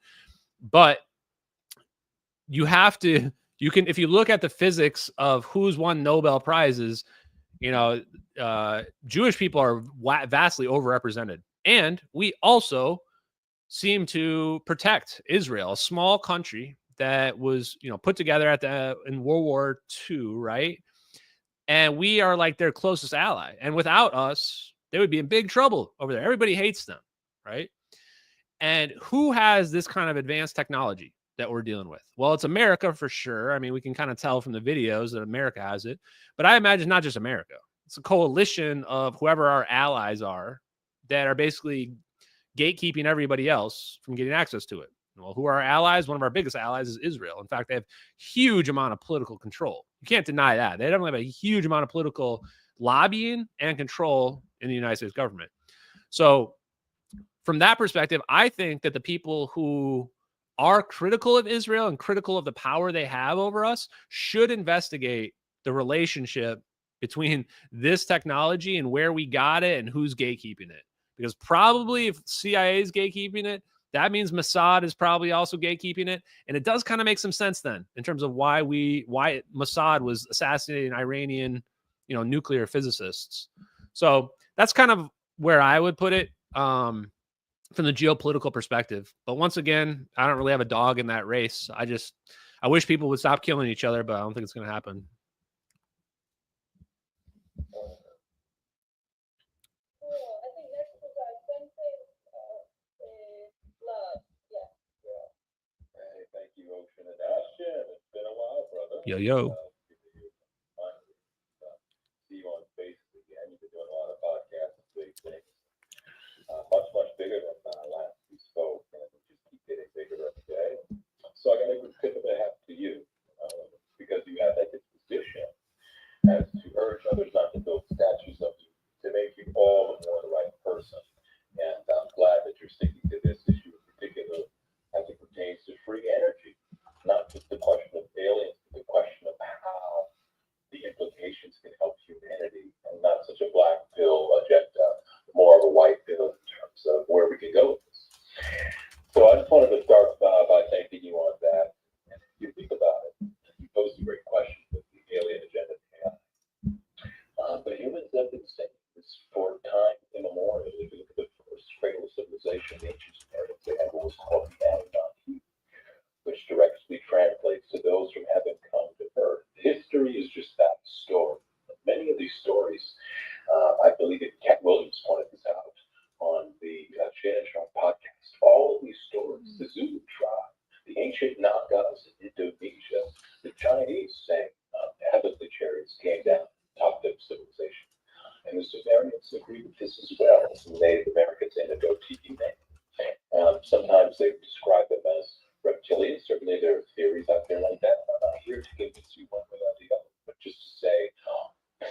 But you have to, if you look at the physics of who's won Nobel Prizes, Jewish people are vastly overrepresented. And we also seem to protect Israel, a small country that was, put together in World War II, right? And we are like their closest ally. And without us, they would be in big trouble over there. Everybody hates them, right? And who has this kind of advanced technology that we're dealing with? Well, it's America for sure. I mean, we can kind of tell from the videos that America has it, but I imagine not just America. It's a coalition of whoever our allies are that are basically gatekeeping everybody else from getting access to it. Well, who are our allies? One of our biggest allies is Israel. In fact, they have huge amount of political control. You can't deny that. They definitely have a huge amount of political lobbying and control in the United States government. So from that perspective, I think that the people who are critical of Israel and critical of the power they have over us should investigate the relationship between this technology and where we got it and who's gatekeeping it. Because probably if CIA is gatekeeping it, that means Mossad is probably also gatekeeping it. And it does kind of make some sense then in terms of why Mossad was assassinating Iranian, nuclear physicists. So that's kind of where I would put it from the geopolitical perspective. But once again, I don't really have a dog in that race. I wish people would stop killing each other, but I don't think it's going to happen. Yo. See you on Facebook again. You've been doing a lot of podcasts and big things. Much bigger than last we spoke, and we just keep getting bigger every day. So I got a good tip of the hat to you, because you have that disposition as to urge others not to build statues of you, to make you all more the right person. And I'm glad that you're sticking to this issue in particular as it pertains to free energy, not just the question of aliens, but the question of But humans have been saying this for time immemorial. If you look at the first cradle of civilization, the ancient Sumerians, they had what was called the Anunnaki, which directly translates to those from heaven come to earth. History is just that story. Many of these stories, I believe Cat Williams pointed this out on the Shannon Sharp podcast. All of these stories, the Zulu tribe, the ancient Nagas in Indonesia, the Chinese saying heavenly chariots came down, topped up civilization. And the Sumerians agree with this as well. The Native Americans Indigo TV name. Sometimes they describe them as reptilians. Certainly there are theories out there like that. I'm not here to convince you one way or the other, but just to say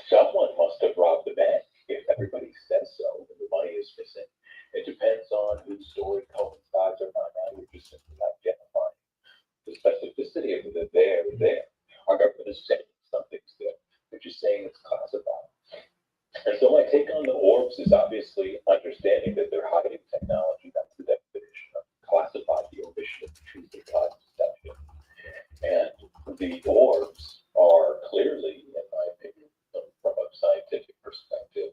someone must have robbed the bank. If everybody says so, and the money is missing. It depends on whose story coincides or not. Now you're just simply identifying the specificity of the there. Our government is saying something's there. They're just saying it's classified. And so my take on the orbs is obviously understanding that they're hiding technology. That's the definition of classified, the omission of the truth of God's deception. And the orbs are clearly, in my opinion, from a scientific perspective,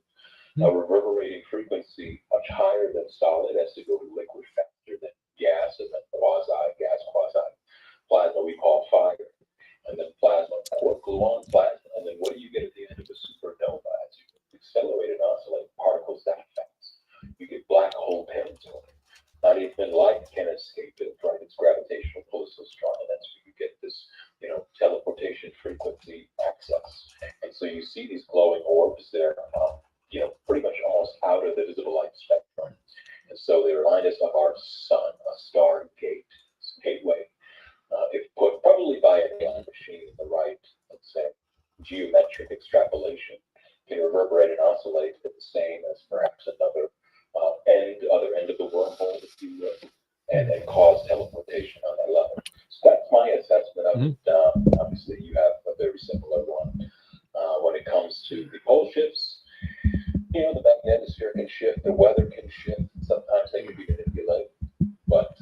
a reverberating frequency much higher than solid, has to go to liquid faster than gas, and then quasi-gas, quasi-plasma we call fire, and then plasma, gluon plasma, and then what do you get at the end of a supernova as you accelerate and oscillate particles that fast? You get black hole territory. Not even light can escape it, right? Its gravitational pull is so strong, and that's where you get this, teleportation frequency access. And so you see these glowing orbs there, pretty much almost out of the visible light spectrum. And so they remind us of our sun, a star gateway. If put probably by a gun machine in the right, let's say, geometric extrapolation, can reverberate and oscillate at the same as perhaps another other end of the wormhole, if you will, and cause teleportation on that level. So that's my assessment of it. Obviously, you have a very similar one. When it comes to the pole shifts, the magnetosphere can shift, the weather can shift. Sometimes they can be manipulated, but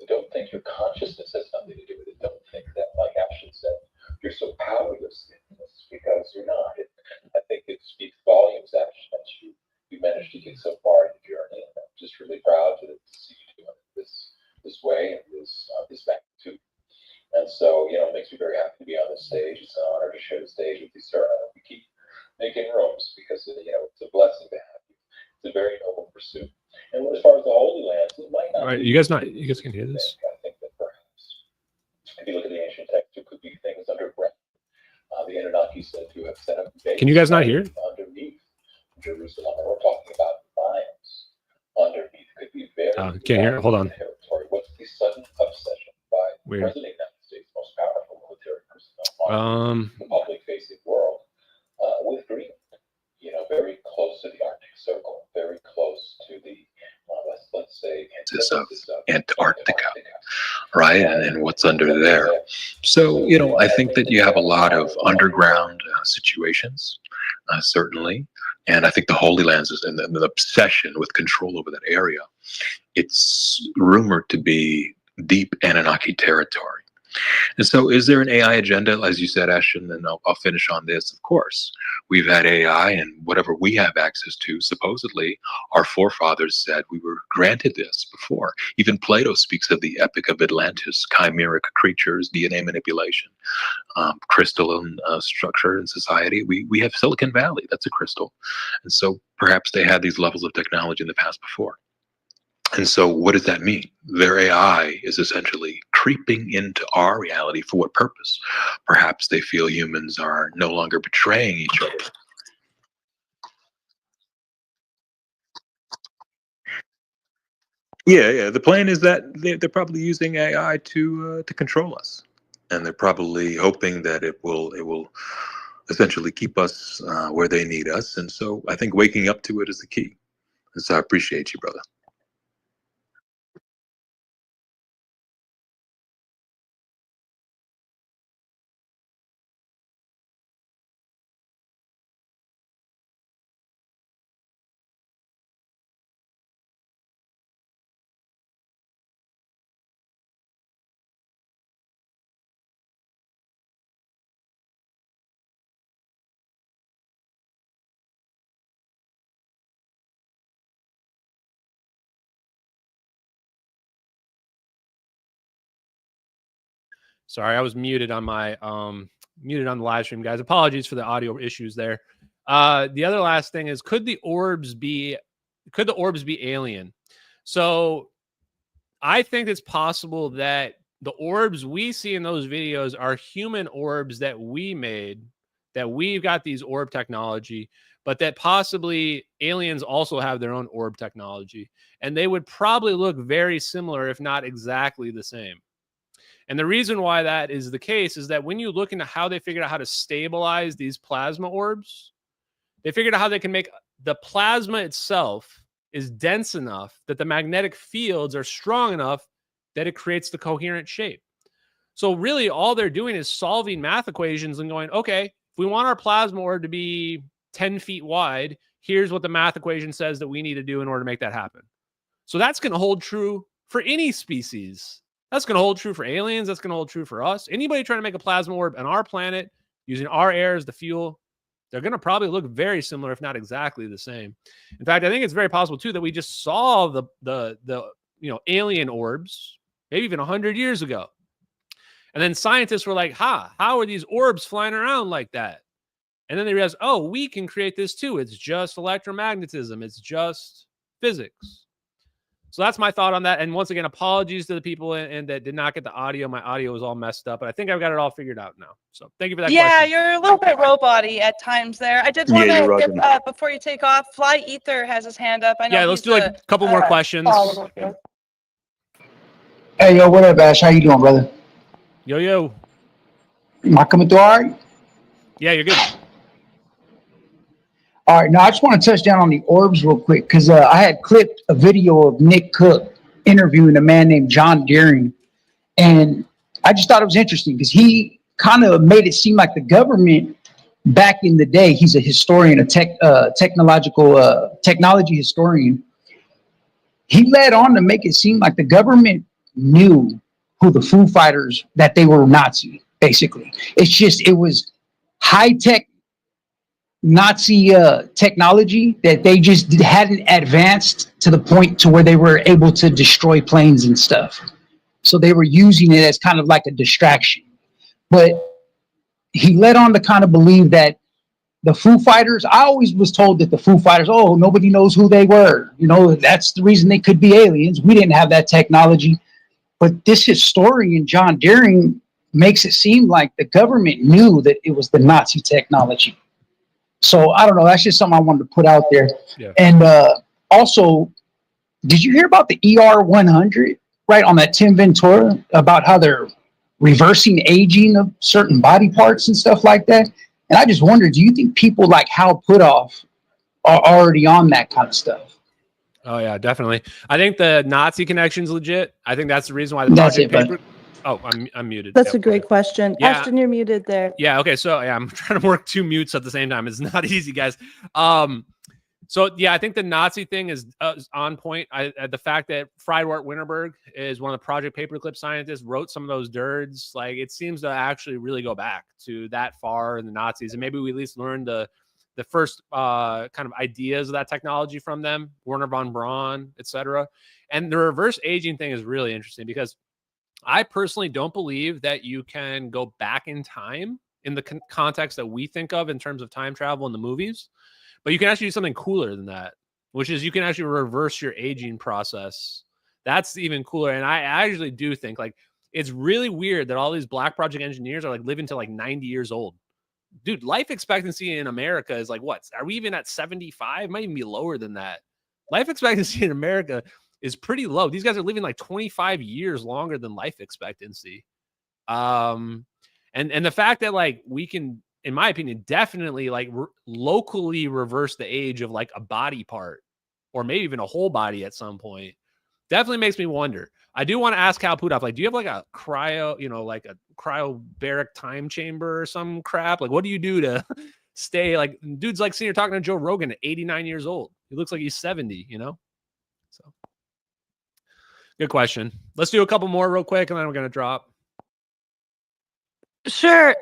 don't think your consciousness has something to do with it. Don't think that, like Ashton said, you're so powerless in this, because you're not. I think it speaks volumes, Ashton, that you managed to get so far in the journey, and I'm just really proud to see you doing it this way and this magnitude. And so, it makes me very happy to be on this stage. It's an honor to share the stage with you, sir. We keep making rooms because, it's a blessing to have you. It's a very noble pursuit. And as far as the Holy Lands, it might not. All right, you guys can hear this? I think that perhaps, if you look at the ancient text, it could be things underground. The Anunnaki said to have set up base. Can you guys not hear? Underneath Jerusalem, and we're talking about miles underneath. Could be very. Can't hear. Hold on. Territory. What's the sudden obsession by the Weird. President of the United States, most powerful military person on the public-facing world, with Greenland? Very close to the Arctic Circle, very close to the let's say Antarctica, right? And what's under there. So, I think that you have a lot of underground situations, certainly. And I think the Holy Lands is and the obsession with control over that area. It's rumored to be deep Anunnaki territory. And so is there an AI agenda, as you said, Ashton, and I'll finish on this, of course. We've had AI, and whatever we have access to, supposedly, our forefathers said we were granted this before. Even Plato speaks of the Epic of Atlantis, chimeric creatures, DNA manipulation, crystalline structure in society. We have Silicon Valley, that's a crystal. And so perhaps they had these levels of technology in the past before. And so what does that mean? Their AI is essentially creeping into our reality for what purpose? Perhaps they feel humans are no longer betraying each other. Yeah. The plan is that they're probably using AI to control us. And they're probably hoping that it will essentially keep us where they need us. And so I think waking up to it is the key. And so I appreciate you, brother. Sorry, I was muted on my muted on the live stream, guys. Apologies for the audio issues there. The other last thing is, could the orbs be alien? So I think it's possible that the orbs we see in those videos are human orbs that we made, that we've got these orb technology, but that possibly aliens also have their own orb technology. And they would probably look very similar, if not exactly the same. And the reason why that is the case is that when you look into how they figured out how to stabilize these plasma orbs, they figured out how they can make the plasma itself is dense enough that the magnetic fields are strong enough that it creates the coherent shape. So really all they're doing is solving math equations and going, okay, if we want our plasma orb to be 10 feet wide, here's what the math equation says that we need to do in order to make that happen. So that's going to hold true for any species. That's going to hold true for aliens. That's going to hold true for us. Anybody trying to make a plasma orb on our planet using our air as the fuel, they're going to probably look very similar, if not exactly the same. In fact, I think it's very possible too that we just saw the alien orbs maybe even 100 years ago. And then scientists were like, how are these orbs flying around like that? And then they realized, oh, we can create this too. It's just electromagnetism. It's just physics. So that's my thought on that. And once again, apologies to the people and that did not get the audio. My audio was all messed up, but I think I've got it all figured out now. So thank you for that question. Yeah, you're a little bit robot-y at times there. I did want to give, before you take off, Fly Ether has his hand up. I know let's do like a couple more questions. Hey, yo, what up, Ash? How you doing, brother? Yo. Am I coming through all right? Yeah, you're good. All right, now I just want to touch down on the orbs real quick because I had clipped a video of Nick Cook interviewing a man named John Deering, and I just thought it was interesting because he kind of made it seem like the government back in the day, he's a historian, a technology historian. He led on to make it seem like the government knew who the Foo Fighters, that they were Nazi, basically. It's just, it was high-tech Nazi technology that they just hadn't advanced to the point to where they were able to destroy planes and stuff. So they were using it as kind of like a distraction. But he led on to kind of believe that the Foo Fighters, I always was told that the Foo Fighters, oh, nobody knows who they were. You know, that's the reason they could be aliens. We didn't have that technology. But this historian, John Deering, makes it seem like the government knew that it was the Nazi technology. So I don't know. That's just something I wanted to put out there. Yeah. And also, did you hear about the ER-100, right, on that Tim Ventura, about how they're reversing aging of certain body parts and stuff like that? And I just wondered, do you think people like Hal Puthoff are already on that kind of stuff? Oh, yeah, definitely. I think the Nazi connection's legit. I think that's the reason why the project paper... Oh, I'm muted. That's a great question. Yeah. Ashton, you're muted there. Yeah, okay. So yeah, I'm trying to work two mutes at the same time. It's not easy, guys. So yeah, I think the Nazi thing is on point. The fact that Friedwart Winterberg is one of the Project Paperclip scientists, wrote some of those dirds. Like, it seems to actually really go back to that far in the Nazis, and maybe we at least learned the first kind of ideas of that technology from them, Werner von Braun, etc. And the reverse aging thing is really interesting because I personally don't believe that you can go back in time in the context that we think of in terms of time travel in the movies, but you can actually do something cooler than that, which is you can actually reverse your aging process. That's even cooler. And I actually do think, like, it's really weird that all these Black Project engineers are like living to like 90 years old. Dude, life expectancy in America is like, what? Are we even at 75? Might even be lower than that. Life expectancy in America is pretty low. These guys are living like 25 years longer than life expectancy. And the fact that like we can, in my opinion, definitely like locally reverse the age of like a body part or maybe even a whole body at some point definitely makes me wonder. I do want to ask Hal Puthoff, like, do you have like a like a cryobaric time chamber or some crap? Like, what do you do to stay like, dude's like sitting here talking to Joe Rogan at 89 years old. He looks like he's 70, you know? So good question. Let's do a couple more real quick and then we're going to drop. Sure.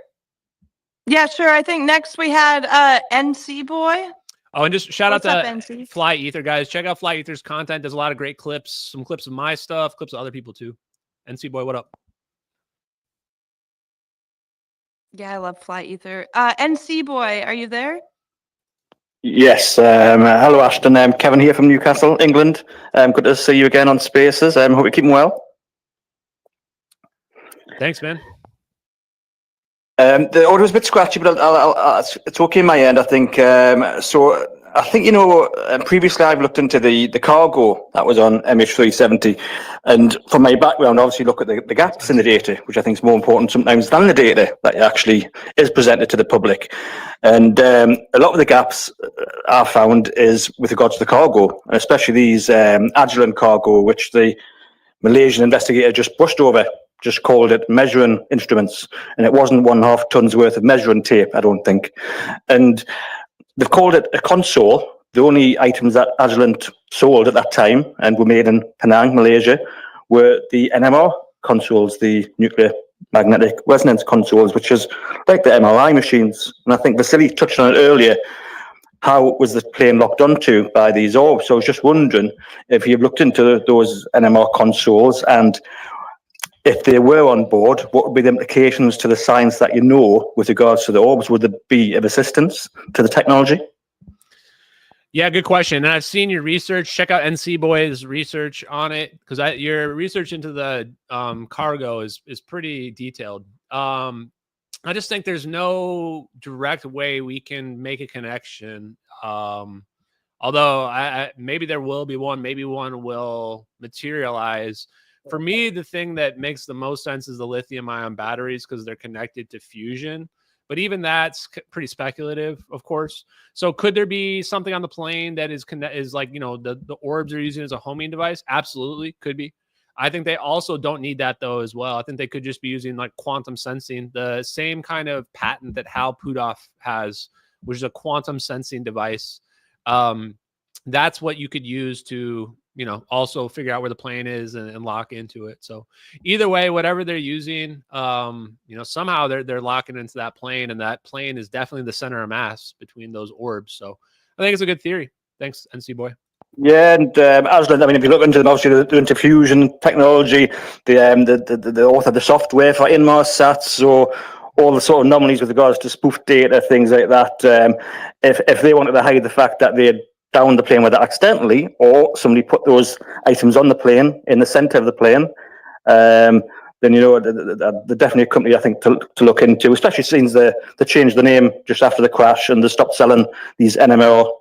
Yeah, sure. I think next we had NC Boy. Oh, and just shout out to NC? Fly Ether, guys. Check out Fly Ether's content. There's a lot of great clips, some clips of my stuff, clips of other people too. NC Boy, what up? Yeah, I love fly ether. NC boy, are you there? Yes. Hello, Ashton. Kevin here from Newcastle, England. Good to see you again on Spaces. Hope you're keeping well. Thanks, man. The audio was a bit scratchy, but it's okay on my end, I think. So I think, previously I've looked into the cargo that was on MH370. And from my background, obviously look at the gaps in the data, which I think is more important sometimes than the data that actually is presented to the public. And a lot of the gaps I found is with regards to the cargo, especially these Agilent cargo, which the Malaysian investigator just brushed over, just called it measuring instruments, and it wasn't 1.5 tons worth of measuring tape, I don't think. And they've called it a console. The only items that Agilent sold at that time and were made in Penang, Malaysia, were the NMR consoles, the nuclear magnetic resonance consoles, which is like the MRI machines. And I think Vasily touched on it earlier. How was the plane locked onto by these orbs? So I was just wondering if you've looked into those NMR consoles, and if they were on board, what would be the implications to the science that you know with regards to the orbs? Would there be of assistance to the technology? Yeah, good question. And I've seen your research. Check out NC Boy's research on it, because your research into the cargo is pretty detailed. I just think there's no direct way we can make a connection. Although maybe there will be one, maybe one will materialize. For me, the thing that makes the most sense is the lithium-ion batteries, because they're connected to fusion. But even that's pretty speculative, of course. So could there be something on the plane that is like, the orbs are using as a homing device? Absolutely, could be. I think they also don't need that, though, as well. I think they could just be using like quantum sensing, the same kind of patent that Hal Puthoff has, which is a quantum sensing device. That's what you could use to, also figure out where the plane is and lock into it. So either way, whatever they're using, somehow they're locking into that plane, and that plane is definitely the center of mass between those orbs. So I think it's a good theory. Thanks, NC Boy. Yeah, and Aslan, I mean, if you look into them, obviously the into fusion technology, the author, the software for Inmarsat, so all the sort of anomalies with regards to spoof data, things like that. If they wanted to hide the fact that they had downed the plane with it accidentally, or somebody put those items on the plane in the center of the plane, then they're definitely a company I think to look into, especially since they changed the name just after the crash and they stopped selling these NMR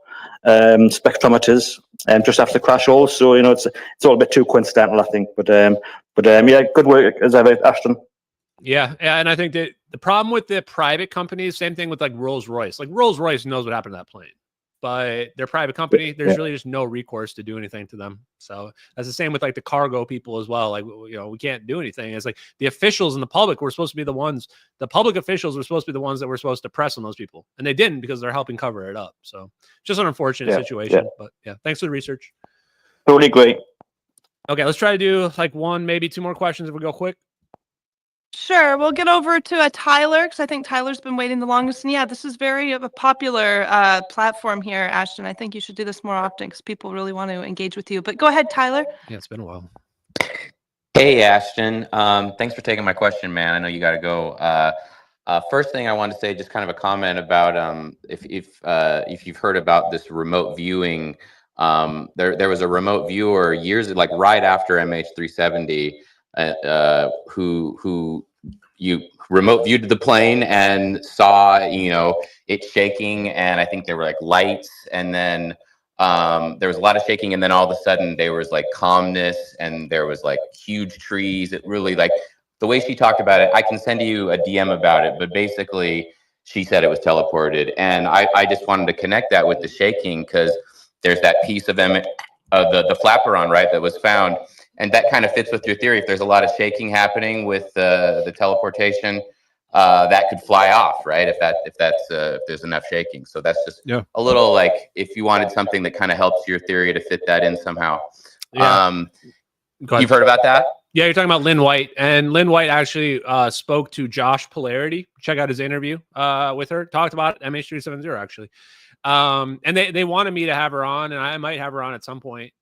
spectrometers just after the crash also. It's all a bit too coincidental, I think, but yeah, good work as ever, Ashton. Yeah, and I think that the problem with the private companies, same thing with like Rolls-Royce. Like Rolls-Royce knows what happened to that plane, but they're private company. There's really just no recourse to do anything to them. So that's the same with like the cargo people as well. Like, we can't do anything. It's like the officials and the public were supposed to be the ones, the public officials were supposed to be the ones that were supposed to press on those people. And they didn't, because they're helping cover it up. So just an unfortunate situation. Yeah. But yeah, thanks for the research. Totally great. Okay, let's try to do like one, maybe two more questions if we go quick. Sure, we'll get over to Tyler, because I think Tyler's been waiting the longest. And yeah, this is very a popular platform here, Ashton. I think you should do this more often, because people really want to engage with you. But go ahead, Tyler. Yeah, it's been a while. Hey, Ashton. Thanks for taking my question, man. I know you got to go. First thing I wanted to say, just kind of a comment about if you've heard about this remote viewing. There was a remote viewer years, like right after MH370. Who you remote viewed the plane and saw, it shaking, and I think there were like lights, and then there was a lot of shaking, and then all of a sudden there was like calmness, and there was like huge trees. It really, like the way she talked about it, I can send you a DM about it, but basically she said it was teleported, and I just wanted to connect that with the shaking, because there's that piece of the flaperon, right, that was found. And that kind of fits with your theory. If there's a lot of shaking happening with the teleportation, that could fly off, right? If there's enough shaking. So that's just a little, like, if you wanted something that kind of helps your theory to fit that in somehow. Yeah. You've heard about that? Yeah, you're talking about Lynn White, and Lynn White actually spoke to Josh Polarity. Check out his interview with her. Talked about MH370 actually, and they wanted me to have her on, and I might have her on at some point.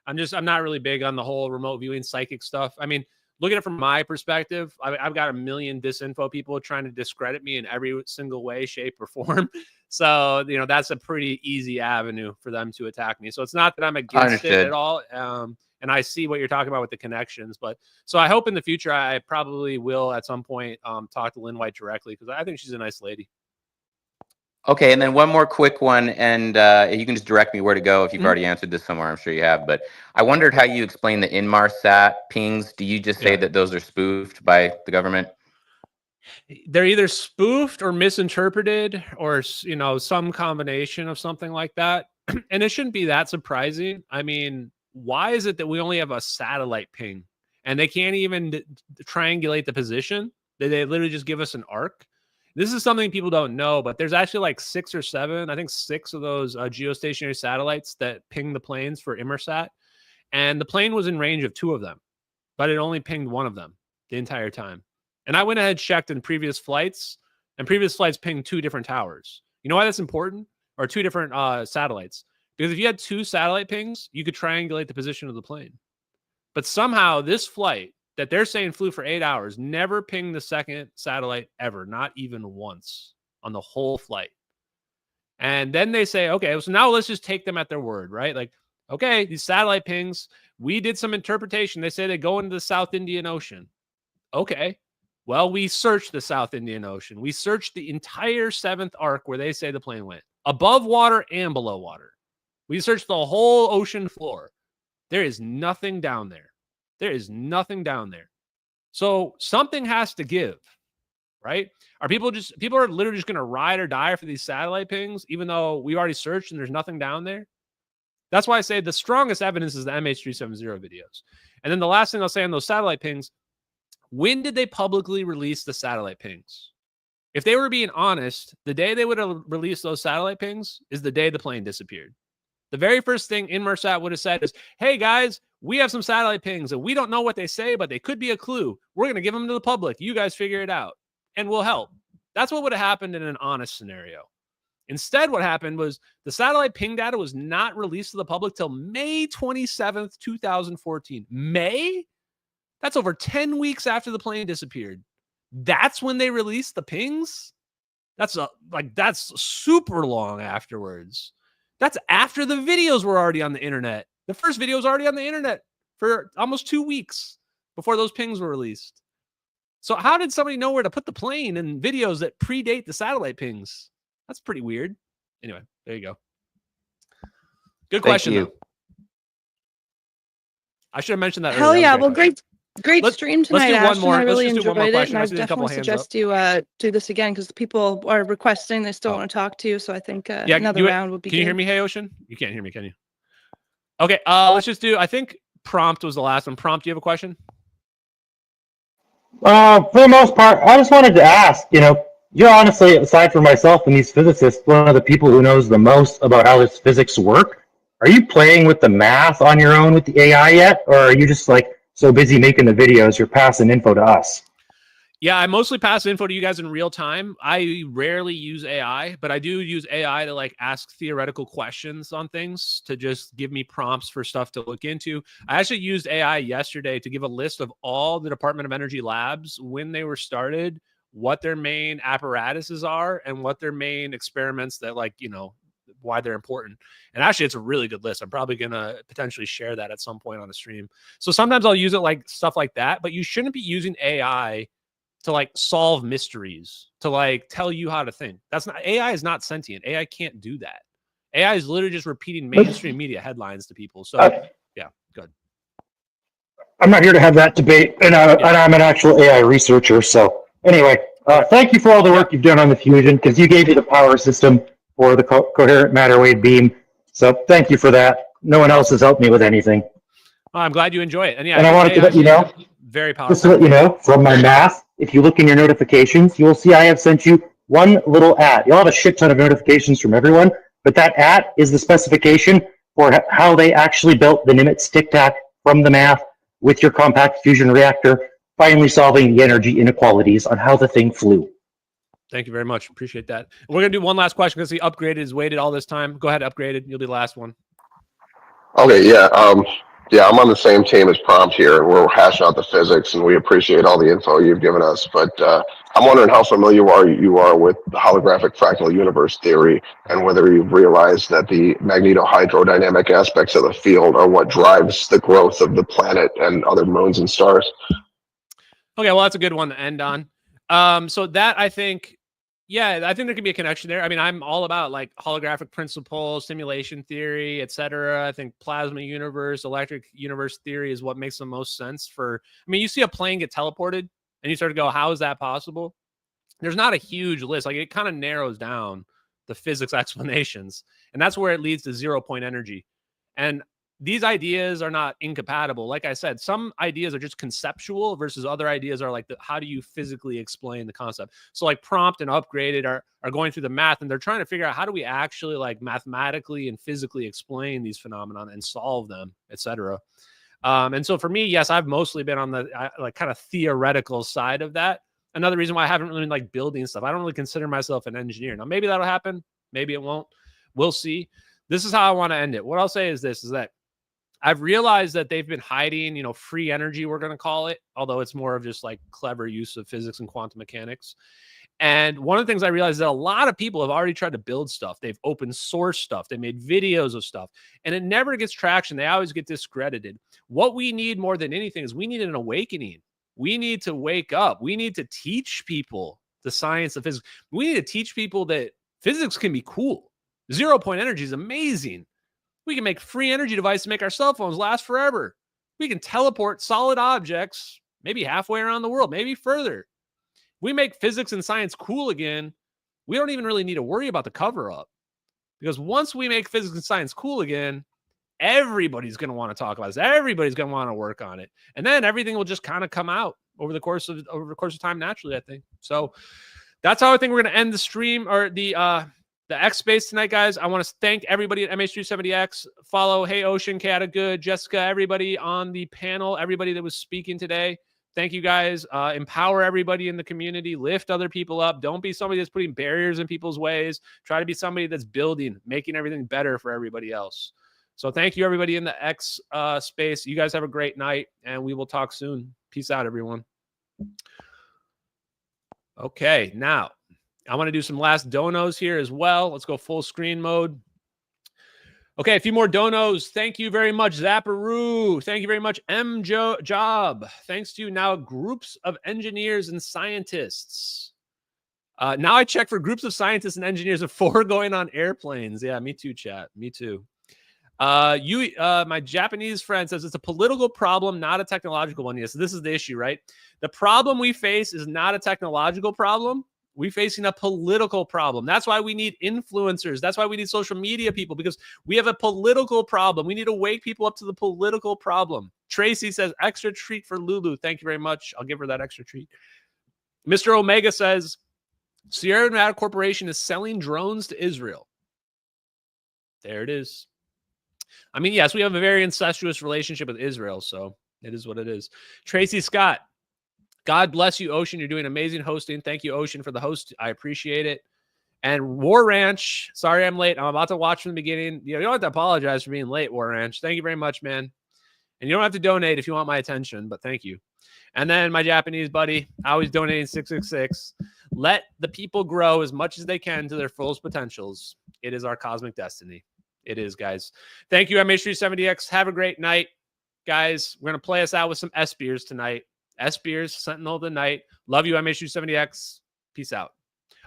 I'm not really big on the whole remote viewing psychic stuff. I mean, look at it from my perspective. I've got a million disinfo people trying to discredit me in every single way, shape, or form. So, you know, that's a pretty easy avenue for them to attack me. So it's not that I'm against it at all. And I see what you're talking about with the connections. But so I hope in the future I probably will at some point talk to Lynn White directly, because I think she's a nice lady. Okay, and then one more quick one, and you can just direct me where to go if you've already answered this somewhere. I'm sure you have, but I wondered how you explain the Inmarsat pings. Do you just say that those are spoofed by the government? They're either spoofed or misinterpreted, or, you know, some combination of something like that. And it shouldn't be that surprising. I mean, why is it that we only have a satellite ping and they can't even triangulate the position? They literally just give us an arc. This is something people don't know, but there's actually like 6 or 7, I think 6 of those geostationary satellites that ping the planes for Inmarsat. And the plane was in range of 2 of them, but it only pinged 1 of them the entire time. And I went ahead and checked in previous flights, and previous flights pinged 2 different towers. You know why that's important? Or 2 different satellites. Because if you had 2 satellite pings, you could triangulate the position of the plane. But somehow this flight that they're saying flew for 8 hours never pinged the second satellite ever, not even once on the whole flight. And then they say, okay, so now let's just take them at their word, right? Like, okay, these satellite pings, we did some interpretation. They say they go into the South Indian Ocean. Okay, well, we searched the South Indian Ocean. We searched the entire 7th arc where they say the plane went, above water and below water. We searched the whole ocean floor. There is nothing down there. There is nothing down there. So something has to give, right? People are literally just going to ride or die for these satellite pings, even though we already searched and there's nothing down there? That's why I say the strongest evidence is the MH370 videos. And then the last thing I'll say on those satellite pings, when did they publicly release the satellite pings? If they were being honest, the day they would have released those satellite pings is the day the plane disappeared. The very first thing Inmarsat would have said is, hey, guys, we have some satellite pings, and we don't know what they say, but they could be a clue. We're going to give them to the public. You guys figure it out, and we'll help. That's what would have happened in an honest scenario. Instead, what happened was the satellite ping data was not released to the public till May 27th, 2014. May? That's over 10 weeks after the plane disappeared. That's when they released the pings? That's super long afterwards. That's after the videos were already on the internet. The first video was already on the internet for almost 2 weeks before those pings were released. So how did somebody know where to put the plane in videos that predate the satellite pings? That's pretty weird. Anyway, there you go. Good question. Thank you. I should have mentioned that Hell earlier. yeah. Well, great stream tonight, let's do one more. I really Let's just do enjoyed one more it, and I question. would definitely suggest you do this again, because people are requesting, they still want to talk to you, so I think another round would be good. Can you hear me, Hey Ocean? You can't hear me, can you? Okay, let's just do, I think Prompt was the last one. Prompt, do you have a question? For the most part, I just wanted to ask, you're honestly, aside from myself and these physicists, one of the people who knows the most about how this physics work. Are you playing with the math on your own with the AI yet? Or are you just like so busy making the videos, you're passing info to us? Yeah, I mostly pass info to you guys in real time. I rarely use AI, but I do use AI to like ask theoretical questions on things, to just give me prompts for stuff to look into. I actually used AI yesterday to give a list of all the Department of Energy labs, when they were started, what their main apparatuses are, and what their main experiments that, like, why they're important. And actually, it's a really good list. I'm probably going to potentially share that at some point on the stream. So sometimes I'll use it like stuff like that, but you shouldn't be using AI to like solve mysteries, to like tell you how to think. That's not, AI is not sentient. AI can't do that. AI is literally just repeating mainstream media headlines to people. So yeah, good. I'm not here to have that debate, and I'm an actual AI researcher. So anyway, thank you for all the work you've done on the fusion, because you gave me the power system for the coherent matter wave beam. So thank you for that. No one else has helped me with anything. Oh, I'm glad you enjoy it. And yeah, and I wanted to let you know, very powerful. just to let you know, from my math, if you look in your notifications, you will see I have sent you one little ad. You'll have a shit ton of notifications from everyone, but that ad is the specification for how they actually built the Nimitz Tic Tac from the math with your compact fusion reactor, finally solving the energy inequalities on how the thing flew. Thank you very much. Appreciate that. We're going to do one last question because he upgraded, has waited all this time. Go ahead, upgraded. You'll be the last one. Okay, yeah. Yeah, I'm on the same team as Prompt here, and we're hashing out the physics, and we appreciate all the info you've given us. But I'm wondering how familiar you are with the holographic fractal universe theory, and whether you've realized that the magnetohydrodynamic aspects of the field are what drives the growth of the planet and other moons and stars. Okay, well, that's a good one to end on. So that, I think, yeah, I think there could be a connection there. I mean, I'm all about like holographic principle, simulation theory, etc. I think plasma universe, electric universe theory is what makes the most sense for, I mean, you see a plane get teleported and you start to go, how is that possible? There's not a huge list. Like, it kind of narrows down the physics explanations, and that's where it leads to 0-point energy. And these ideas are not incompatible. Like I said, some ideas are just conceptual versus other ideas are like, how do you physically explain the concept? So like Prompt and Upgraded are going through the math, and they're trying to figure out how do we actually like mathematically and physically explain these phenomena and solve them, etc. And so for me, yes, I've mostly been on the like kind of theoretical side of that. Another reason why I haven't really been like building stuff. I don't really consider myself an engineer. Now, maybe that'll happen. Maybe it won't. We'll see. This is how I want to end it. What I'll say is this, is that I've realized that they've been hiding, you know, free energy, we're going to call it, although it's more of just like clever use of physics and quantum mechanics. And one of the things I realized is that a lot of people have already tried to build stuff. They've open source stuff. They made videos of stuff, and it never gets traction. They always get discredited. What we need more than anything is we need an awakening. We need to wake up. We need to teach people the science of physics. We need to teach people that physics can be cool. 0-point energy is amazing. We can make free energy devices to make our cell phones last forever. We can teleport solid objects, maybe halfway around the world, maybe further. We make physics and science cool again. We don't even really need to worry about the cover up, because once we make physics and science cool again, everybody's going to want to talk about this. Everybody's going to want to work on it. And then everything will just kind of come out over the course of time naturally, I think. So that's how I think we're going to end the stream, or the X space tonight, guys. I want to thank everybody at MH370X. Follow Hey Ocean, Kata Good, Jessica, everybody on the panel, everybody that was speaking today. Thank you, guys. Empower everybody in the community. Lift other people up. Don't be somebody that's putting barriers in people's ways. Try to be somebody that's building, making everything better for everybody else. So thank you, everybody in the X space. You guys have a great night, and we will talk soon. Peace out, everyone. Okay, now I want to do some last donos here as well. Let's go full screen mode. Okay, a few more donos. Thank you very much, Zapparoo. Thank you very much, Job. Thanks to now groups of engineers and scientists. Now I check for groups of scientists and engineers before going on airplanes. Yeah, me too, chat. Me too. My Japanese friend says it's a political problem, not a technological one. Yes, this is the issue, right? The problem we face is not a technological problem. We're facing a political problem. That's why we need influencers. That's why we need social media people, because we have a political problem. We need to wake people up to the political problem. Tracy says, extra treat for Lulu. Thank you very much. I'll give her that extra treat. Mr. Omega says, Sierra Nevada Corporation is selling drones to Israel. There it is. I mean, yes, we have a very incestuous relationship with Israel, so it is what it is. Tracy Scott, God bless you, Ocean. You're doing amazing hosting. Thank you, Ocean, for the host. I appreciate it. And War Ranch, sorry I'm late. I'm about to watch from the beginning. You don't have to apologize for being late, War Ranch. Thank you very much, man. And you don't have to donate if you want my attention, but thank you. And then my Japanese buddy, always donating 666. Let the people grow as much as they can to their fullest potentials. It is our cosmic destiny. It is, guys. Thank you, MH370X. Have a great night, guys. We're going to play us out with some S-Beers tonight. S-Beers, Sentinel of the Night. Love you, MH370X. Peace out.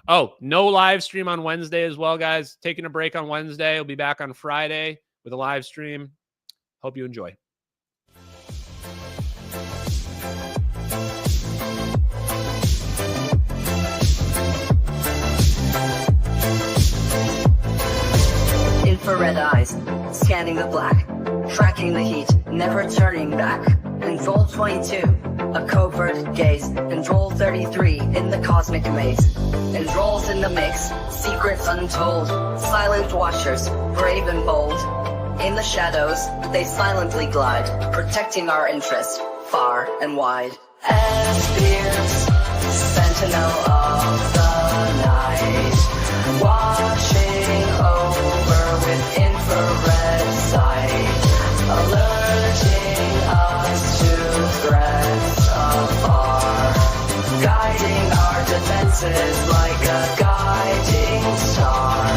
Oh, no live stream on Wednesday as well, guys. Taking a break on Wednesday. We'll be back on Friday with a live stream. Hope you enjoy. Infrared eyes, scanning the black, tracking the heat, never turning back. Control 22, a covert gaze. Control 33, in the cosmic maze. Controls in the mix, secrets untold. Silent watchers, brave and bold. In the shadows, they silently glide, protecting our interests, far and wide. S-Beers, sentinel of the night, watching over with infrared sight. alerting us to threats afar, guiding our defenses like a guiding star.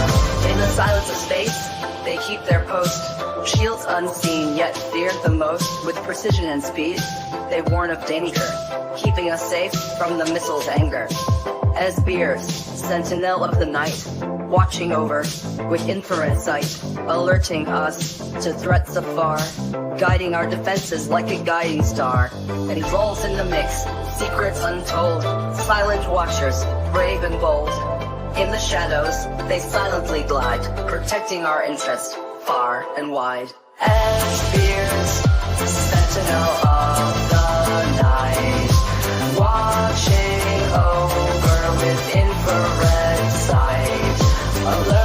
In the silence of space, they keep their post, shields unseen yet feared the most. With precision and speed, they warn of danger, keeping us safe from the missile's anger. As beers, sentinel of the night, watching over with infrared sight, alerting us to threats afar, guiding our defenses like a guiding star. And he rolls in the mix, secrets untold, silent watchers, brave and bold. In the shadows, they silently glide, protecting our interest far and wide. As beers, sentinel of the night, watching over with infrared sight, alert